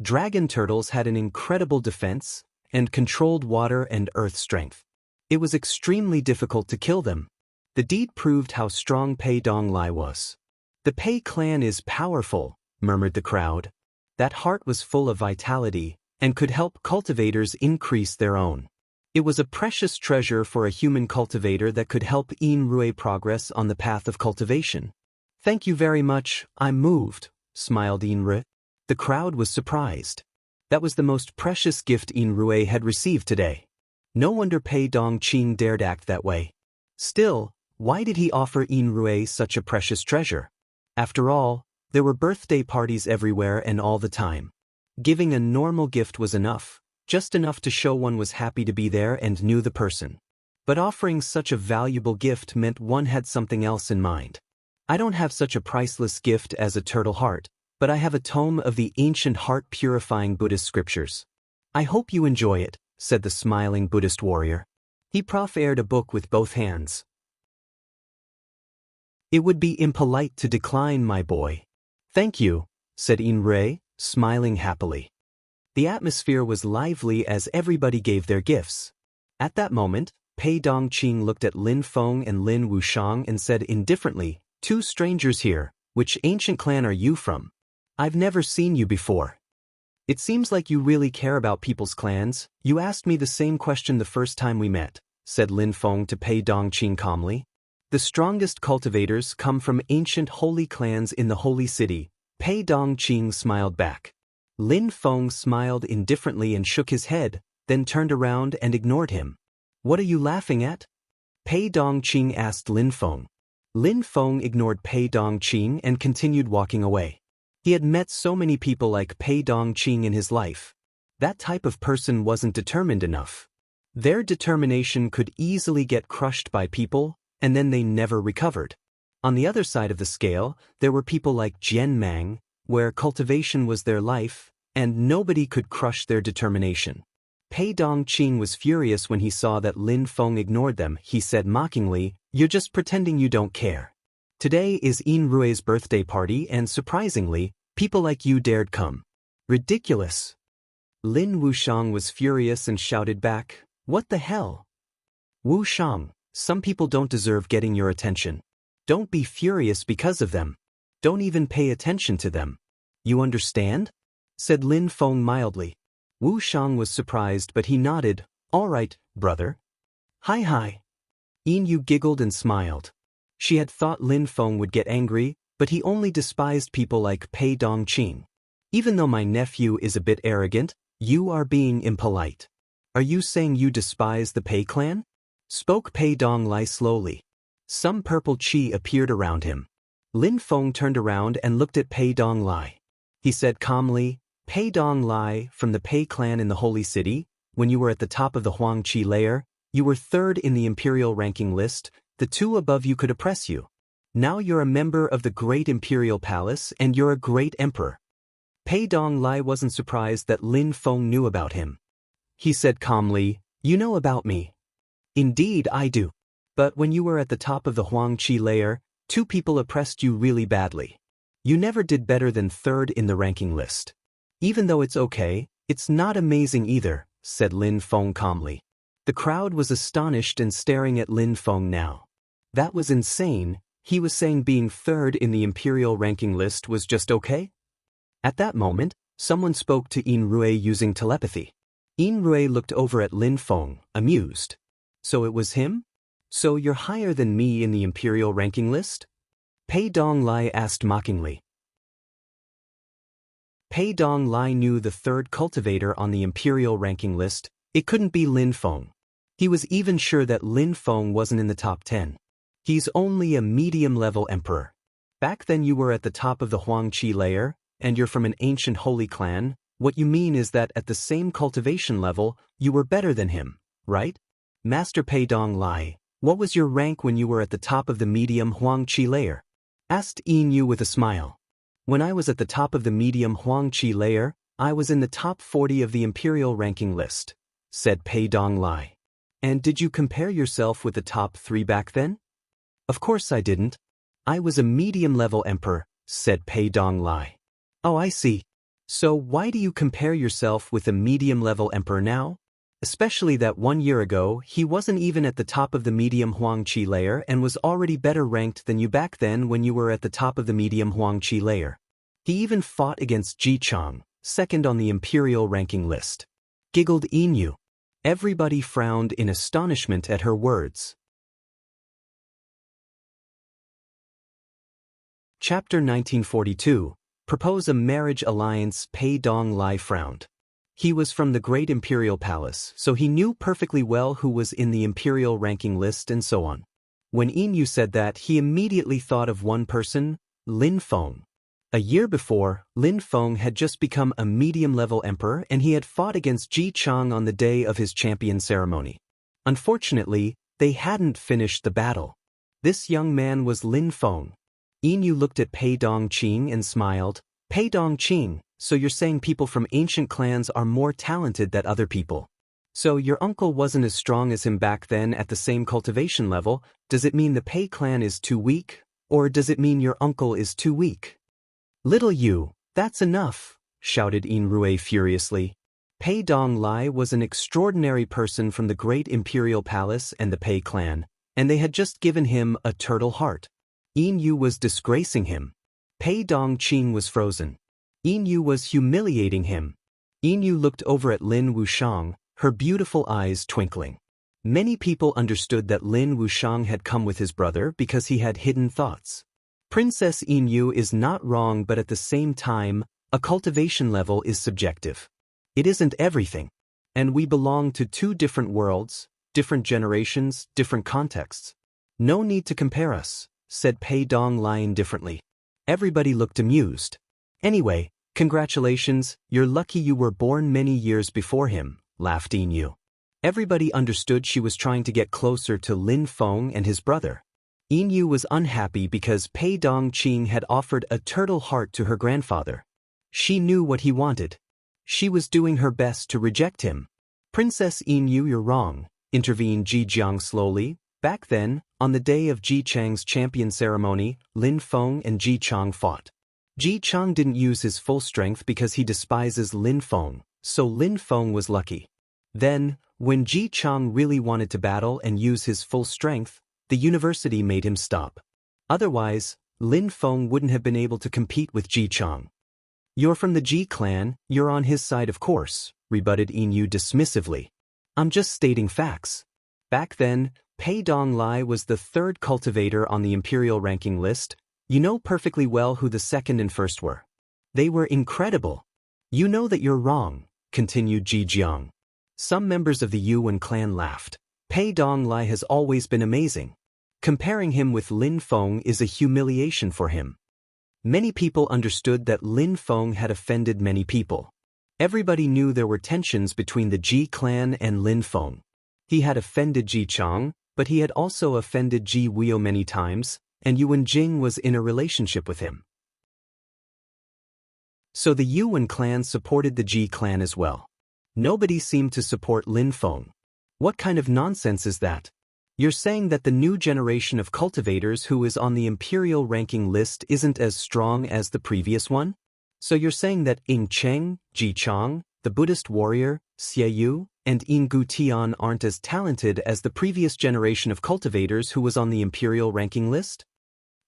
Dragon turtles had an incredible defense and controlled water and earth strength. It was extremely difficult to kill them. The deed proved how strong Pei Donglai was. The Pei clan is powerful, murmured the crowd. That heart was full of vitality and could help cultivators increase their own. It was a precious treasure for a human cultivator that could help Yin Rui progress on the path of cultivation. Thank you very much, I'm moved, smiled Yin Rui. The crowd was surprised. That was the most precious gift Yin Rui had received today. No wonder Pei Dongqing dared act that way. Still, why did he offer Yin Rui such a precious treasure? After all, there were birthday parties everywhere and all the time. Giving a normal gift was enough, just enough to show one was happy to be there and knew the person. But offering such a valuable gift meant one had something else in mind. I don't have such a priceless gift as a turtle heart, but I have a tome of the ancient heart-purifying Buddhist scriptures. I hope you enjoy it, said the smiling Buddhist warrior. He proffered a book with both hands. It would be impolite to decline, my boy. Thank you, said Yin Rui, smiling happily. The atmosphere was lively as everybody gave their gifts. At that moment, Pei Dongqing looked at Lin Feng and Lin Wushang and said indifferently, "Two strangers here, which ancient clan are you from? I've never seen you before." "It seems like you really care about people's clans. You asked me the same question the first time we met," said Lin Feng to Pei Dongqing calmly. "The strongest cultivators come from ancient holy clans in the holy city," Pei Dongqing smiled back. Lin Feng smiled indifferently and shook his head, then turned around and ignored him. "What are you laughing at?" Pei Dongqing asked Lin Feng. Lin Feng ignored Pei Dongqing and continued walking away. He had met so many people like Pei Dongqing in his life. That type of person wasn't determined enough. Their determination could easily get crushed by people, and then they never recovered. On the other side of the scale, there were people like Jian Mang, where cultivation was their life, and nobody could crush their determination. Pei Dongqing was furious when he saw that Lin Feng ignored them. He said mockingly, "You're just pretending you don't care. Today is Yin Rui's birthday party and surprisingly, people like you dared come. Ridiculous." Lin Wushang was furious and shouted back, "What the hell? Wushang, some people don't deserve getting your attention. Don't be furious because of them. Don't even pay attention to them. You understand?" said Lin Feng mildly. Wu Shang was surprised but he nodded, "All right, brother." Hi. Yin Yu giggled and smiled. She had thought Lin Feng would get angry, but he only despised people like Pei Dongqing. "Even though my nephew is a bit arrogant, you are being impolite. Are you saying you despise the Pei clan?" spoke Pei Donglai slowly. Some purple qi appeared around him. Lin Feng turned around and looked at Pei Donglai. He said calmly, "Pei Donglai, from the Pei clan in the Holy City, when you were at the top of the Huang Qi layer, you were third in the imperial ranking list, the two above you could oppress you. Now you're a member of the great imperial palace and you're a great emperor." Pei Donglai wasn't surprised that Lin Feng knew about him. He said calmly, "You know about me." "Indeed I do. But when you were at the top of the Huang Qi layer, two people oppressed you really badly. You never did better than third in the ranking list. Even though it's okay, it's not amazing either," said Lin Feng calmly. The crowd was astonished and staring at Lin Feng now. That was insane. He was saying being third in the imperial ranking list was just okay? At that moment, someone spoke to Yin Rui using telepathy. Yin Rui looked over at Lin Feng, amused. "So it was him? So you're higher than me in the imperial ranking list?" Pei Donglai asked mockingly. Pei Donglai knew the third cultivator on the imperial ranking list. It couldn't be Lin Feng. He was even sure that Lin Feng wasn't in the top 10. He's only a medium-level emperor. Back then you were at the top of the Huang Qi layer, and you're from an ancient holy clan. What you mean is that at the same cultivation level, you were better than him, right? Master Pei Donglai, what was your rank when you were at the top of the medium Huang Qi layer? Asked Yin Yu with a smile. "When I was at the top of the medium Huang Qi layer, I was in the top 40 of the imperial ranking list," said Pei Donglai. "And did you compare yourself with the top 3 back then?" "Of course I didn't. I was a medium-level emperor," said Pei Donglai. "Oh, I see. So why do you compare yourself with a medium-level emperor now? Especially that 1 year ago he wasn't even at the top of the medium Huang Qi layer and was already better ranked than you back then when you were at the top of the medium Huang Qi layer. He even fought against Ji Chang, second on the imperial ranking list," giggled Yin Yu. Everybody frowned in astonishment at her words. Chapter 1942. Propose a marriage alliance. Pei Donglai frowned. He was from the great imperial palace, so he knew perfectly well who was in the imperial ranking list and so on. When Yin Yu said that, he immediately thought of one person, Lin Feng. A year before, Lin Feng had just become a medium-level emperor and he had fought against Ji Chang on the day of his champion ceremony. Unfortunately, they hadn't finished the battle. This young man was Lin Feng. Yin Yu looked at Pei Dongqing and smiled. "Pei Dongqing, so you're saying people from ancient clans are more talented than other people. So your uncle wasn't as strong as him back then at the same cultivation level. Does it mean the Pei clan is too weak, or does it mean your uncle is too weak?" "Little Yu, that's enough," shouted Yin Rui furiously. Pei Donglai was an extraordinary person from the great imperial palace and the Pei clan, and they had just given him a turtle heart. Yin Yu was disgracing him. Pei Dongqing was frozen. Yin Yu was humiliating him. Yin Yu looked over at Lin Wushang, her beautiful eyes twinkling. Many people understood that Lin Wushang had come with his brother because he had hidden thoughts. Princess Yin Yu is not wrong, but at the same time, a cultivation level is subjective. It isn't everything. And we belong to two different worlds, different generations, different contexts. No need to compare us, said Pei Donglai indifferently. Everybody looked amused. Anyway, congratulations, you're lucky you were born many years before him, laughed Yin Yu. Everybody understood she was trying to get closer to Lin Feng and his brother. Yin Yu was unhappy because Pei Dongqing had offered a turtle heart to her grandfather. She knew what he wanted. She was doing her best to reject him. Princess Yin Yu, you're wrong, intervened Ji Jiang slowly. Back then, on the day of Ji Chang's champion ceremony, Lin Feng and Ji Chang fought. Ji Chang didn't use his full strength because he despises Lin Feng, so Lin Feng was lucky. Then, when Ji Chang really wanted to battle and use his full strength, the university made him stop. Otherwise, Lin Feng wouldn't have been able to compete with Ji Chang. You're from the Ji clan, you're on his side of course, rebutted Yin Yu dismissively. I'm just stating facts. Back then, Pei Donglai was the third cultivator on the imperial ranking list. You know perfectly well who the second and first were. They were incredible. You know that you're wrong, continued Ji Jiang. Some members of the Yuan clan laughed. Pei Donglai has always been amazing. Comparing him with Lin Feng is a humiliation for him. Many people understood that Lin Feng had offended many people. Everybody knew there were tensions between the Ji clan and Lin Feng. He had offended Ji Chang, but he had also offended Ji Weo many times, and Yuan Jing was in a relationship with him. So the Yuan clan supported the Ji clan as well. Nobody seemed to support Lin Feng. What kind of nonsense is that? You're saying that the new generation of cultivators who is on the imperial ranking list isn't as strong as the previous one? So you're saying that Ying Cheng, Ji Chang, the Buddhist warrior, Xie Yu, and Yin Gutian aren't as talented as the previous generation of cultivators who was on the imperial ranking list?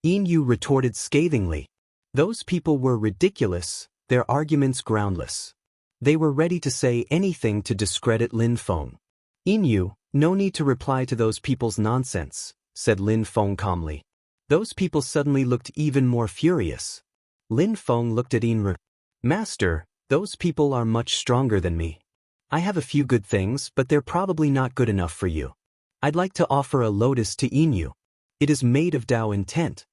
Yin Yu retorted scathingly. Those people were ridiculous, their arguments groundless. They were ready to say anything to discredit Lin Feng. Yin Yu, no need to reply to those people's nonsense, said Lin Feng calmly. Those people suddenly looked even more furious. Lin Feng looked at Yin Ru. Master, those people are much stronger than me. I have a few good things, but they're probably not good enough for you. I'd like to offer a lotus to Yin Yu. It is made of Tao intent.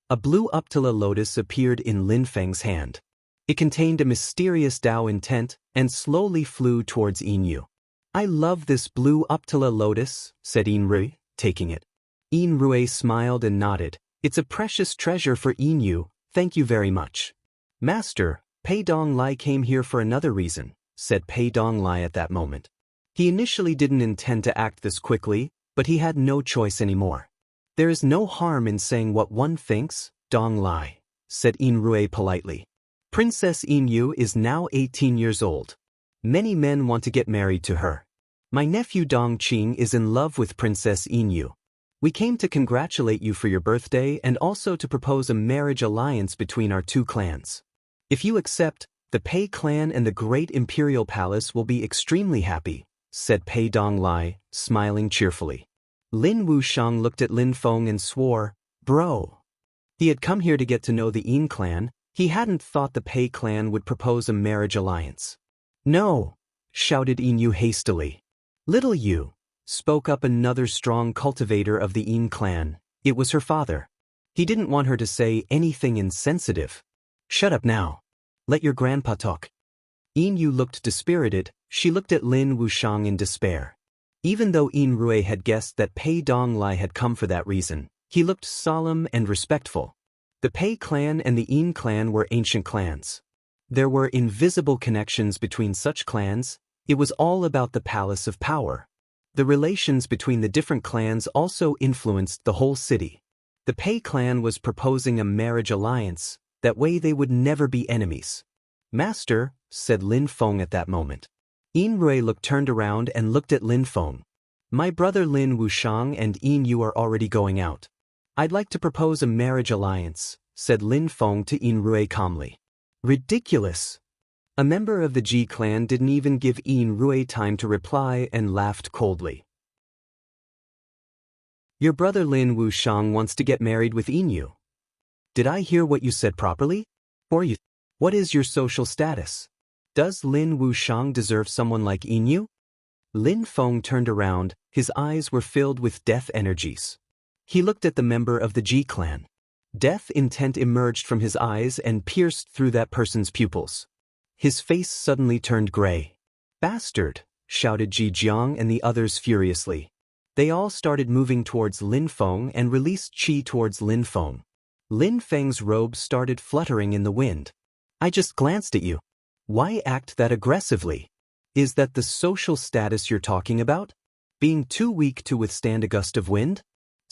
A blue Uptila lotus appeared in Lin Feng's hand. It contained a mysterious Tao intent and slowly flew towards Yin Yu. I love this blue Uptila lotus, said Yin Rui, taking it. Yin Rui smiled and nodded. It's a precious treasure for Yin Yu, thank you very much. Master, Pei Donglai came here for another reason, said Pei Donglai at that moment. He initially didn't intend to act this quickly, but he had no choice anymore. There is no harm in saying what one thinks, Donglai, said Yin Rui politely. Princess Yin Yu is now 18 years old. Many men want to get married to her. My nephew Dongqing is in love with Princess Yin Yu. We came to congratulate you for your birthday and also to propose a marriage alliance between our two clans. If you accept, the Pei clan and the great imperial palace will be extremely happy, said Pei Donglai, smiling cheerfully. Lin Wushang looked at Lin Feng and swore, Bro. He had come here to get to know the Yin clan. He hadn't thought the Pei clan would propose a marriage alliance. No, shouted Yin Yu hastily. Little Yu, spoke up another strong cultivator of the Yin clan. It was her father. He didn't want her to say anything insensitive. Shut up now. Let your grandpa talk. Yin Yu looked dispirited. She looked at Lin Wushang in despair. Even though Yin Rui had guessed that Pei Donglai had come for that reason, he looked solemn and respectful. The Pei clan and the Yin clan were ancient clans. There were invisible connections between such clans. It was all about the Palace of Power. The relations between the different clans also influenced the whole city. The Pei clan was proposing a marriage alliance. That way they would never be enemies. Master, said Lin Feng at that moment. Yin Rui turned around and looked at Lin Feng. My brother Lin Wushang and Yin Yu are already going out. I'd like to propose a marriage alliance, said Lin Feng to Yin Rui calmly. Ridiculous. A member of the Ji clan didn't even give Yin Rui time to reply and laughed coldly. Your brother Lin Wushang wants to get married with Yin Yu. Did I hear what you said properly? Or you? What is your social status? Does Lin Wushang deserve someone like Yin Yu? Lin Feng turned around, his eyes were filled with death energies. He looked at the member of the Ji clan. Death intent emerged from his eyes and pierced through that person's pupils. His face suddenly turned gray. "Bastard!" shouted Ji Jiang and the others furiously. They all started moving towards Lin Feng and released chi towards Lin Feng. Lin Feng's robe started fluttering in the wind. "I just glanced at you. Why act that aggressively? Is that the social status you're talking about? Being too weak to withstand a gust of wind?"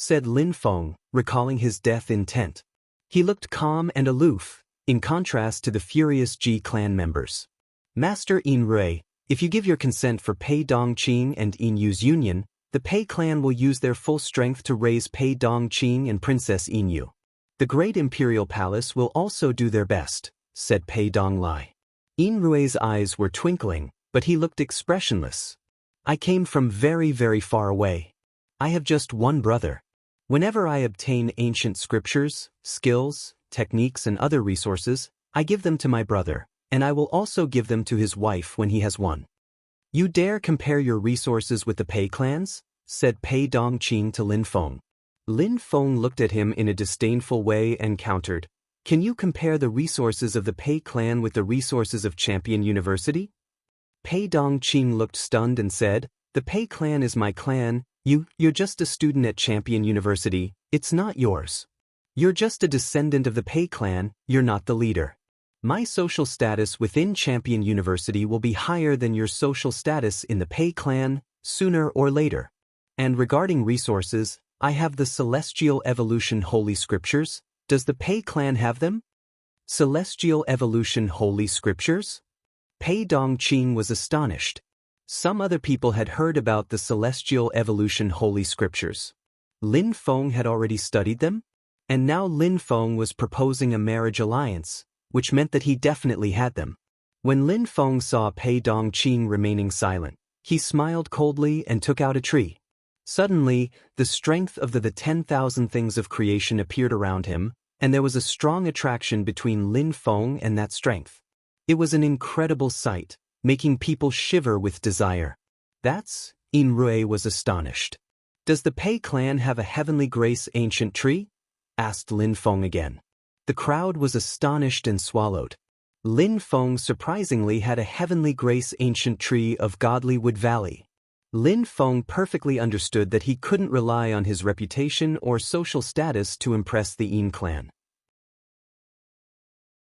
said Lin Feng, recalling his death intent. He looked calm and aloof, in contrast to the furious Ji clan members. "Master Yin Rui, if you give your consent for Pei Dongqing and Yin Yu's union, the Pei clan will use their full strength to raise Pei Dongqing and Princess Yin Yu. The great imperial palace will also do their best," said Pei Donglai. Yin Rui's eyes were twinkling, but he looked expressionless. "I came from very, very far away. I have just one brother. Whenever I obtain ancient scriptures, skills, techniques and other resources, I give them to my brother, and I will also give them to his wife when he has one." "You dare compare your resources with the Pei clans?" said Pei Dongqing to Lin Feng. Lin Feng looked at him in a disdainful way and countered, "Can you compare the resources of the Pei clan with the resources of Champion University?" Pei Dongqing looked stunned and said, "The Pei clan is my clan. You're just a student at Champion University. It's not yours. You're just a descendant of the Pei clan. You're not the leader. My social status within Champion University will be higher than your social status in the Pei clan, sooner or later. And regarding resources, I have the Celestial Evolution Holy Scriptures. Does the Pei clan have them?" "Celestial Evolution Holy Scriptures?" Pei Dongqing was astonished. Some other people had heard about the Celestial Evolution Holy Scriptures. Lin Feng had already studied them? And now Lin Feng was proposing a marriage alliance, which meant that he definitely had them. When Lin Feng saw Pei Dongqing remaining silent, he smiled coldly and took out a tree. Suddenly, the strength of the 10,000 things of creation appeared around him, and there was a strong attraction between Lin Feng and that strength. It was an incredible sight, making people shiver with desire. Yin Rui was astonished. "Does the Pei clan have a Heavenly Grace ancient tree?" asked Lin Feng again. The crowd was astonished and swallowed. Lin Feng surprisingly had a Heavenly Grace ancient tree of Godly Wood Valley. Lin Feng perfectly understood that he couldn't rely on his reputation or social status to impress the Yin clan.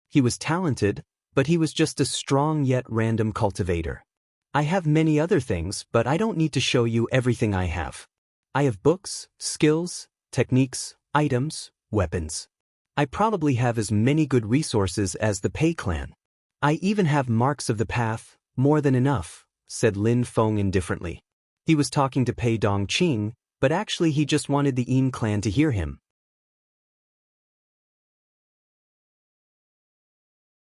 He was talented, but he was just a strong yet random cultivator. "I have many other things, but I don't need to show you everything I have. I have books, skills, techniques, items, weapons. I probably have as many good resources as the Pei clan. I even have marks of the path, more than enough," said Lin Feng indifferently. He was talking to Pei Dongqing, but actually he just wanted the Yin clan to hear him.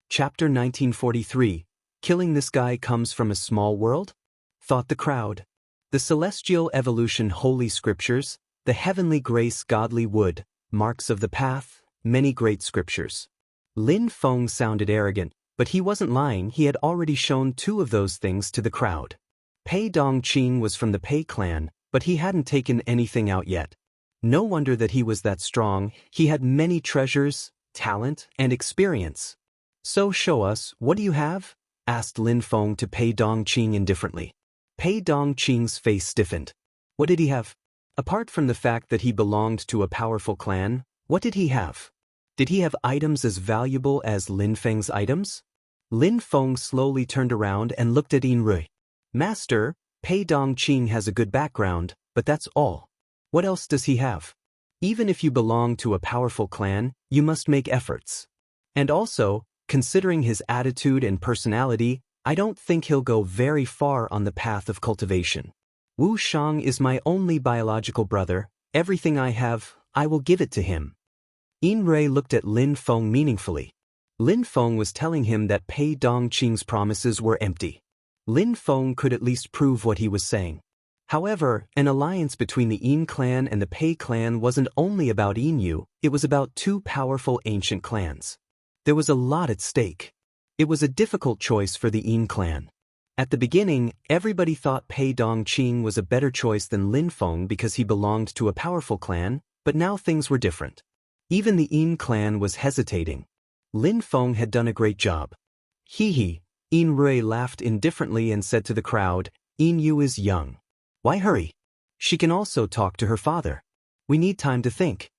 Chapter 1943, Killing this guy comes from a small world? Thought the crowd. The Celestial Evolution Holy Scriptures, the Heavenly Grace Godly Wood, Marks of the Path, many great scriptures. Lin Feng sounded arrogant, but he wasn't lying. He had already shown 2 of those things to the crowd. Pei Dongqing was from the Pei clan, but he hadn't taken anything out yet. No wonder that he was that strong. He had many treasures, talent, and experience. "So show us, what do you have?" asked Lin Feng to Pei Dongqing indifferently. Pei Dongqing's face stiffened. What did he have? Apart from the fact that he belonged to a powerful clan, what did he have? Did he have items as valuable as Lin Feng's items? Lin Feng slowly turned around and looked at Yin Rui. "Master, Pei Dongqing has a good background, but that's all. What else does he have? Even if you belong to a powerful clan, you must make efforts. And also, considering his attitude and personality, I don't think he'll go very far on the path of cultivation. Wu Shang is my only biological brother. Everything I have, I will give it to him." Yin Rui looked at Lin Feng meaningfully. Lin Feng was telling him that Pei Dongqing's promises were empty. Lin Feng could at least prove what he was saying. However, an alliance between the Yin clan and the Pei clan wasn't only about Yin Yu, it was about 2 powerful ancient clans. There was a lot at stake. It was a difficult choice for the Yin clan. At the beginning, everybody thought Pei Dongqing was a better choice than Lin Feng because he belonged to a powerful clan, But now things were different. Even the Yin clan was hesitating. Lin Feng had done a great job. Hee. Yin Rui laughed indifferently and said to the crowd, Yin Yu is young. Why hurry? She can also talk to her father. We need time to think.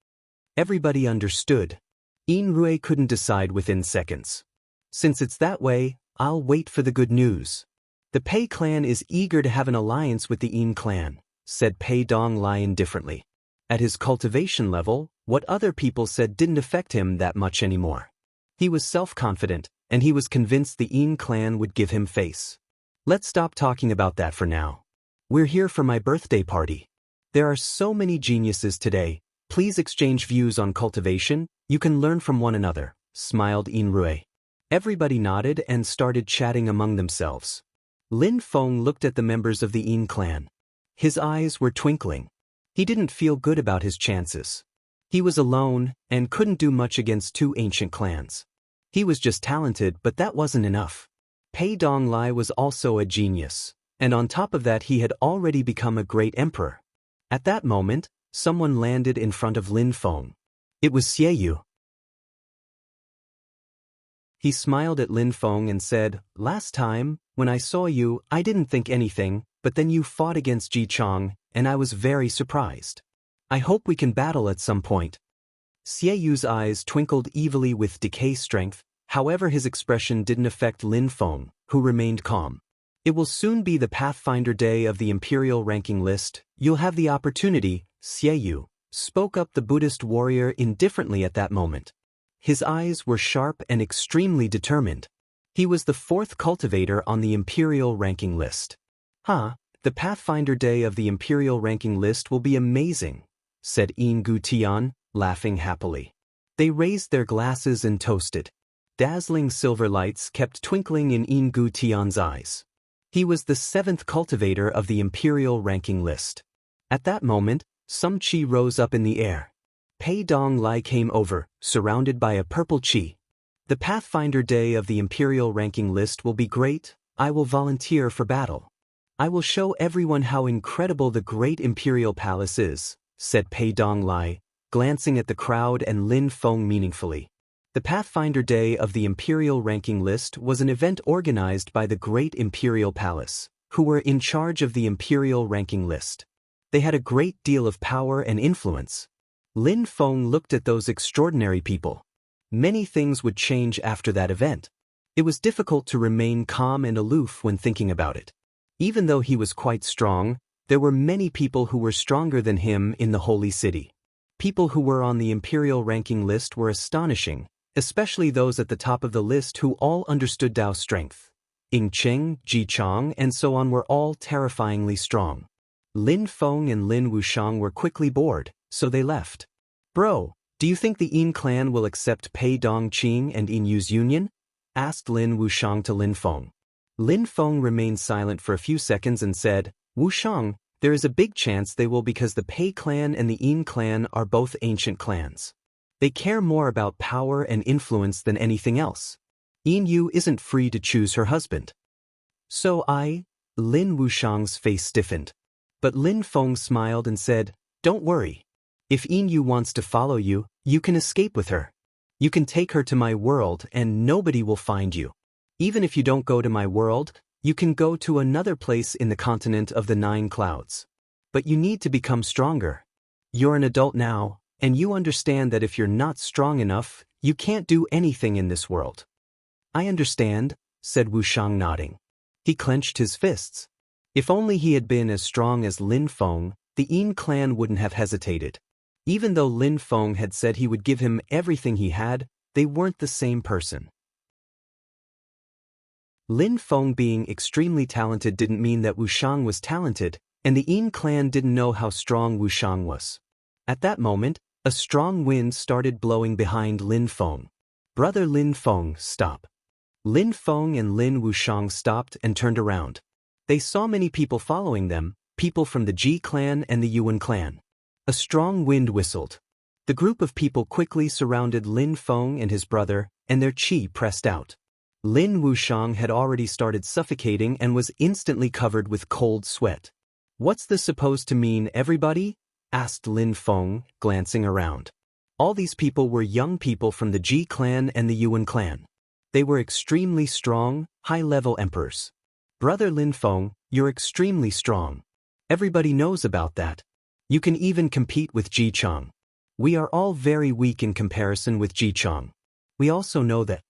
Everybody understood. Yin Rui couldn't decide within seconds. Since it's that way, I'll wait for the good news. The Pei clan is eager to have an alliance with the Yin clan, said Pei Donglai indifferently. At his cultivation level, what other people said didn't affect him that much anymore. He was self-confident, and he was convinced the Yin clan would give him face. Let's stop talking about that for now. We're here for my birthday party. There are so many geniuses today. Please exchange views on cultivation. You can learn from one another, smiled Yin Rui. Everybody nodded and started chatting among themselves. Lin Feng looked at the members of the Yin clan. His eyes were twinkling. He didn't feel good about his chances. He was alone and couldn't do much against two ancient clans. He was just talented, but that wasn't enough. Pei Donglai was also a genius, and on top of that he had already become a great emperor. At that moment, someone landed in front of Lin Feng. It was Xieyu. He smiled at Lin Feng and said, Last time, when I saw you, I didn't think anything, but then you fought against Ji Chong, and I was very surprised. I hope we can battle at some point. Xieyu's eyes twinkled evilly with decay strength, however his expression didn't affect Lin Feng, who remained calm. It will soon be the Pathfinder Day of the Imperial ranking list. You'll have the opportunity, Xieyu, spoke up the Buddhist warrior indifferently at that moment. His eyes were sharp and extremely determined. He was the fourth cultivator on the Imperial ranking list. The Pathfinder Day of the Imperial ranking list will be amazing, said Yin Gutian, laughing happily. They raised their glasses and toasted. Dazzling silver lights kept twinkling in Yin Gutian's eyes. He was the seventh cultivator of the Imperial ranking list. At that moment, some qi rose up in the air. Pei Donglai came over, surrounded by a purple qi. The Pathfinder Day of the Imperial ranking list will be great. I will volunteer for battle. I will show everyone how incredible the great Imperial Palace is, said Pei Donglai, glancing at the crowd and Lin Feng meaningfully. The Pathfinder Day of the Imperial ranking list was an event organized by the Great Imperial Palace, who were in charge of the Imperial ranking list. They had a great deal of power and influence. Lin Feng looked at those extraordinary people. Many things would change after that event. It was difficult to remain calm and aloof when thinking about it. Even though he was quite strong, there were many people who were stronger than him in the Holy City. People who were on the Imperial ranking list were astonishing, especially those at the top of the list who all understood Dao's strength. Ying Qing, Ji Chong, and so on were all terrifyingly strong. Lin Feng and Lin Wushang were quickly bored, so they left. Bro, do you think the Yin clan will accept Pei Dongqing and Yin Yu's union? Asked Lin Wushang to Lin Feng. Lin Feng remained silent for a few seconds and said, Wushang, there is a big chance they will because the Pei clan and the Yin clan are both ancient clans. They care more about power and influence than anything else. Yin Yu isn't free to choose her husband. So Lin Wushang's face stiffened. But Lin Feng smiled and said, Don't worry. If Yin Yu wants to follow you, you can escape with her. You can take her to my world and nobody will find you. Even if you don't go to my world, you can go to another place in the continent of the 9 clouds. But you need to become stronger. You're an adult now, and you understand that if you're not strong enough, you can't do anything in this world. I understand, said Wushang nodding. He clenched his fists. If only he had been as strong as Lin Feng, the Yin clan wouldn't have hesitated. Even though Lin Feng had said he would give him everything he had, they weren't the same person. Lin Feng being extremely talented didn't mean that Wushang was talented, and the Yin clan didn't know how strong Wushang was. At that moment, a strong wind started blowing behind Lin Feng. Brother Lin Feng, stop. Lin Feng and Lin Wushang stopped and turned around. They saw many people following them, people from the Ji clan and the Yuan clan. A strong wind whistled. The group of people quickly surrounded Lin Feng and his brother, and their qi pressed out. Lin Wushang had already started suffocating and was instantly covered with cold sweat. What's this supposed to mean, everybody? asked Lin Feng, glancing around. All these people were young people from the Ji clan and the Yuan clan. They were extremely strong, high-level emperors. Brother Lin Feng, you're extremely strong. Everybody knows about that. You can even compete with Ji Chang. We are all very weak in comparison with Ji Chang. We also know that.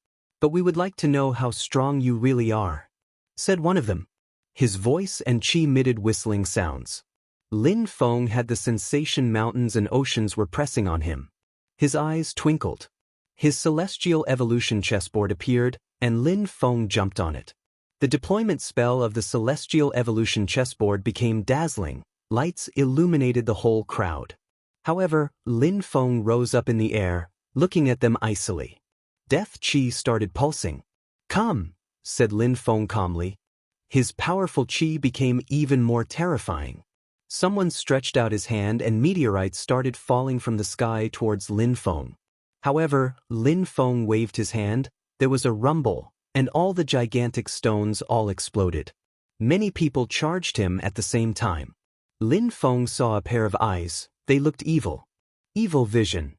But we would like to know how strong you really are, said one of them. His voice and chi emitted whistling sounds. Lin Feng had the sensation mountains and oceans were pressing on him. His eyes twinkled. His celestial evolution chessboard appeared, and Lin Feng jumped on it. The deployment spell of the celestial evolution chessboard became dazzling. Lights illuminated the whole crowd. However, Lin Feng rose up in the air, looking at them icily. Death chi started pulsing. Come, said Lin Feng calmly. His powerful chi became even more terrifying. Someone stretched out his hand and meteorites started falling from the sky towards Lin Feng. However, Lin Feng waved his hand, there was a rumble, and all the gigantic stones all exploded. Many people charged him at the same time. Lin Feng saw a pair of eyes, they looked evil. Evil vision.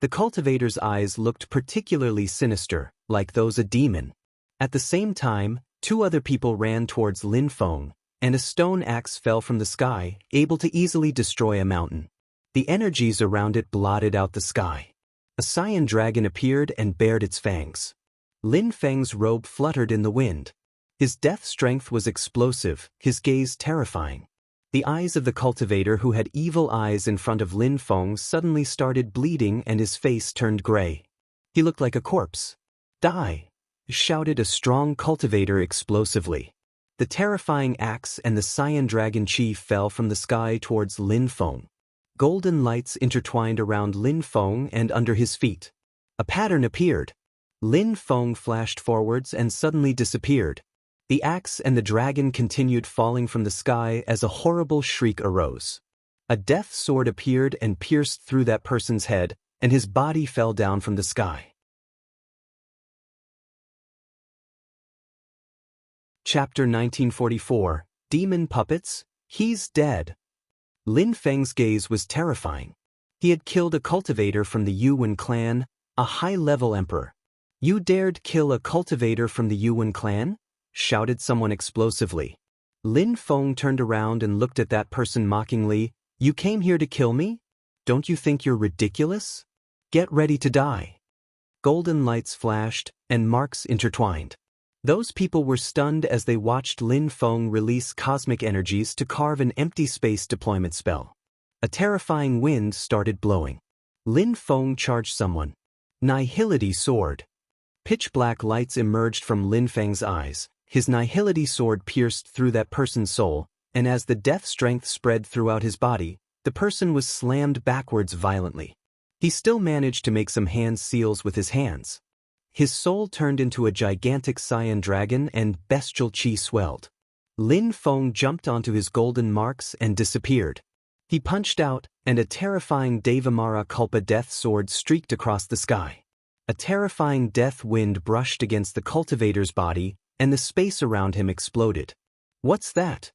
The cultivator's eyes looked particularly sinister, like those a demon. At the same time, two other people ran towards Lin Feng, and a stone axe fell from the sky, able to easily destroy a mountain. The energies around it blotted out the sky. A cyan dragon appeared and bared its fangs. Lin Feng's robe fluttered in the wind. His death strength was explosive, his gaze terrifying. The eyes of the cultivator who had evil eyes in front of Lin Feng suddenly started bleeding and his face turned gray. He looked like a corpse. Die! Shouted a strong cultivator explosively. The terrifying axe and the cyan dragon chief fell from the sky towards Lin Feng. Golden lights intertwined around Lin Feng and under his feet. A pattern appeared. Lin Feng flashed forwards and suddenly disappeared. The axe and the dragon continued falling from the sky as a horrible shriek arose. A death sword appeared and pierced through that person's head, and his body fell down from the sky. Chapter 1944, Demon Puppets, He's Dead. Lin Feng's gaze was terrifying. He had killed a cultivator from the Yuan clan, a high-level emperor. You dared kill a cultivator from the Yuan clan? Shouted someone explosively. Lin Feng turned around and looked at that person mockingly. You came here to kill me? Don't you think you're ridiculous? Get ready to die. Golden lights flashed, and marks intertwined. Those people were stunned as they watched Lin Feng release cosmic energies to carve an empty space deployment spell. A terrifying wind started blowing. Lin Feng charged someone. Nihility sword. Pitch black lights emerged from Lin Feng's eyes. His nihility sword pierced through that person's soul, and as the death strength spread throughout his body, the person was slammed backwards violently. He still managed to make some hand seals with his hands. His soul turned into a gigantic cyan dragon and bestial chi swelled. Lin Feng jumped onto his golden marks and disappeared. He punched out, and a terrifying Devamara Kulpa death sword streaked across the sky. A terrifying death wind brushed against the cultivator's body, and the space around him exploded. What's that?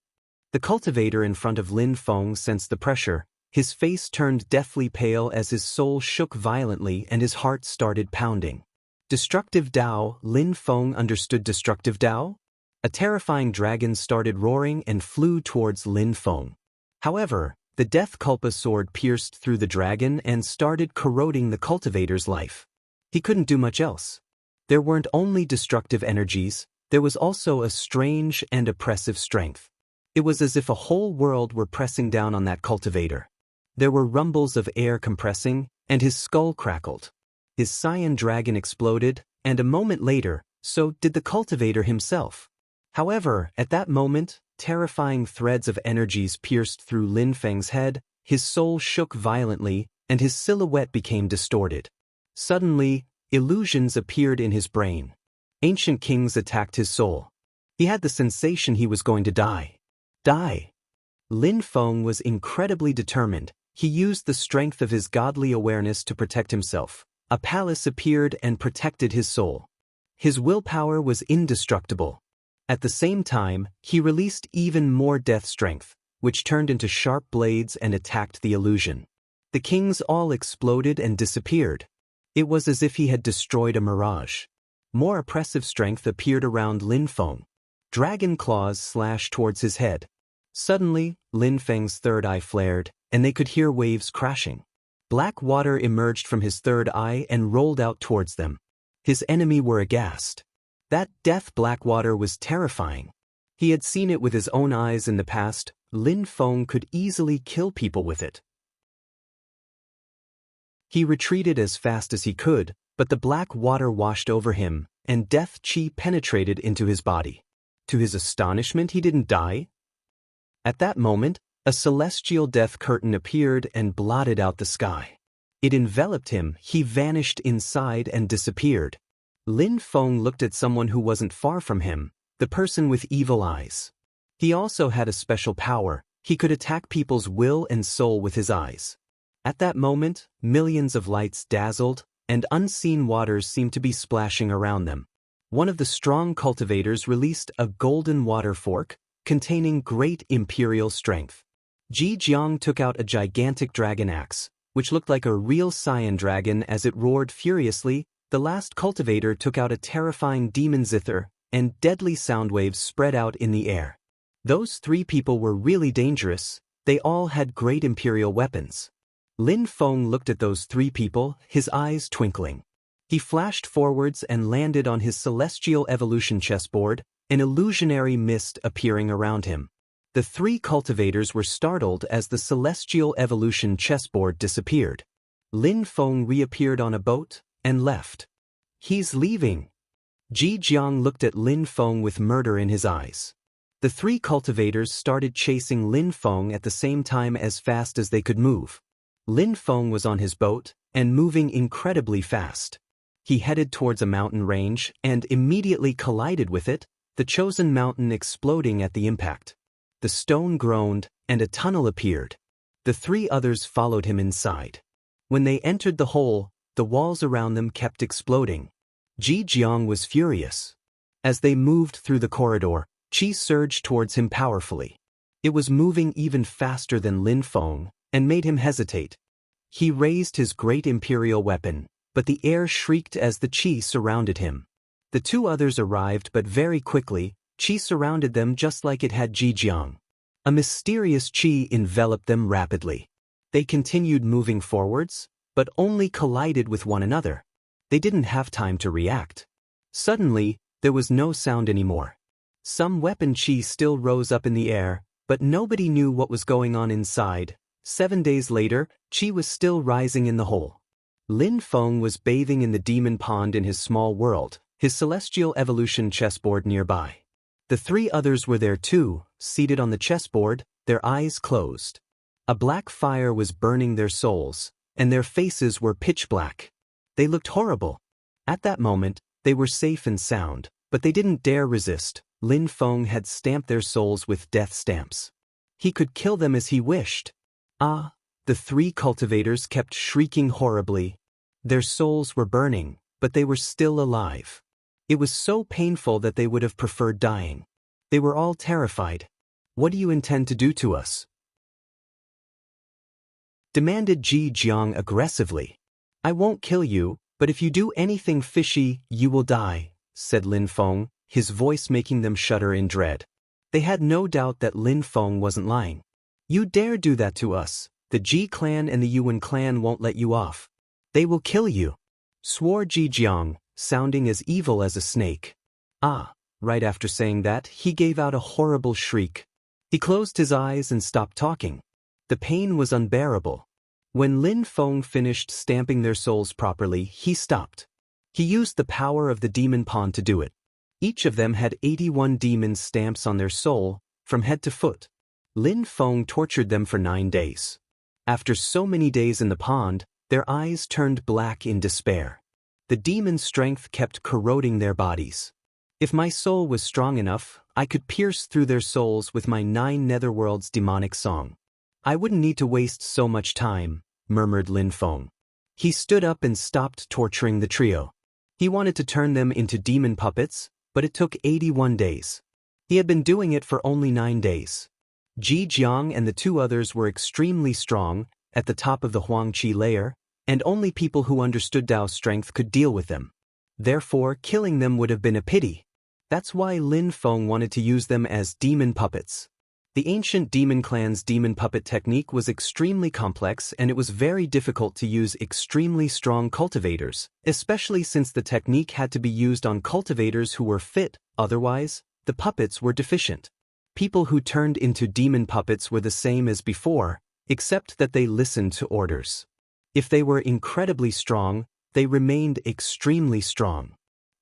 The cultivator in front of Lin Feng sensed the pressure. His face turned deathly pale as his soul shook violently and his heart started pounding. Destructive Tao. Lin Feng understood destructive Tao? A terrifying dragon started roaring and flew towards Lin Feng. However, the death kulpa sword pierced through the dragon and started corroding the cultivator's life. He couldn't do much else. There weren't only destructive energies, there was also a strange and oppressive strength. It was as if a whole world were pressing down on that cultivator. There were rumbles of air compressing, and his skull crackled. His cyan dragon exploded, and a moment later, so did the cultivator himself. However, at that moment, terrifying threads of energies pierced through Lin Feng's head, his soul shook violently, and his silhouette became distorted. Suddenly, illusions appeared in his brain. Ancient kings attacked his soul. He had the sensation he was going to die. Die! Lin Feng was incredibly determined. He used the strength of his godly awareness to protect himself. A palace appeared and protected his soul. His willpower was indestructible. At the same time, he released even more death strength. which turned into sharp blades and attacked the illusion. The kings all exploded and disappeared. It was as if he had destroyed a mirage. More oppressive strength appeared around Lin Feng. Dragon claws slashed towards his head. Suddenly, Lin Feng's third eye flared, and they could hear waves crashing. Black water emerged from his third eye and rolled out towards them. His enemy were aghast. That death black water was terrifying. He had seen it with his own eyes in the past. Lin Feng could easily kill people with it. He retreated as fast as he could, but the black water washed over him, and death chi penetrated into his body. To his astonishment, he didn't die. At that moment, a celestial death curtain appeared and blotted out the sky. It enveloped him, he vanished inside and disappeared. Lin Feng looked at someone who wasn't far from him, the person with evil eyes. He also had a special power. He could attack people's will and soul with his eyes. At that moment, millions of lights dazzled, and unseen waters seemed to be splashing around them. One of the strong cultivators released a golden water fork, containing great imperial strength. Ji Jiang took out a gigantic dragon axe, which looked like a real cyan dragon as it roared furiously. The last cultivator took out a terrifying demon zither, and deadly sound waves spread out in the air. Those three people were really dangerous. They all had great imperial weapons. Lin Feng looked at those three people, his eyes twinkling. He flashed forwards and landed on his celestial evolution chessboard, an illusionary mist appearing around him. The three cultivators were startled as the celestial evolution chessboard disappeared. Lin Feng reappeared on a boat and left. He's leaving. Ji Jiang looked at Lin Feng with murder in his eyes. The three cultivators started chasing Lin Feng at the same time as fast as they could move. Lin Feng was on his boat and moving incredibly fast. He headed towards a mountain range and immediately collided with it, the chosen mountain exploding at the impact. The stone groaned, and a tunnel appeared. The three others followed him inside. When they entered the hole, the walls around them kept exploding. Ji Jiang was furious. As they moved through the corridor, qi surged towards him powerfully. It was moving even faster than Lin Feng, and made him hesitate. He raised his great imperial weapon, but the air shrieked as the qi surrounded him. The two others arrived, but very quickly, qi surrounded them just like it had Ji Jiang. A mysterious qi enveloped them rapidly. They continued moving forwards, but only collided with one another. They didn't have time to react. Suddenly, there was no sound anymore. Some weapon qi still rose up in the air, but nobody knew what was going on inside. 7 days later, qi was still rising in the hole. Lin Feng was bathing in the demon pond in his small world, his celestial evolution chessboard nearby. The three others were there too, seated on the chessboard, their eyes closed. A black fire was burning their souls, and their faces were pitch black. They looked horrible. At that moment, they were safe and sound, but they didn't dare resist. Lin Feng had stamped their souls with death stamps. He could kill them as he wished. Ah! The three cultivators kept shrieking horribly. Their souls were burning, but they were still alive. It was so painful that they would have preferred dying. They were all terrified. "What do you intend to do to us?" demanded Ji Jiang aggressively. "I won't kill you, but if you do anything fishy, you will die," said Lin Feng, his voice making them shudder in dread. They had no doubt that Lin Feng wasn't lying. "You dare do that to us? The Ji clan and the Yuan clan won't let you off. They will kill you," swore Ji Jiang, sounding as evil as a snake. Ah! Right after saying that, he gave out a horrible shriek. He closed his eyes and stopped talking. The pain was unbearable. When Lin Feng finished stamping their souls properly, he stopped. He used the power of the demon pond to do it. Each of them had 81 demon stamps on their soul, from head to foot. Lin Feng tortured them for 9 days. After so many days in the pond, their eyes turned black in despair. The demon strength kept corroding their bodies. "If my soul was strong enough, I could pierce through their souls with my 9 netherworlds demonic song. I wouldn't need to waste so much time," murmured Lin Feng. He stood up and stopped torturing the trio. He wanted to turn them into demon puppets, but it took 81 days. He had been doing it for only 9 days. Ji Jiang and the two others were extremely strong, at the top of the Huangqi layer, and only people who understood Dao's strength could deal with them. Therefore, killing them would have been a pity. That's why Lin Feng wanted to use them as demon puppets. The ancient demon clan's demon puppet technique was extremely complex, and it was very difficult to use extremely strong cultivators, especially since the technique had to be used on cultivators who were fit, otherwise, the puppets were deficient. People who turned into demon puppets were the same as before, except that they listened to orders. If they were incredibly strong, they remained extremely strong.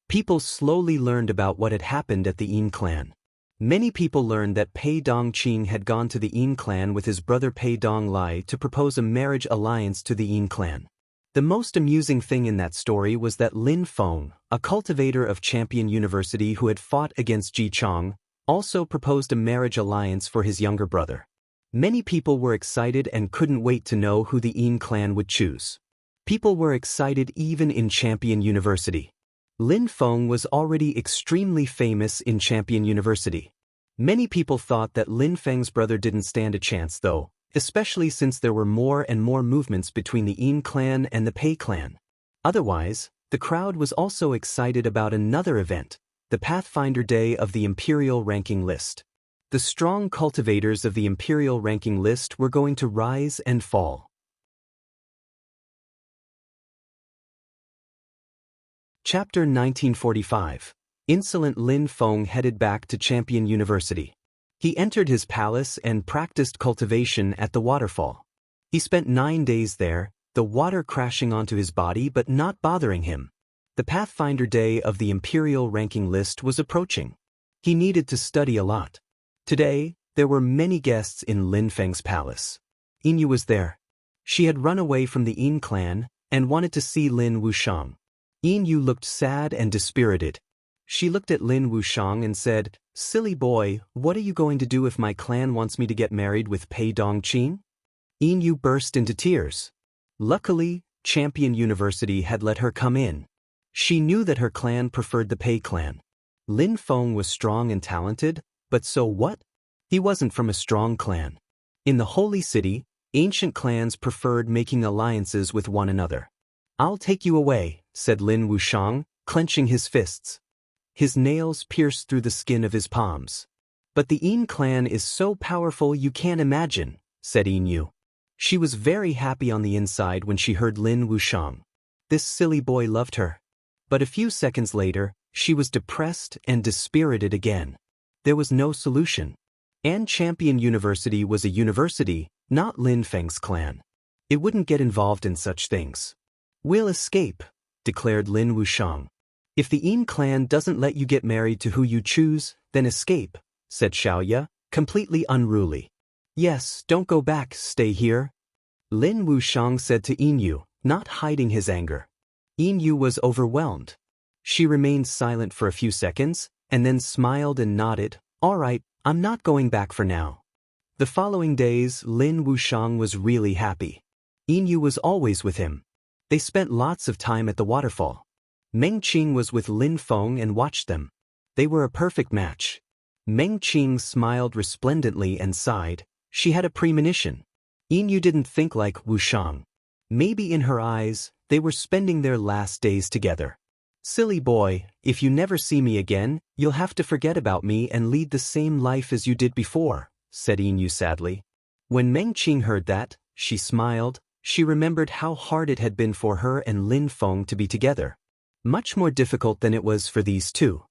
People slowly learned about what had happened at the Yin clan. Many people learned that Pei Dongqing had gone to the Yin clan with his brother Pei Donglai to propose a marriage alliance to the Yin clan. The most amusing thing in that story was that Lin Feng, a cultivator of Champion University who had fought against Ji Chong, also proposed a marriage alliance for his younger brother. Many people were excited and couldn't wait to know who the Yin clan would choose. People were excited even in Champion University. Lin Feng was already extremely famous in Champion University. Many people thought that Lin Feng's brother didn't stand a chance though, especially since there were more and more movements between the Yin clan and the Pei clan. Otherwise, the crowd was also excited about another event, the Pathfinder Day of the Imperial Ranking List. The strong cultivators of the Imperial Ranking List were going to rise and fall. Chapter 1945. Insolent Lin Feng headed back to Champion University. He entered his palace and practiced cultivation at the waterfall. He spent 9 days there, the water crashing onto his body but not bothering him. The Pathfinder Day of the Imperial Ranking List was approaching. He needed to study a lot. Today, there were many guests in Lin Feng's palace. Yinyu was there. She had run away from the Yin clan and wanted to see Lin Wushang. Yinyu looked sad and dispirited. She looked at Lin Wushang and said, "Silly boy, what are you going to do if my clan wants me to get married with Pei Dongqing?" Yinyu burst into tears. Luckily, Champion University had let her come in. She knew that her clan preferred the Pei clan. Lin Feng was strong and talented, but so what? He wasn't from a strong clan. In the Holy City, ancient clans preferred making alliances with one another. "I'll take you away," said Lin Wushang, clenching his fists. His nails pierced through the skin of his palms. "But the Yin clan is so powerful you can't imagine," said Yinyu. She was very happy on the inside when she heard Lin Wushang. This silly boy loved her. But a few seconds later, she was depressed and dispirited again. There was no solution. And Champion University was a university, not Lin Feng's clan. It wouldn't get involved in such things. "We'll escape," declared Lin Wushang. "If the Yin clan doesn't let you get married to who you choose, then escape," said Xiaoya, completely unruly. "Yes, don't go back, stay here," Lin Wushang said to Yinyu, not hiding his anger. Yinyu was overwhelmed. She remained silent for a few seconds, and then smiled and nodded. "All right, I'm not going back for now." The following days, Lin Wushang was really happy. Yinyu was always with him. They spent lots of time at the waterfall. Meng Qing was with Lin Feng and watched them. They were a perfect match. Meng Qing smiled resplendently and sighed. She had a premonition. Yinyu didn't think like Wushang. Maybe in her eyes, they were spending their last days together. "Silly boy, if you never see me again, you'll have to forget about me and lead the same life as you did before," said Yinyu sadly. When Meng Qing heard that, she smiled. She remembered how hard it had been for her and Lin Feng to be together. Much more difficult than it was for these two.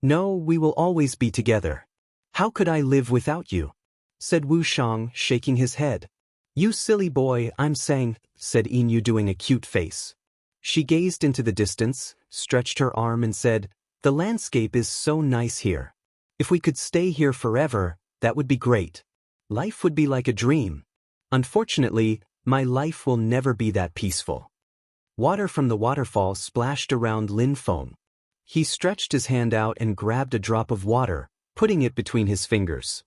"No, we will always be together. How could I live without you?" said Wushang, shaking his head. "You silly boy, I'm saying," said Yinyu doing a cute face. She gazed into the distance, stretched her arm and said, "The landscape is so nice here. If we could stay here forever, that would be great. Life would be like a dream. Unfortunately, my life will never be that peaceful." Water from the waterfall splashed around Lin Feng. He stretched his hand out and grabbed a drop of water, putting it between his fingers.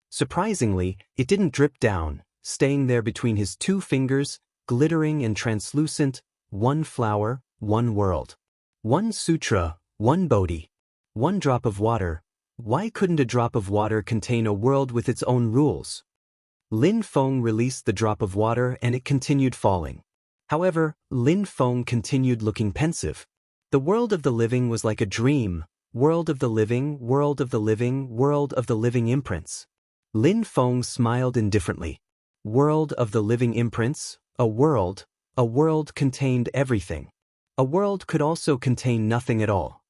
Surprisingly, it didn't drip down, staying there between his 2 fingers, glittering and translucent. One flower, one world. One sutra, one bodhi. One drop of water, Why couldn't a drop of water contain a world with its own rules? Lin Feng released the drop of water and it continued falling. However, Lin Feng continued looking pensive. The world of the living was like a dream. World of the living, world of the living, world of the living imprints. Lin Feng smiled indifferently. World of the living imprints, a world contained everything. A world could also contain nothing at all.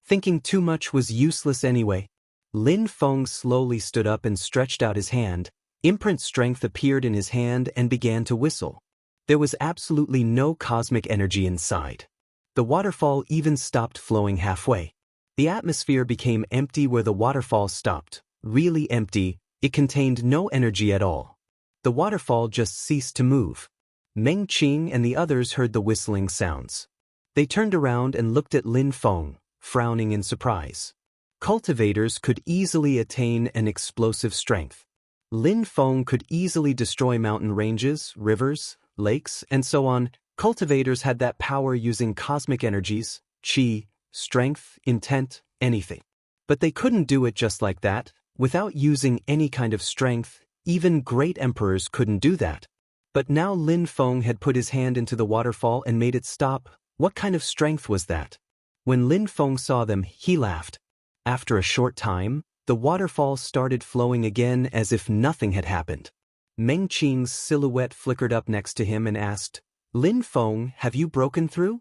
Thinking too much was useless anyway. Lin Feng slowly stood up and stretched out his hand. Imprint strength appeared in his hand and began to whistle. There was absolutely no cosmic energy inside. The waterfall even stopped flowing halfway. The atmosphere became empty where the waterfall stopped. Really empty, it contained no energy at all. The waterfall just ceased to move. Meng Qing and the others heard the whistling sounds. They turned around and looked at Lin Feng, frowning in surprise. Cultivators could easily attain an explosive strength. Lin Feng could easily destroy mountain ranges, rivers, lakes, and so on. Cultivators had that power using cosmic energies, qi, strength, intent, anything. But they couldn't do it just like that, without using any kind of strength. Even great emperors couldn't do that. But now Lin Feng had put his hand into the waterfall and made it stop. What kind of strength was that? When Lin Feng saw them, he laughed. After a short time, the waterfall started flowing again as if nothing had happened. Meng Qing's silhouette flickered up next to him and asked, "Lin Feng, have you broken through?"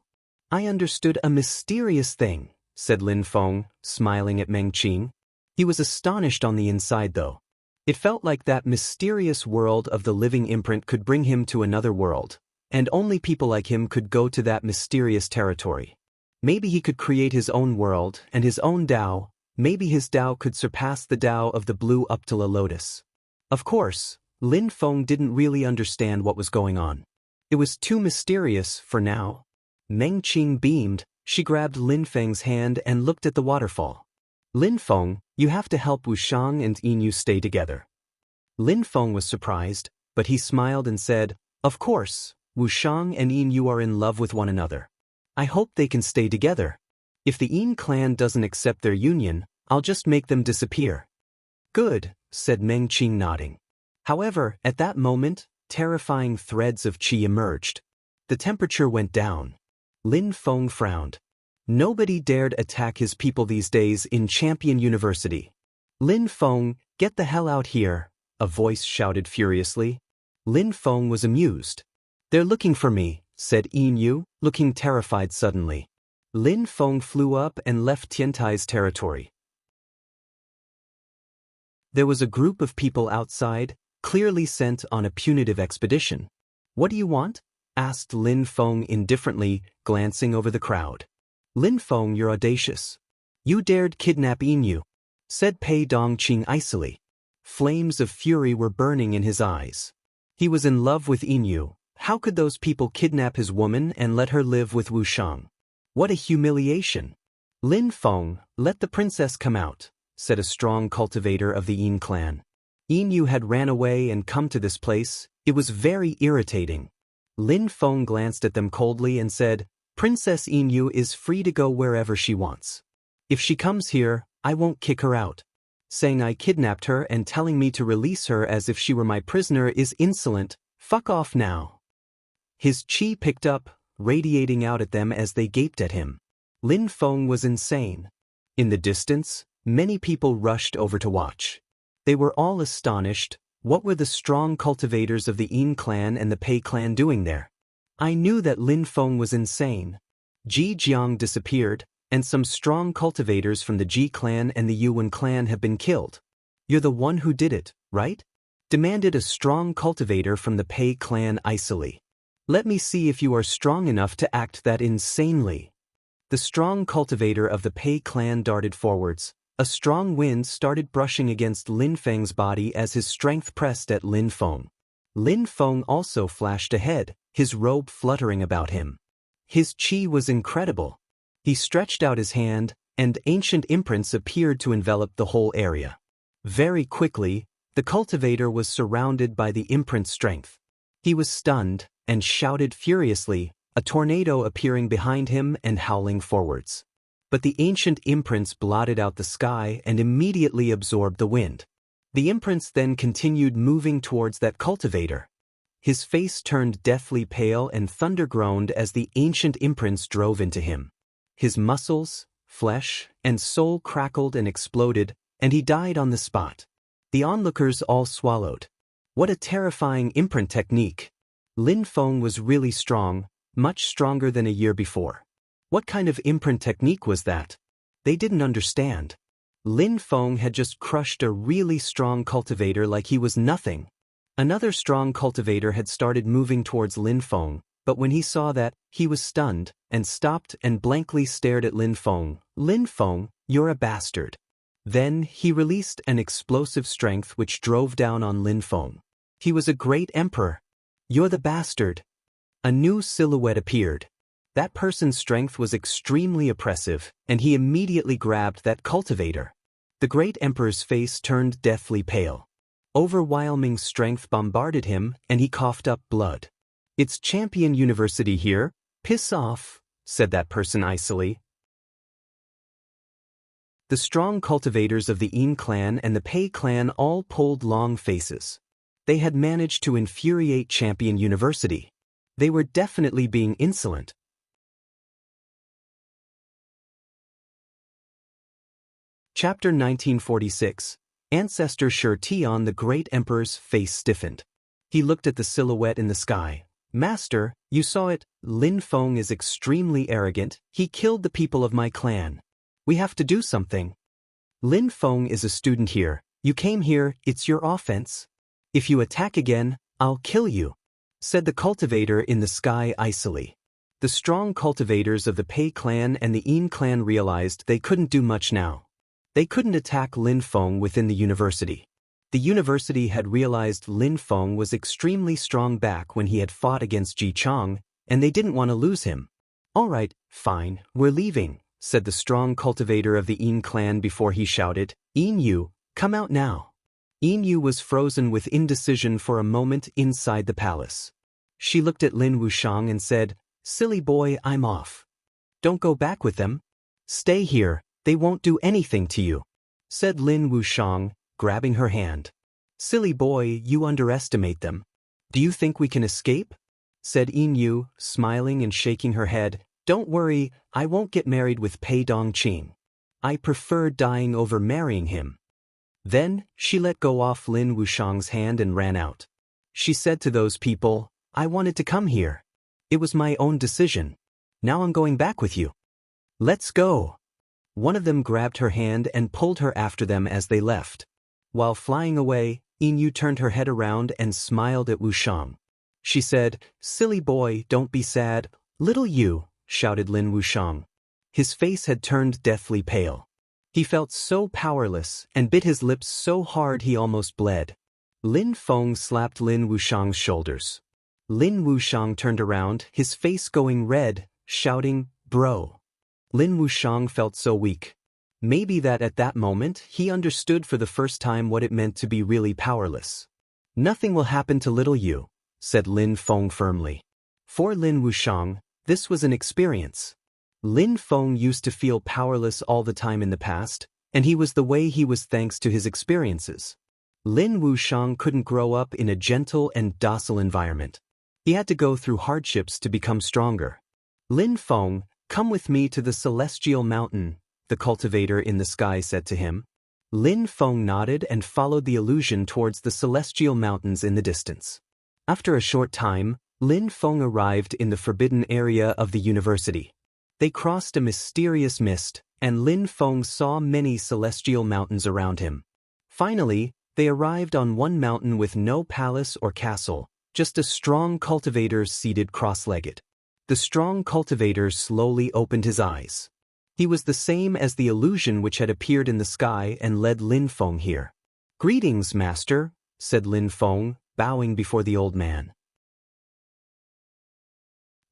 "I understood a mysterious thing," said Lin Feng, smiling at Meng Qing. He was astonished on the inside though. It felt like that mysterious world of the living imprint could bring him to another world, and only people like him could go to that mysterious territory. Maybe he could create his own world and his own Tao. Maybe his Tao could surpass the Tao of the blue Uptala lotus. Of course, Lin Feng didn't really understand what was going on. It was too mysterious for now. Meng Qing beamed. She grabbed Lin Feng's hand and looked at the waterfall. "Lin Feng, you have to help Wushang and Yin Yu stay together." Lin Feng was surprised, but he smiled and said, "Of course, Wushang and Yin Yu are in love with one another. I hope they can stay together. If the Yin clan doesn't accept their union, I'll just make them disappear." "Good," said Meng Qing nodding. However, at that moment, terrifying threads of qi emerged. The temperature went down. Lin Feng frowned. Nobody dared attack his people these days in Champion University. "Lin Feng, get the hell out here," a voice shouted furiously. Lin Feng was amused. "They're looking for me," said Yin Yu, looking terrified suddenly. Lin Feng flew up and left Tiantai's territory. There was a group of people outside, clearly sent on a punitive expedition. "What do you want?" asked Lin Feng indifferently, glancing over the crowd. "Lin Feng, you're audacious. You dared kidnap Yin Yu," said Pei Dongqing icily. Flames of fury were burning in his eyes. He was in love with Yin Yu. How could those people kidnap his woman and let her live with Wushang? What a humiliation! "Lin Feng, let the princess come out," said a strong cultivator of the Yin clan. Yin Yu had ran away and come to this place. It was very irritating. Lin Feng glanced at them coldly and said, "Princess Yin Yu is free to go wherever she wants. If she comes here, I won't kick her out. Saying I kidnapped her and telling me to release her as if she were my prisoner is insolent. Fuck off now." His qi picked up, radiating out at them as they gaped at him. Lin Feng was insane. In the distance, many people rushed over to watch. They were all astonished. What were the strong cultivators of the Yin clan and the Pei clan doing there? I knew that Lin Feng was insane. Ji Jiang disappeared, and some strong cultivators from the Ji clan and the Yuan clan have been killed. "You're the one who did it, right?" demanded a strong cultivator from the Pei clan icily. "Let me see if you are strong enough to act that insanely." The strong cultivator of the Pei clan darted forwards. A strong wind started brushing against Lin Feng's body as his strength pressed at Lin Feng. Lin Feng also flashed ahead, his robe fluttering about him. His qi was incredible. He stretched out his hand, and ancient imprints appeared to envelop the whole area. Very quickly, the cultivator was surrounded by the imprint strength. He was stunned, and shouted furiously, a tornado appearing behind him and howling forwards. But the ancient imprints blotted out the sky and immediately absorbed the wind. The imprints then continued moving towards that cultivator. His face turned deathly pale and thunder groaned as the ancient imprints drove into him. His muscles, flesh, and soul crackled and exploded, and he died on the spot. The onlookers all swallowed. What a terrifying imprint technique! Lin Feng was really strong, much stronger than a year before. What kind of imprint technique was that? They didn't understand. Lin Feng had just crushed a really strong cultivator like he was nothing. Another strong cultivator had started moving towards Lin Feng, but when he saw that, he was stunned, and stopped and blankly stared at Lin Feng. Lin Feng, you're a bastard. Then, he released an explosive strength which drove down on Lin Feng. He was a great emperor. You're the bastard. A new silhouette appeared. That person's strength was extremely oppressive, and he immediately grabbed that cultivator. The great emperor's face turned deathly pale. Overwhelming strength bombarded him, and he coughed up blood. It's Champion University here, piss off, said that person icily. The strong cultivators of the Yin clan and the Pei clan all pulled long faces. They had managed to infuriate Champion University. They were definitely being insolent. Chapter 1946. Ancestor Shi Tian. The great emperor's face stiffened. He looked at the silhouette in the sky. Master, you saw it. Lin Feng is extremely arrogant. He killed the people of my clan. We have to do something. Lin Feng is a student here. You came here, it's your offense. If you attack again, I'll kill you, said the cultivator in the sky icily. The strong cultivators of the Pei clan and the Yin clan realized they couldn't do much now. They couldn't attack Lin Feng within the university. The university had realized Lin Feng was extremely strong back when he had fought against Ji Chang, and they didn't want to lose him. All right, fine, we're leaving, said the strong cultivator of the Yin clan before he shouted, Yin Yu, come out now. Yin Yu was frozen with indecision for a moment inside the palace. She looked at Lin Wushang and said, Silly boy, I'm off. Don't go back with them. Stay here, they won't do anything to you, said Lin Wushang, grabbing her hand. Silly boy, you underestimate them. Do you think we can escape? Said Yin Yu, smiling and shaking her head. Don't worry, I won't get married with Pei Dongqing. I prefer dying over marrying him. Then, she let go off Lin Wushang's hand and ran out. She said to those people, I wanted to come here. It was my own decision. Now I'm going back with you. Let's go. One of them grabbed her hand and pulled her after them as they left. While flying away, Yin Yu turned her head around and smiled at Wushang. She said, Silly boy, don't be sad. Little you, shouted Lin Wushang. His face had turned deathly pale. He felt so powerless and bit his lips so hard he almost bled. Lin Feng slapped Lin Wushang's shoulders. Lin Wushang turned around, his face going red, shouting, Bro. Lin Wushang felt so weak. Maybe that at that moment he understood for the first time what it meant to be really powerless. Nothing will happen to little you, said Lin Feng firmly. For Lin Wushang, this was an experience. Lin Feng used to feel powerless all the time in the past, and he was the way he was thanks to his experiences. Lin Wushang couldn't grow up in a gentle and docile environment. He had to go through hardships to become stronger. Lin Feng, come with me to the celestial mountain, the cultivator in the sky said to him. Lin Feng nodded and followed the illusion towards the celestial mountains in the distance. After a short time, Lin Feng arrived in the forbidden area of the university. They crossed a mysterious mist, and Lin Feng saw many celestial mountains around him. Finally, they arrived on one mountain with no palace or castle, just a strong cultivator seated cross-legged. The strong cultivator slowly opened his eyes. He was the same as the illusion which had appeared in the sky and led Lin Feng here. Greetings, master, said Lin Feng, bowing before the old man.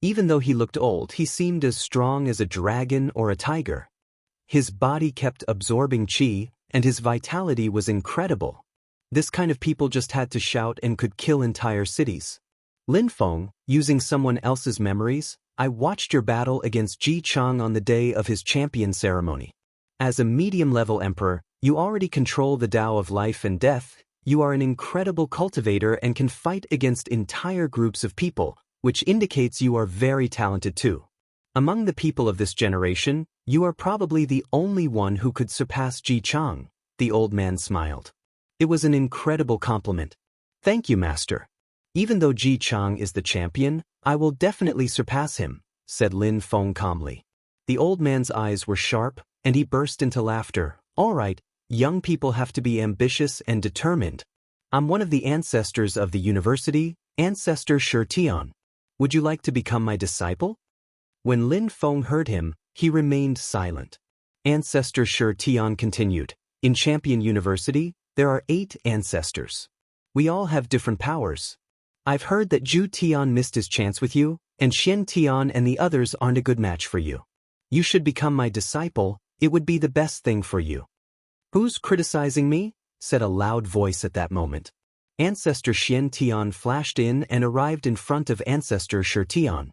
Even though he looked old, he seemed as strong as a dragon or a tiger. His body kept absorbing qi, and his vitality was incredible. This kind of people just had to shout and could kill entire cities. Lin Feng, using someone else's memories, I watched your battle against Ji Chang on the day of his champion ceremony. As a medium-level emperor, you already control the Tao of life and death. You are an incredible cultivator and can fight against entire groups of people, which indicates you are very talented too. Among the people of this generation, you are probably the only one who could surpass Ji Chang. The old man smiled. It was an incredible compliment. Thank you, master. Even though Ji Chang is the champion, I will definitely surpass him, said Lin Feng calmly. The old man's eyes were sharp, and he burst into laughter. All right, young people have to be ambitious and determined. I'm one of the ancestors of the university, Ancestor Shi Tian. Would you like to become my disciple? When Lin Feng heard him, he remained silent. Ancestor Shi Tian continued. In Champion University, there are 8 ancestors. We all have different powers. I've heard that Zhu Tian missed his chance with you, and Xian Tian and the others aren't a good match for you. You should become my disciple. It would be the best thing for you. Who's criticizing me? Said a loud voice at that moment. Ancestor Xian Tian flashed in and arrived in front of Ancestor Shi Tian.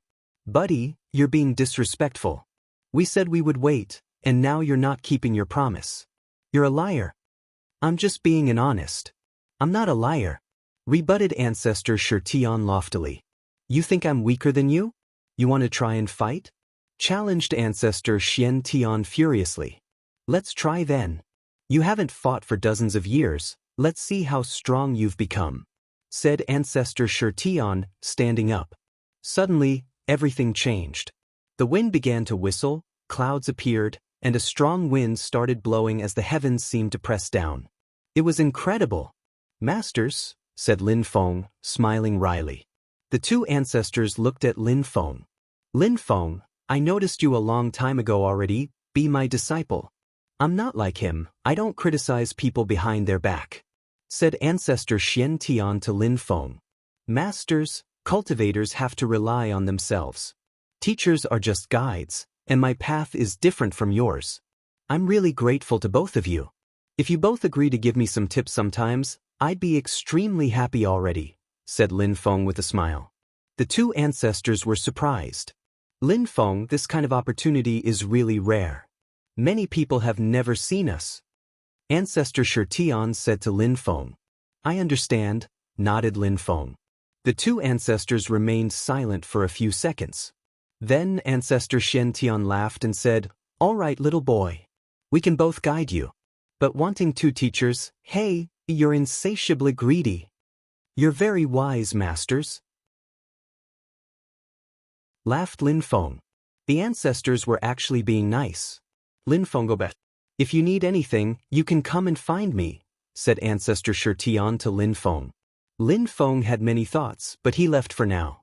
Buddy, you're being disrespectful. We said we would wait, and now you're not keeping your promise. You're a liar. I'm just being an honest. I'm not a liar, rebutted Ancestor Shi Tian loftily. You think I'm weaker than you? You want to try and fight? Challenged Ancestor Xian Tian furiously. Let's try then. You haven't fought for dozens of years, let's see how strong you've become, said Ancestor Shi Tian, standing up. Suddenly, everything changed. The wind began to whistle, clouds appeared, and a strong wind started blowing as the heavens seemed to press down. It was incredible. Masters, said Lin Feng, smiling wryly. The 2 ancestors looked at Lin Feng. Lin Feng, I noticed you a long time ago already. Be my disciple. I'm not like him. I don't criticize people behind their back, said Ancestor Xian Tian to Lin Feng. Masters, cultivators have to rely on themselves. Teachers are just guides, and my path is different from yours. I'm really grateful to both of you. If you both agree to give me some tips sometimes, I'd be extremely happy already, said Lin Feng with a smile. The 2 ancestors were surprised. Lin Feng, this kind of opportunity is really rare. Many people have never seen us. Ancestor Shi Tian said to Lin Feng. I understand, nodded Lin Feng. The 2 ancestors remained silent for a few seconds. Then Ancestor Xian Tian laughed and said, All right, little boy. We can both guide you. But wanting 2 teachers, hey, you're insatiably greedy. You're very wise, masters, laughed Lin Feng. The ancestors were actually being nice. Lin Feng go bet. If you need anything, you can come and find me, said Ancestor Shi Tian to Lin Feng. Lin Feng had many thoughts, but he left for now.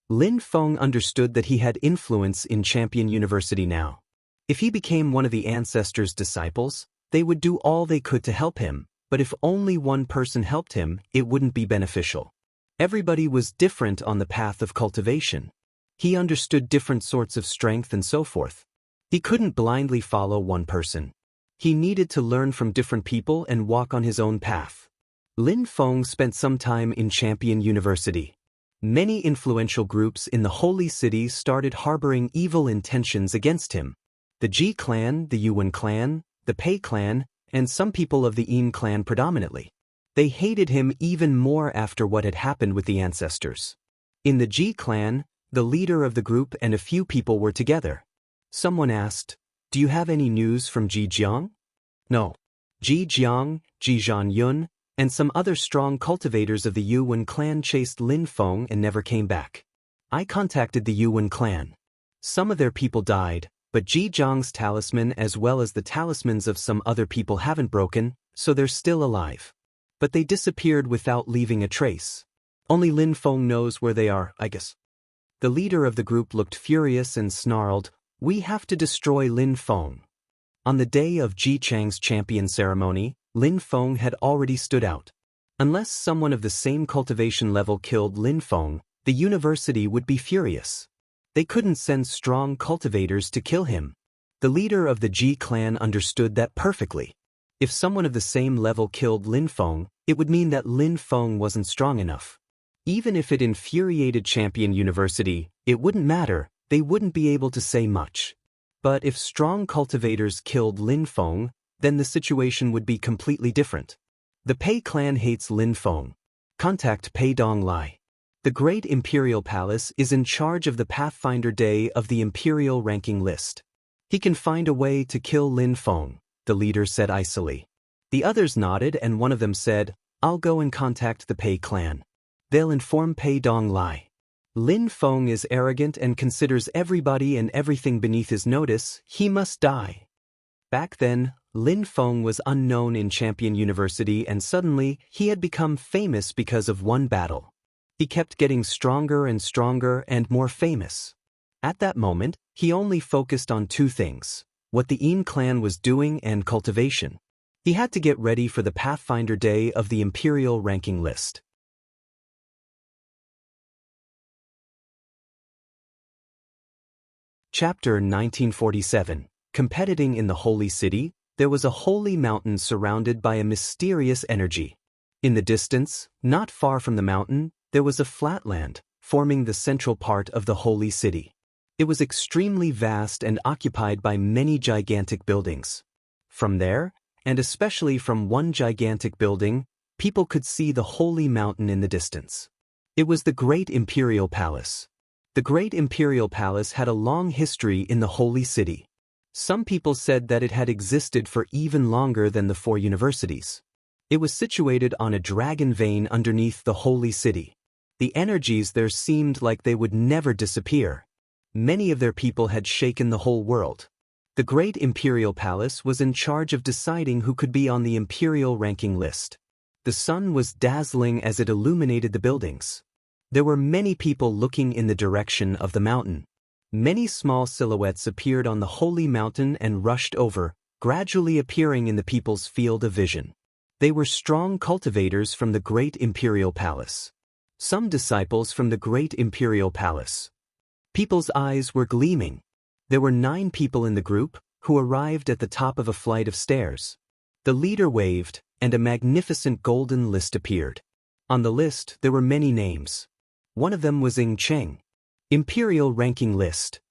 Lin Feng understood that he had influence in Champion University now. If he became one of the ancestors' disciples, they would do all they could to help him, but if only one person helped him, it wouldn't be beneficial. Everybody was different on the path of cultivation. He understood different sorts of strength and so forth. He couldn't blindly follow one person. He needed to learn from different people and walk on his own path. Lin Feng spent some time in Champion University. Many influential groups in the Holy City started harboring evil intentions against him. The Ji clan, the Yuan clan, the Pei clan, and some people of the Yin clan predominantly. They hated him even more after what had happened with the ancestors. In the Ji clan, the leader of the group and a few people were together. Someone asked, Do you have any news from Ji Jiang? No. Ji Jiang, Ji Zhanyun, and some other strong cultivators of the Yuan clan chased Lin Feng and never came back. I contacted the Yuan clan. Some of their people died, but Ji Jiang's talisman as well as the talismans of some other people haven't broken, so they're still alive. But they disappeared without leaving a trace. Only Lin Feng knows where they are, I guess. The leader of the group looked furious and snarled, We have to destroy Lin Feng. On the day of Ji Chang's champion ceremony, Lin Feng had already stood out. Unless someone of the same cultivation level killed Lin Feng, the university would be furious. They couldn't send strong cultivators to kill him. The leader of the Ji clan understood that perfectly. If someone of the same level killed Lin Feng, it would mean that Lin Feng wasn't strong enough. Even if it infuriated Champion University, it wouldn't matter, they wouldn't be able to say much. But if strong cultivators killed Lin Feng, then the situation would be completely different. The Pei clan hates Lin Feng. Contact Pei Dong Lai. The Great Imperial Palace is in charge of the Pathfinder Day of the Imperial ranking list. He can find a way to kill Lin Feng, the leader said icily. The others nodded and one of them said, I'll go and contact the Pei clan. They'll inform Pei Dong Lai. Lin Feng is arrogant and considers everybody and everything beneath his notice. He must die. Back then, Lin Feng was unknown in Champion University and suddenly he had become famous because of one battle. He kept getting stronger and stronger and more famous. At that moment, he only focused on two things: what the Yin clan was doing and cultivation. He had to get ready for the Pathfinder Day of the Imperial ranking list. Chapter 1947. Competing in the Holy City, there was a holy mountain surrounded by a mysterious energy. In the distance, not far from the mountain, there was a flatland, forming the central part of the Holy City. It was extremely vast and occupied by many gigantic buildings. From there, and especially from one gigantic building, people could see the Holy Mountain in the distance. It was the Great Imperial Palace. The Great Imperial Palace had a long history in the Holy City. Some people said that it had existed for even longer than the 4 universities. It was situated on a dragon vein underneath the Holy City. The energies there seemed like they would never disappear. Many of their people had shaken the whole world. The Great Imperial Palace was in charge of deciding who could be on the Imperial ranking list. The sun was dazzling as it illuminated the buildings. There were many people looking in the direction of the mountain. Many small silhouettes appeared on the Holy Mountain and rushed over, gradually appearing in the people's field of vision. They were strong cultivators from the Great Imperial Palace. Some disciples from the Great Imperial Palace. People's eyes were gleaming. There were 9 people in the group, who arrived at the top of a flight of stairs. The leader waved, and a magnificent golden list appeared. On the list there were many names. One of them was Ying Cheng. Imperial ranking list.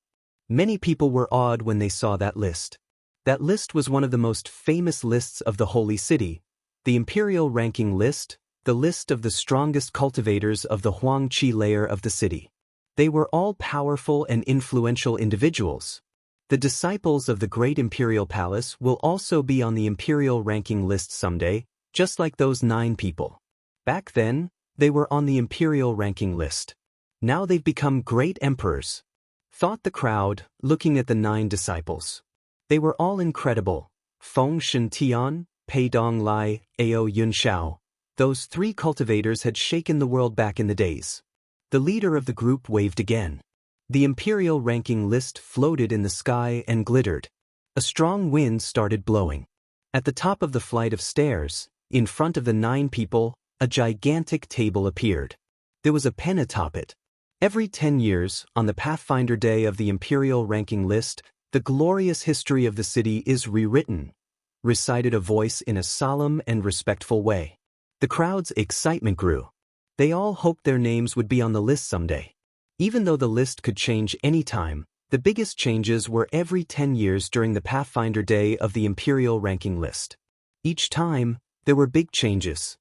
Many people were awed when they saw that list. That list was one of the most famous lists of the Holy City, the Imperial ranking list, the list of the strongest cultivators of the Huangqi layer of the city. They were all powerful and influential individuals. The disciples of the Great Imperial Palace will also be on the Imperial ranking list someday, just like those 9 people. Back then, they were on the Imperial ranking list. Now they've become great emperors. Thought the crowd, looking at the 9 disciples. They were all incredible. Feng Shintian, Pei Dong Lai, Ao Yunxiao. Those 3 cultivators had shaken the world back in the days. The leader of the group waved again. The Imperial ranking list floated in the sky and glittered. A strong wind started blowing. At the top of the flight of stairs, in front of the 9 people, a gigantic table appeared. There was a pen atop it. Every 10 years, on the Pathfinder Day of the Imperial ranking list, the glorious history of the city is rewritten, recited a voice in a solemn and respectful way. The crowd's excitement grew. They all hoped their names would be on the list someday. Even though the list could change any time, the biggest changes were every 10 years during the Pathfinder Day of the Imperial ranking list. Each time, there were big changes.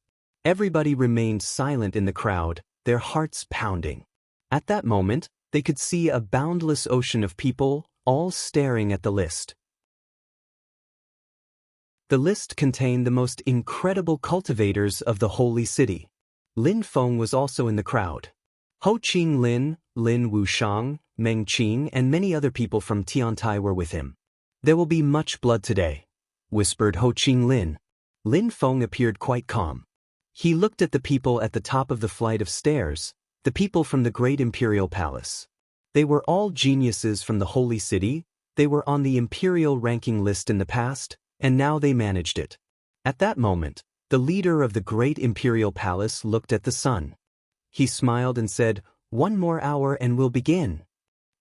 Everybody remained silent in the crowd, their hearts pounding. At that moment, they could see a boundless ocean of people, all staring at the list. The list contained the most incredible cultivators of the Holy City. Lin Feng was also in the crowd. Ho Qing Lin, Lin Wushang, Meng Qing and many other people from Tiantai were with him. There will be much blood today, whispered Ho Qing Lin. Lin Feng appeared quite calm. He looked at the people at the top of the flight of stairs, the people from the Great Imperial Palace. They were all geniuses from the Holy City, they were on the Imperial ranking list in the past, and now they managed it. At that moment, the leader of the Great Imperial Palace looked at the sun. He smiled and said, "1 more hour and we'll begin."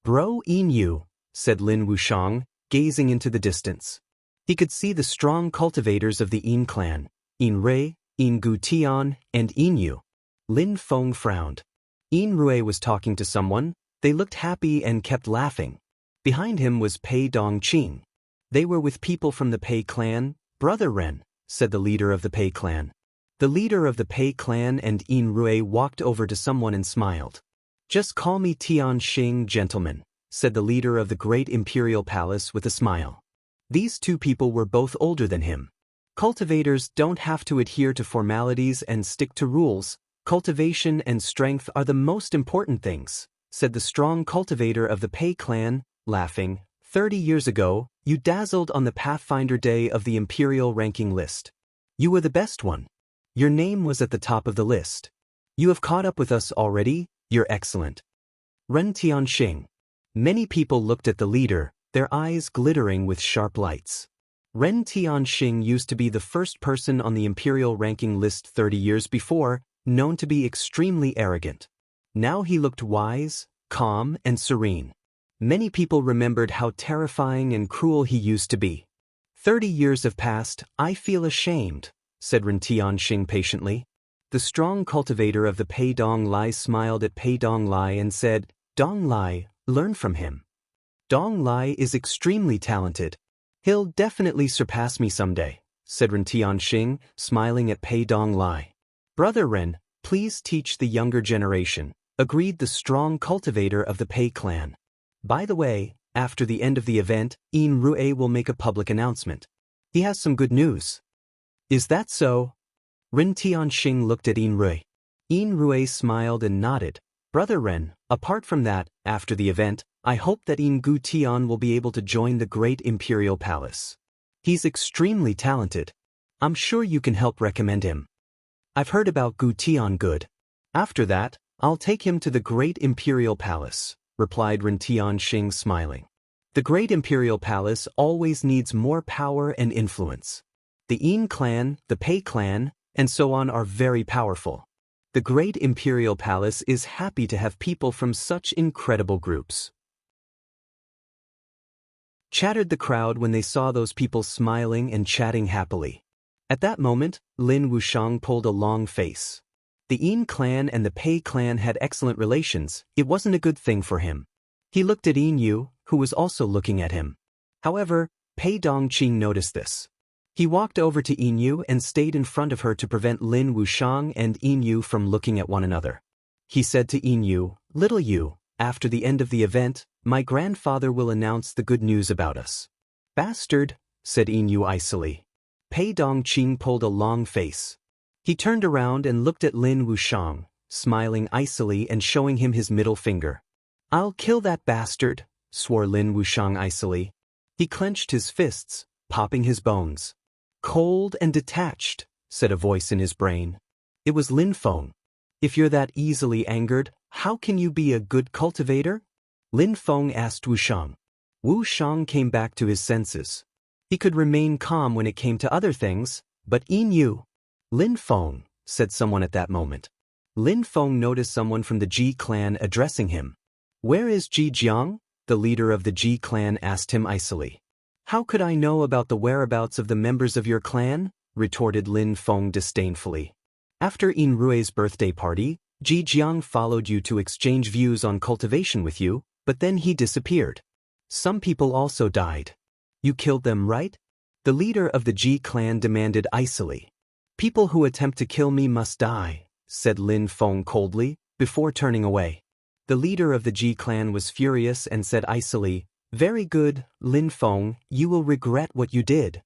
"Bro Yin, said Lin Wushang, gazing into the distance. He could see the strong cultivators of the Yin clan, Yin Rui, Yin Gutian, and Yin Yu. Lin Feng frowned. Yin Rui was talking to someone, They looked happy and kept laughing. Behind him was Pei Dongqing. They were with people from the Pei clan. Brother Ren, said the leader of the Pei clan. The leader of the Pei clan and Yin Rui walked over to someone and smiled. Just call me Tian Xing, gentlemen, said the leader of the great imperial palace with a smile. These two people were both older than him. Cultivators don't have to adhere to formalities and stick to rules. Cultivation and strength are the most important things, said the strong cultivator of the Pei clan, laughing. 30 years ago, you dazzled on the Pathfinder Day of the Imperial ranking list. You were the best one. Your name was at the top of the list. You have caught up with us already. You're excellent. Ren Tianxing. Many people looked at the leader, their eyes glittering with sharp lights. Ren Tianxing used to be the first person on the Imperial ranking list 30 years before, known to be extremely arrogant. Now he looked wise, calm, and serene. Many people remembered how terrifying and cruel he used to be. 30 years have passed. I feel ashamed, said Ren Tianxing patiently. The strong cultivator of the Pei Dong Lai smiled at Pei Dong Lai and said, Dong Lai, learn from him. Dong Lai is extremely talented. He'll definitely surpass me someday, said Ren Tianxing, smiling at Pei Dong Lai. Brother Ren, please teach the younger generation, agreed the strong cultivator of the Pei clan. By the way, after the end of the event, Yin Rui will make a public announcement. He has some good news. Is that so? Ren Tianxing looked at Yin Rui. Yin Rui smiled and nodded. Brother Ren, apart from that, after the event, I hope that Yin Gu Tian will be able to join the great imperial palace. He's extremely talented. I'm sure you can help recommend him. I've heard about Gu Tian good. After that, I'll take him to the great imperial palace, replied Ren Tianxing smiling. The great imperial palace always needs more power and influence. The Yin clan, the Pei clan, and so on are very powerful. The great imperial palace is happy to have people from such incredible groups. Chattered the crowd when they saw those people smiling and chatting happily. At that moment, Lin Wushang pulled a long face. The Yin clan and the Pei clan had excellent relations. It wasn't a good thing for him. He looked at Yin Yu, who was also looking at him. However, Pei Dongqing noticed this. He walked over to Yin Yu and stayed in front of her to prevent Lin Wushang and Yin Yu from looking at one another. He said to Yin Yu, Little Yu, after the end of the event, my grandfather will announce the good news about us. Bastard, said Yin Yu icily. Pei Dongqing pulled a long face. He turned around and looked at Lin Wushang, smiling icily and showing him his middle finger. I'll kill that bastard, swore Lin Wushang icily. He clenched his fists, popping his bones. Cold and detached, said a voice in his brain. It was Lin Feng. If you're that easily angered, how can you be a good cultivator? Lin Feng asked Wushang. Wushang came back to his senses. He could remain calm when it came to other things, but Yin Yu. Lin Feng, said someone at that moment. Lin Feng noticed someone from the Ji clan addressing him. Where is Ji Jiang? The leader of the Ji clan asked him icily. How could I know about the whereabouts of the members of your clan? Retorted Lin Feng disdainfully. After Yin Rui's birthday party, Ji Jiang followed you to exchange views on cultivation with you, but then he disappeared. Some people also died. You killed them, right? The leader of the Ji clan demanded icily. People who attempt to kill me must die, said Lin Feng coldly, before turning away. The leader of the Ji clan was furious and said icily, Very good, Lin Feng, you will regret what you did.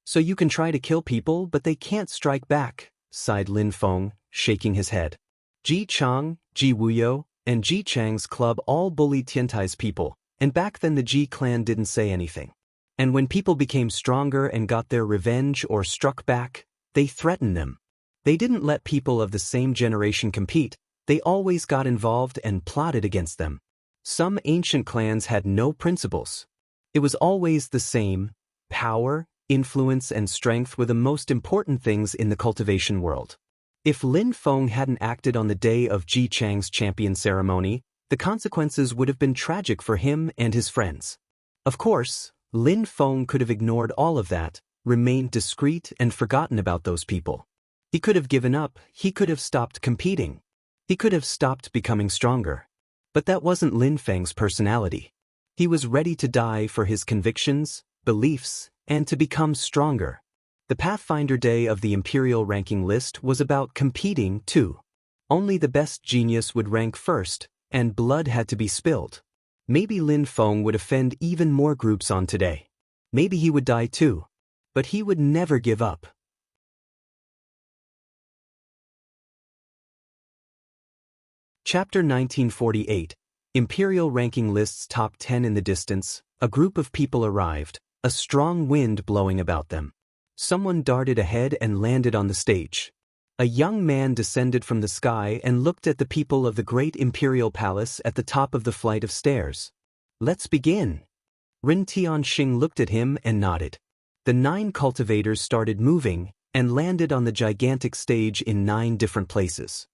So you can try to kill people but they can't strike back, sighed Lin Feng, shaking his head. Ji Chang, Ji Wuyo, and Ji Chang's club all bullied Tiantai's people, and back then the Ji clan didn't say anything. And when people became stronger and got their revenge or struck back, they threatened them. They didn't let people of the same generation compete, they always got involved and plotted against them. Some ancient clans had no principles. It was always the same. Power, influence, and strength were the most important things in the cultivation world. If Lin Feng hadn't acted on the day of Ji Chang's champion ceremony, the consequences would have been tragic for him and his friends. Of course, Lin Feng could have ignored all of that, remained discreet and forgotten about those people. He could have given up, he could have stopped competing. He could have stopped becoming stronger. But that wasn't Lin Feng's personality. He was ready to die for his convictions, beliefs, and to become stronger. The Pathfinder Day of the Imperial ranking list was about competing, too. Only the best genius would rank first, and blood had to be spilled. Maybe Lin Feng would offend even more groups on today. Maybe he would die too. But he would never give up. Chapter 1948. Imperial Ranking Lists Top 10. In the distance, a group of people arrived, a strong wind blowing about them. Someone darted ahead and landed on the stage. A young man descended from the sky and looked at the people of the great imperial palace at the top of the flight of stairs. Let's begin. Rin Tianxing looked at him and nodded. The 9 cultivators started moving and landed on the gigantic stage in 9 different places.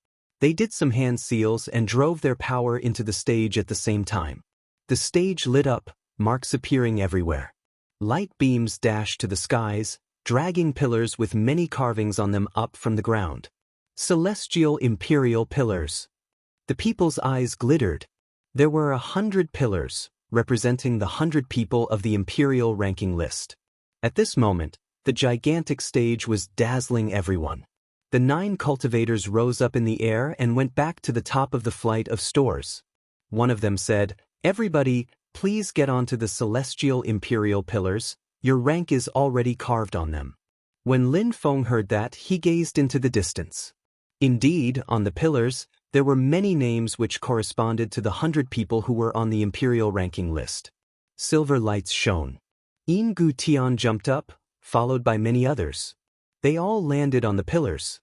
They did some hand seals and drove their power into the stage at the same time. The stage lit up, marks appearing everywhere. Light beams dashed to the skies, dragging pillars with many carvings on them up from the ground. Celestial imperial pillars. The people's eyes glittered. There were 100 pillars, representing the 100 people of the imperial ranking list. At this moment, the gigantic stage was dazzling everyone. The 9 cultivators rose up in the air and went back to the top of the flight of stores. One of them said, "Everybody, please get onto the celestial imperial pillars. Your rank is already carved on them." When Lin Feng heard that, he gazed into the distance. Indeed, on the pillars, there were many names which corresponded to the 100 people who were on the imperial ranking list. Silver lights shone. Yin Gu Tian jumped up, followed by many others. They all landed on the pillars.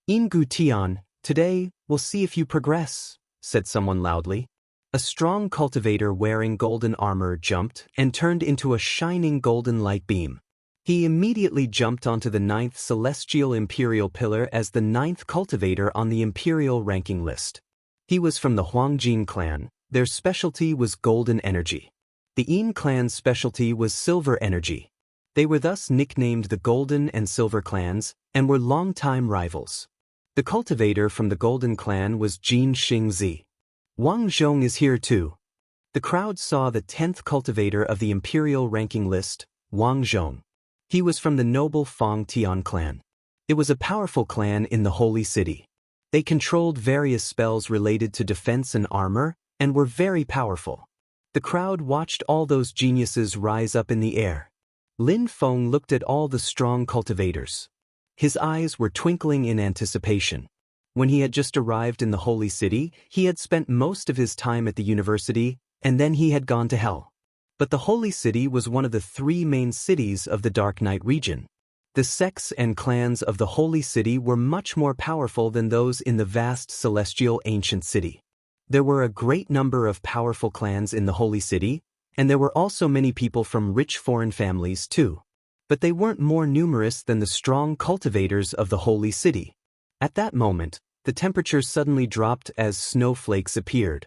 "Yin Gu Tian, today, we'll see if you progress," said someone loudly. A strong cultivator wearing golden armor jumped and turned into a shining golden light beam. He immediately jumped onto the 9th celestial imperial pillar as the 9th cultivator on the imperial ranking list. He was from the Huangjin clan. Their specialty was golden energy. The Yin clan's specialty was silver energy. They were thus nicknamed the Golden and Silver clans, and were longtime rivals. The cultivator from the Golden clan was Jin Xingzi. Wang Zhong is here too. The crowd saw the 10th cultivator of the imperial ranking list, Wang Zhong. He was from the noble Fang Tian clan. It was a powerful clan in the Holy City. They controlled various spells related to defense and armor, and were very powerful. The crowd watched all those geniuses rise up in the air. Lin Feng looked at all the strong cultivators. His eyes were twinkling in anticipation. When he had just arrived in the Holy City, he had spent most of his time at the university, and then he had gone to hell. But the Holy City was one of the 3 main cities of the Dark Knight region. The sects and clans of the Holy City were much more powerful than those in the vast celestial ancient city. There were a great number of powerful clans in the Holy City, and there were also many people from rich foreign families too. But they weren't more numerous than the strong cultivators of the Holy City. At that moment, the temperature suddenly dropped as snowflakes appeared.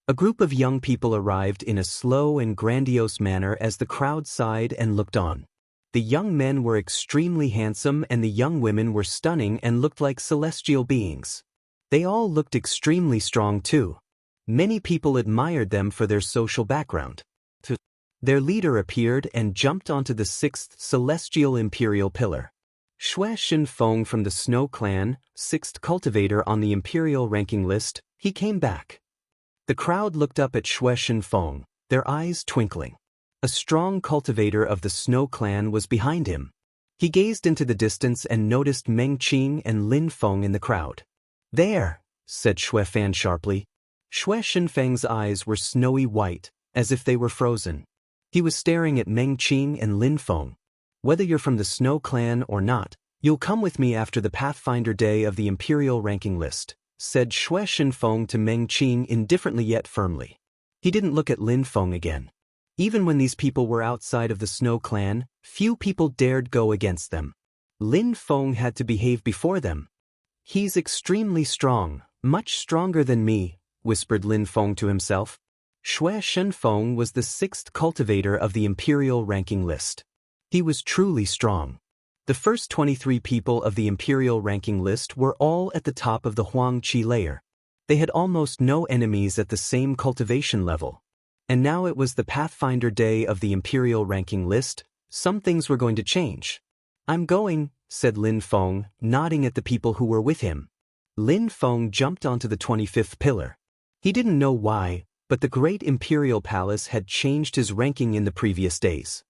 A group of young people arrived in a slow and grandiose manner as the crowd sighed and looked on. The young men were extremely handsome and the young women were stunning and looked like celestial beings. They all looked extremely strong too. Many people admired them for their social background. Their leader appeared and jumped onto the 6th celestial imperial pillar. Xue Shenfeng from the Snow clan, 6th cultivator on the imperial ranking list, he came back. The crowd looked up at Xue Shenfeng, their eyes twinkling. A strong cultivator of the Snow clan was behind him. He gazed into the distance and noticed Meng Qing and Lin Feng in the crowd. "There," said Xue Fan sharply. Xue Shenfeng's eyes were snowy white, as if they were frozen. He was staring at Meng Qing and Lin Feng. "Whether you're from the Snow clan or not, you'll come with me after the Pathfinder Day of the imperial ranking list," said Xue Shenfeng to Meng Qing indifferently yet firmly. He didn't look at Lin Feng again. Even when these people were outside of the Snow clan, few people dared go against them. Lin Feng had to behave before them. "He's extremely strong, much stronger than me," whispered Lin Feng to himself. Xue Shenfeng was the 6th cultivator of the imperial ranking list. He was truly strong. The first 23 people of the imperial ranking list were all at the top of the Huangqi layer. They had almost no enemies at the same cultivation level. And now it was the Pathfinder day of the Imperial ranking list. Some things were going to change. "I'm going," said Lin Feng, nodding at the people who were with him. Lin Feng jumped onto the 25th pillar. He didn't know why, but the great Imperial Palace had changed his ranking in the previous days.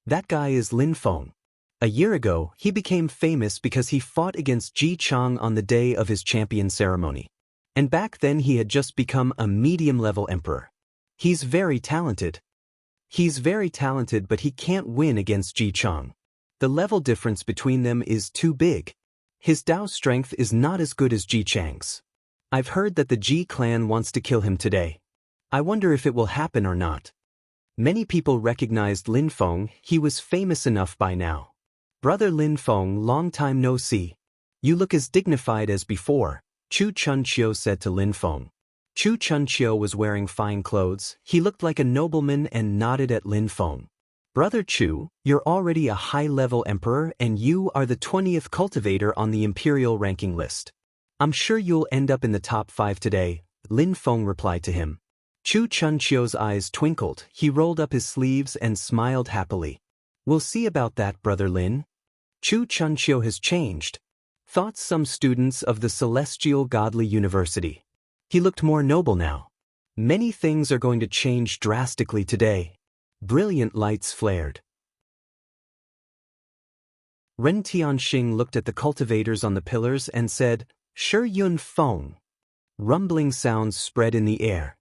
That guy is Lin Feng. A year ago, he became famous because he fought against Ji Chang on the day of his champion ceremony. And back then he had just become a medium-level emperor. He's very talented. But he can't win against Ji Chang. The level difference between them is too big. His Dao strength is not as good as Ji Chang's. I've heard that the Ji clan wants to kill him today. I wonder if it will happen or not. Many people recognized Lin Feng. He was famous enough by now. "Brother Lin Feng, long time no see. You look as dignified as before," Chu Chunqiu said to Lin Feng. Chu Chunqiu was wearing fine clothes. He looked like a nobleman and nodded at Lin Feng. "Brother Chu, you're already a high-level emperor and you are the 20th cultivator on the imperial ranking list. I'm sure you'll end up in the top 5 today," Lin Feng replied to him. Chu Chunqiu's eyes twinkled. He rolled up his sleeves and smiled happily. "We'll see about that, Brother Lin. Chu Chunqiu has changed," thought some students of the Celestial Godly University. He looked more noble now. Many things are going to change drastically today. Brilliant lights flared. Ren Tianxing looked at the cultivators on the pillars and said, "Shi Yun Feng." Rumbling sounds spread in the air.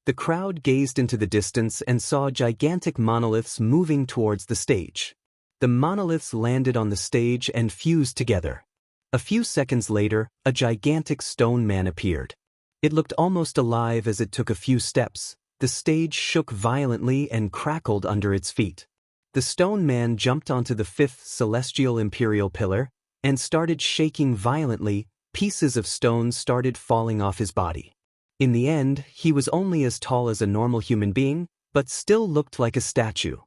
The crowd gazed into the distance and saw gigantic monoliths moving towards the stage. The monoliths landed on the stage and fused together. A few seconds later, a gigantic stone man appeared. It looked almost alive as it took a few steps. The stage shook violently and crackled under its feet. The stone man jumped onto the 5th celestial imperial pillar and started shaking violently. Pieces of stone started falling off his body. In the end, he was only as tall as a normal human being, but still looked like a statue.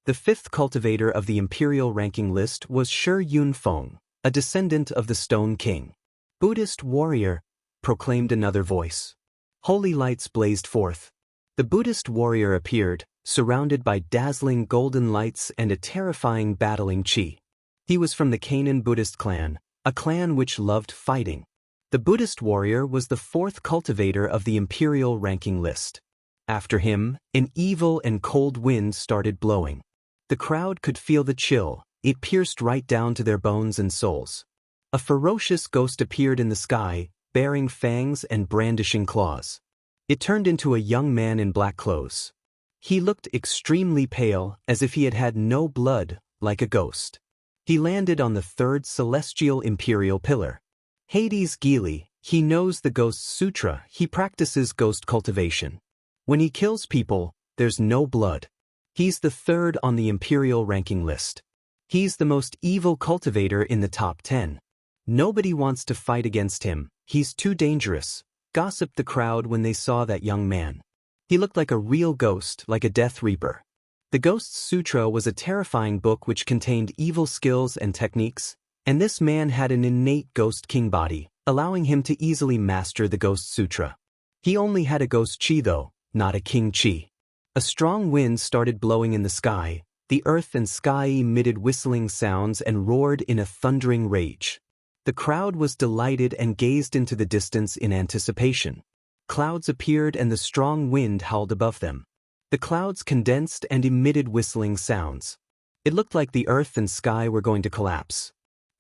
The 5th cultivator of the imperial ranking list was Shi Yun Feng, a descendant of the Stone King. "Buddhist warrior," proclaimed another voice. Holy lights blazed forth. The Buddhist warrior appeared, surrounded by dazzling golden lights and a terrifying battling chi. He was from the Canaan Buddhist clan, a clan which loved fighting. The Buddhist warrior was the 4th cultivator of the imperial ranking list. After him, an evil and cold wind started blowing. The crowd could feel the chill. It pierced right down to their bones and souls. A ferocious ghost appeared in the sky, bearing fangs and brandishing claws. It turned into a young man in black clothes. He looked extremely pale, as if he had had no blood, like a ghost. He landed on the 3rd celestial imperial pillar. Hades Geely, he knows the Ghost Sutra. He practices ghost cultivation. When he kills people, there's no blood. He's the 3rd on the imperial ranking list. He's the most evil cultivator in the top 10. Nobody wants to fight against him. He's too dangerous, gossiped the crowd when they saw that young man. He looked like a real ghost, like a Death Reaper. The Ghost Sutra was a terrifying book which contained evil skills and techniques, and this man had an innate Ghost King body, allowing him to easily master the Ghost Sutra. He only had a Ghost Chi though, not a King Chi. A strong wind started blowing in the sky. The earth and sky emitted whistling sounds and roared in a thundering rage. The crowd was delighted and gazed into the distance in anticipation. Clouds appeared and the strong wind howled above them. The clouds condensed and emitted whistling sounds. It looked like the earth and sky were going to collapse.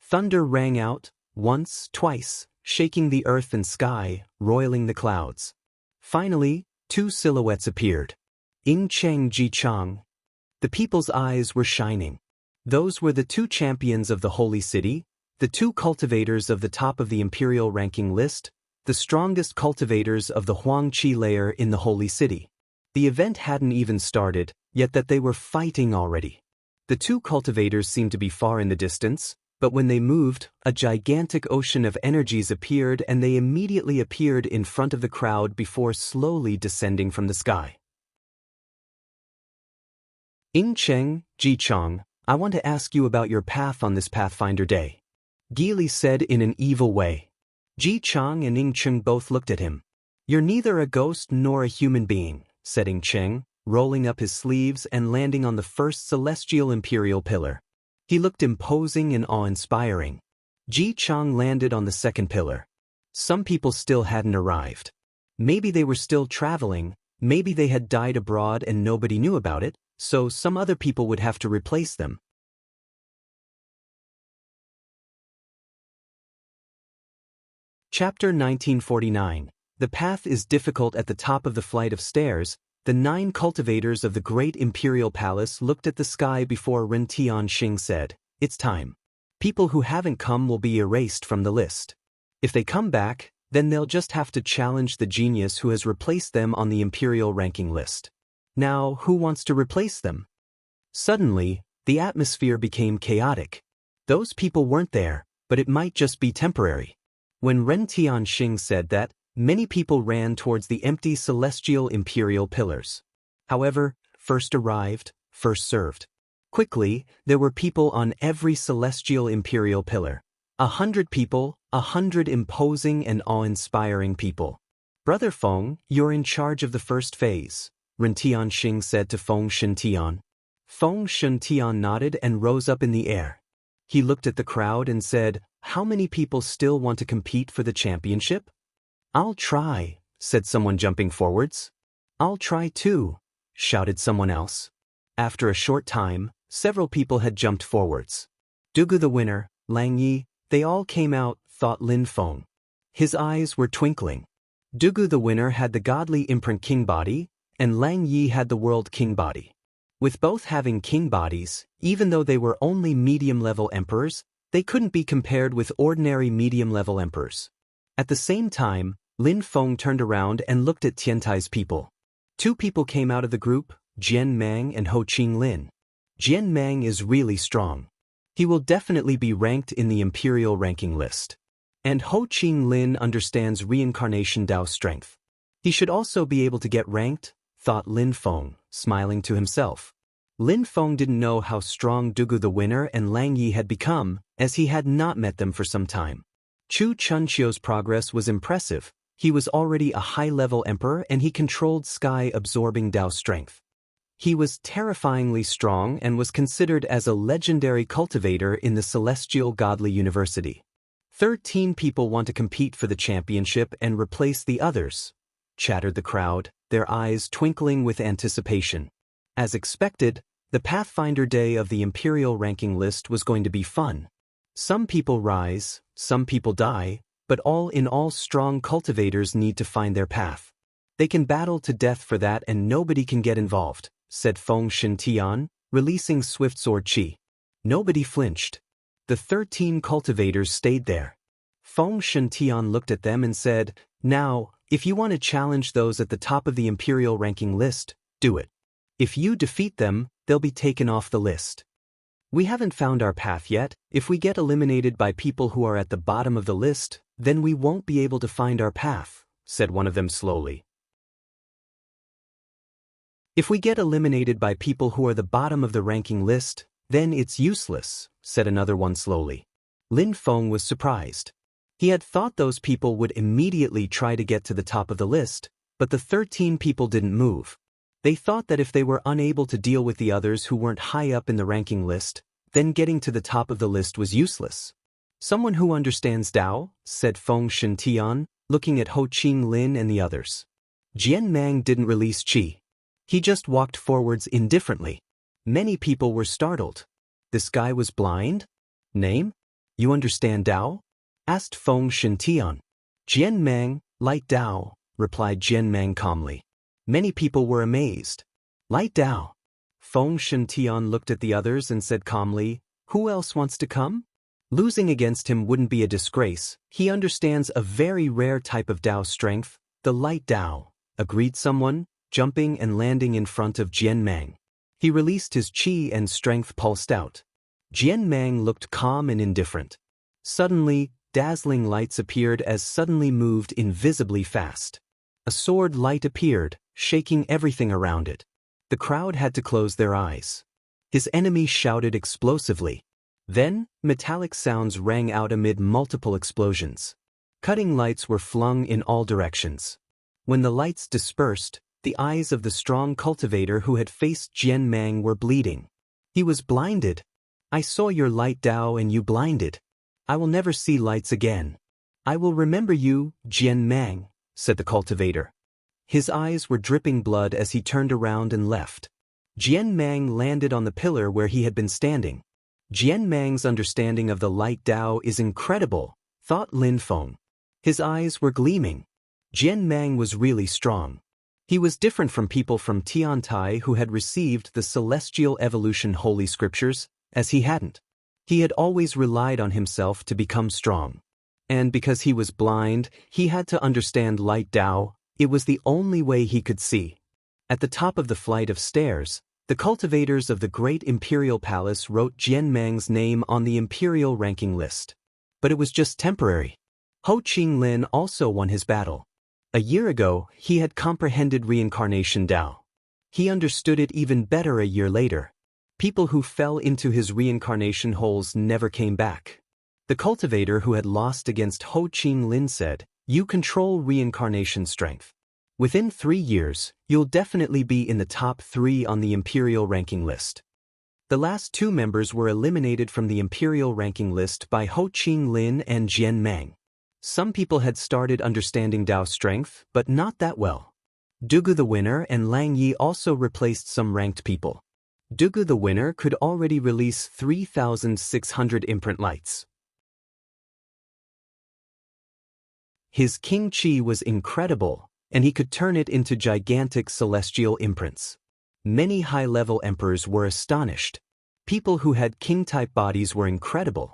Thunder rang out, once, twice, shaking the earth and sky, roiling the clouds. Finally, 2 silhouettes appeared. Ying Cheng Ji Chang. The people's eyes were shining. Those were the 2 champions of the holy city, the 2 cultivators of the top of the imperial ranking list, the strongest cultivators of the Huang Qi layer in the holy city. The event hadn't even started, yet that they were fighting already. The 2 cultivators seemed to be far in the distance, but when they moved, a gigantic ocean of energies appeared and they immediately appeared in front of the crowd before slowly descending from the sky. Ying Cheng, Ji Chang, I want to ask you about your path on this Pathfinder day. Geely said in an evil way. Ji Chang and Ying Cheng both looked at him. "You're neither a ghost nor a human being," said Ing Cheng, rolling up his sleeves and landing on the first celestial imperial pillar. He looked imposing and awe-inspiring. Ji Chang landed on the second pillar. Some people still hadn't arrived. Maybe they were still traveling, maybe they had died abroad and nobody knew about it, so some other people would have to replace them. Chapter 1949. The path is difficult. At the top of the flight of stairs, the 9 cultivators of the great imperial palace looked at the sky before Ren Tianxing said, "It's time. People who haven't come will be erased from the list. If they come back, then they'll just have to challenge the genius who has replaced them on the imperial ranking list. Now, who wants to replace them?" Suddenly, the atmosphere became chaotic. Those people weren't there, but it might just be temporary. When Ren Tianxing said that, many people ran towards the empty celestial imperial pillars. However, first arrived, first served. Quickly, there were people on every celestial imperial pillar. 100 people, 100 imposing and awe-inspiring people. "Brother Feng, you're in charge of the first phase," Ren Tianxing said to Feng Shintian. Feng Shintian nodded and rose up in the air. He looked at the crowd and said, "How many people still want to compete for the championship?" "I'll try," said someone jumping forwards. "I'll try too," shouted someone else. After a short time, several people had jumped forwards. "Dugu the winner, Lang Yi," they all came out, thought Lin Feng. His eyes were twinkling. Dugu the winner had the godly imprint king body, and Lang Yi had the world king body. With both having king bodies, even though they were only medium-level emperors, they couldn't be compared with ordinary medium-level emperors. At the same time, Lin Feng turned around and looked at Tiantai's people. 2 people came out of the group, Jian Mang and Ho Qing Lin. Jian Mang is really strong. He will definitely be ranked in the imperial ranking list. And Ho Qing Lin understands reincarnation Dao strength. He should also be able to get ranked, thought Lin Feng, smiling to himself. Lin Feng didn't know how strong Dugu the winner and Lang Yi had become, as he had not met them for some time. Chu Chunqiu's progress was impressive. He was already a high-level emperor and he controlled sky-absorbing Dao strength. He was terrifyingly strong and was considered as a legendary cultivator in the Celestial Godly University. 13 people want to compete for the championship and replace the others, chattered the crowd, their eyes twinkling with anticipation. As expected, the Pathfinder Day of the Imperial ranking list was going to be fun. Some people rise, some people die, but all in all strong cultivators need to find their path. They can battle to death for that and nobody can get involved, said Feng Shintian, releasing Swift Sword Qi. Nobody flinched. The 13 cultivators stayed there. Feng Shintian looked at them and said, "Now, if you want to challenge those at the top of the Imperial ranking list, do it. If you defeat them, they'll be taken off the list. We haven't found our path yet. If we get eliminated by people who are at the bottom of the list, then we won't be able to find our path," said one of them slowly. "If we get eliminated by people who are the bottom of the ranking list, then it's useless," said another one slowly. Lin Feng was surprised. He had thought those people would immediately try to get to the top of the list, but the 13 people didn't move. They thought that if they were unable to deal with the others who weren't high up in the ranking list, then getting to the top of the list was useless. "Someone who understands Dao," said Feng Shintian, looking at Ho Qing Lin and the others. Jian Mang didn't release Qi. He just walked forwards indifferently. Many people were startled. This guy was blind? "Name? You understand Dao?" asked Feng Shintian. "Jian Mang, Light Dao," replied Jian Mang calmly. Many people were amazed. "Light Dao." Feng Shintian looked at the others and said calmly, "Who else wants to come?" Losing against him wouldn't be a disgrace. He understands a very rare type of Dao strength, the Light Dao, agreed someone, jumping and landing in front of Jian Mang. He released his Qi and strength pulsed out. Jian Mang looked calm and indifferent. Suddenly, dazzling lights appeared as suddenly moved invisibly fast. A sword light appeared, shaking everything around it. The crowd had to close their eyes. His enemy shouted explosively. Then, metallic sounds rang out amid multiple explosions. Cutting lights were flung in all directions. When the lights dispersed, the eyes of the strong cultivator who had faced Jian Mang were bleeding. He was blinded. I saw your light Dao and you blinded. I will never see lights again. I will remember you, Jian Mang, said the cultivator. His eyes were dripping blood as he turned around and left. Jian Mang landed on the pillar where he had been standing. Jian Mang's understanding of the light Dao is incredible, thought Lin Feng. His eyes were gleaming. Jian Mang was really strong. He was different from people from Tiantai who had received the celestial evolution holy scriptures, as he hadn't. He had always relied on himself to become strong. And because he was blind, he had to understand light Dao. It was the only way he could see. At the top of the flight of stairs, the cultivators of the great imperial palace wrote Jian Mang's name on the imperial ranking list. But it was just temporary. Ho Qinglin also won his battle. A year ago, he had comprehended reincarnation Dao. He understood it even better a year later. People who fell into his reincarnation holes never came back. The cultivator who had lost against Ho Qinglin said, "You control reincarnation strength. Within 3 years, you'll definitely be in the top 3 on the imperial ranking list." The last 2 members were eliminated from the imperial ranking list by Ho Qinglin and Jian Mang. Some people had started understanding Dao strength, but not that well. Dugu the winner and Lang Yi also replaced some ranked people. Dugu the winner could already release 3,600 imprint lights. His King Qi was incredible, and he could turn it into gigantic celestial imprints. Many high-level emperors were astonished. People who had king-type bodies were incredible.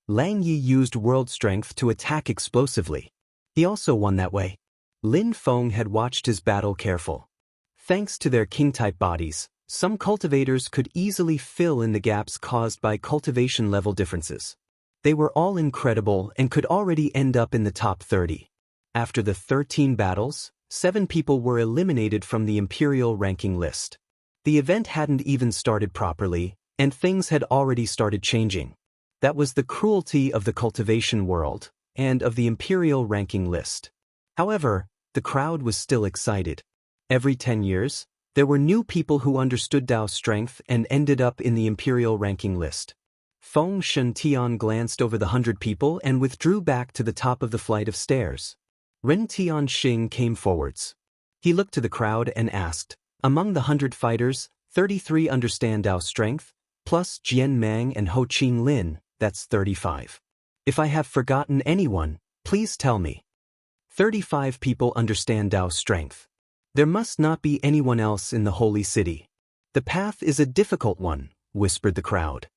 Lang Yi used world strength to attack explosively. He also won that way. Lin Feng had watched his battle careful. Thanks to their king-type bodies, some cultivators could easily fill in the gaps caused by cultivation level differences. They were all incredible and could already end up in the top 30. After the 13 battles, 7 people were eliminated from the imperial ranking list. The event hadn't even started properly, and things had already started changing. That was the cruelty of the cultivation world, and of the imperial ranking list. However, the crowd was still excited. Every 10 years, there were new people who understood Dao strength and ended up in the imperial ranking list. Feng Shentian glanced over the 100 people and withdrew back to the top of the flight of stairs. Ren Tianxing came forwards. He looked to the crowd and asked, "Among the 100 fighters, 33 understand Dao strength, plus Jian Mang and Ho Qinglin, that's 35. If I have forgotten anyone, please tell me." 35 people understand Dao strength. There must not be anyone else in the holy city. The path is a difficult one, whispered the crowd.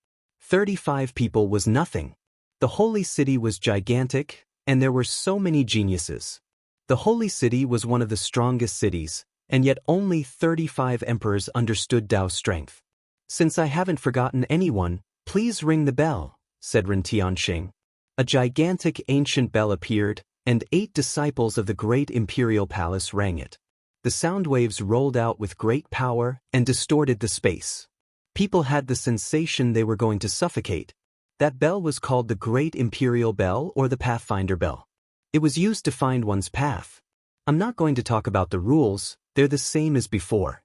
35 people was nothing. The holy city was gigantic, and there were so many geniuses. The holy city was one of the strongest cities, and yet only 35 emperors understood Dao strength. "Since I haven't forgotten anyone, please ring the bell," said Ren Tianxing. A gigantic ancient bell appeared, and 8 disciples of the great imperial palace rang it. The sound waves rolled out with great power and distorted the space. People had the sensation they were going to suffocate. That bell was called the Great Imperial Bell or the Pathfinder Bell. It was used to find one's path. I'm not going to talk about the rules, they're the same as before.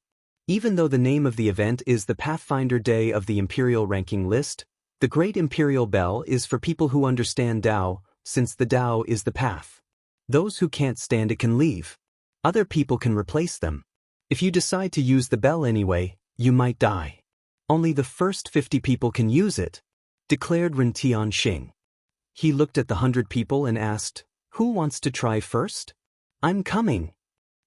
Even though the name of the event is the Pathfinder Day of the Imperial Ranking List, the Great Imperial Bell is for people who understand Dao, since the Dao is the path. Those who can't stand it can leave. Other people can replace them. If you decide to use the bell anyway, you might die. Only the first 50 people can use it, declared Ren Tianxing. He looked at the 100 people and asked, "Who wants to try first?" "I'm coming."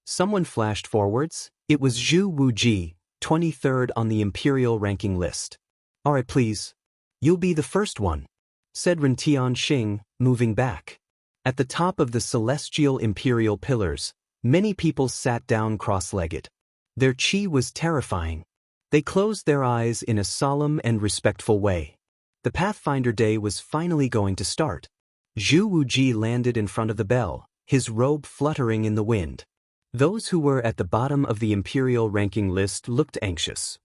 Someone flashed forwards. It was Zhu Wuji, 23rd on the imperial ranking list. "All right, please. You'll be the first one," said Ren Tianxing, moving back. At the top of the celestial imperial pillars, many people sat down cross-legged. Their qi was terrifying. They closed their eyes in a solemn and respectful way. The Pathfinder Day was finally going to start. Zhu Wuji landed in front of the bell, his robe fluttering in the wind. Those who were at the bottom of the imperial ranking list looked anxious.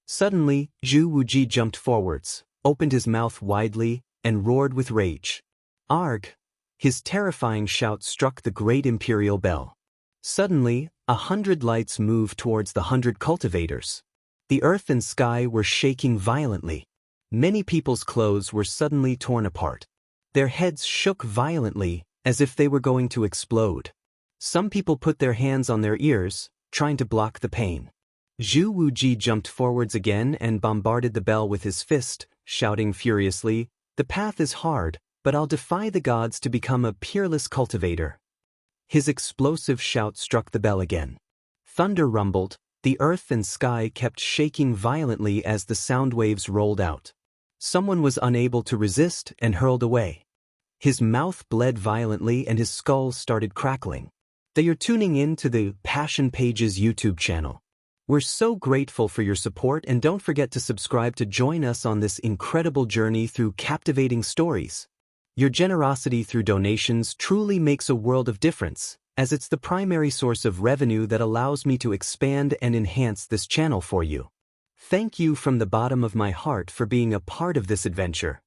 Suddenly, Zhu Wuji jumped forwards, opened his mouth widely, and roared with rage. "Arg! His terrifying shout struck the great imperial bell. Suddenly, 100 lights moved towards the 100 cultivators. The earth and sky were shaking violently. Many people's clothes were suddenly torn apart. Their heads shook violently, as if they were going to explode. Some people put their hands on their ears, trying to block the pain. Zhu Wuji jumped forwards again and bombarded the bell with his fist, shouting furiously, "The path is hard, but I'll defy the gods to become a peerless cultivator." His explosive shout struck the bell again. Thunder rumbled, the earth and sky kept shaking violently as the sound waves rolled out. Someone was unable to resist and hurled away. His mouth bled violently and his skull started crackling. They are tuning in to the Passion Pages YouTube channel. We're so grateful for your support, and don't forget to subscribe to join us on this incredible journey through captivating stories. Your generosity through donations truly makes a world of difference, as it's the primary source of revenue that allows me to expand and enhance this channel for you. Thank you from the bottom of my heart for being a part of this adventure.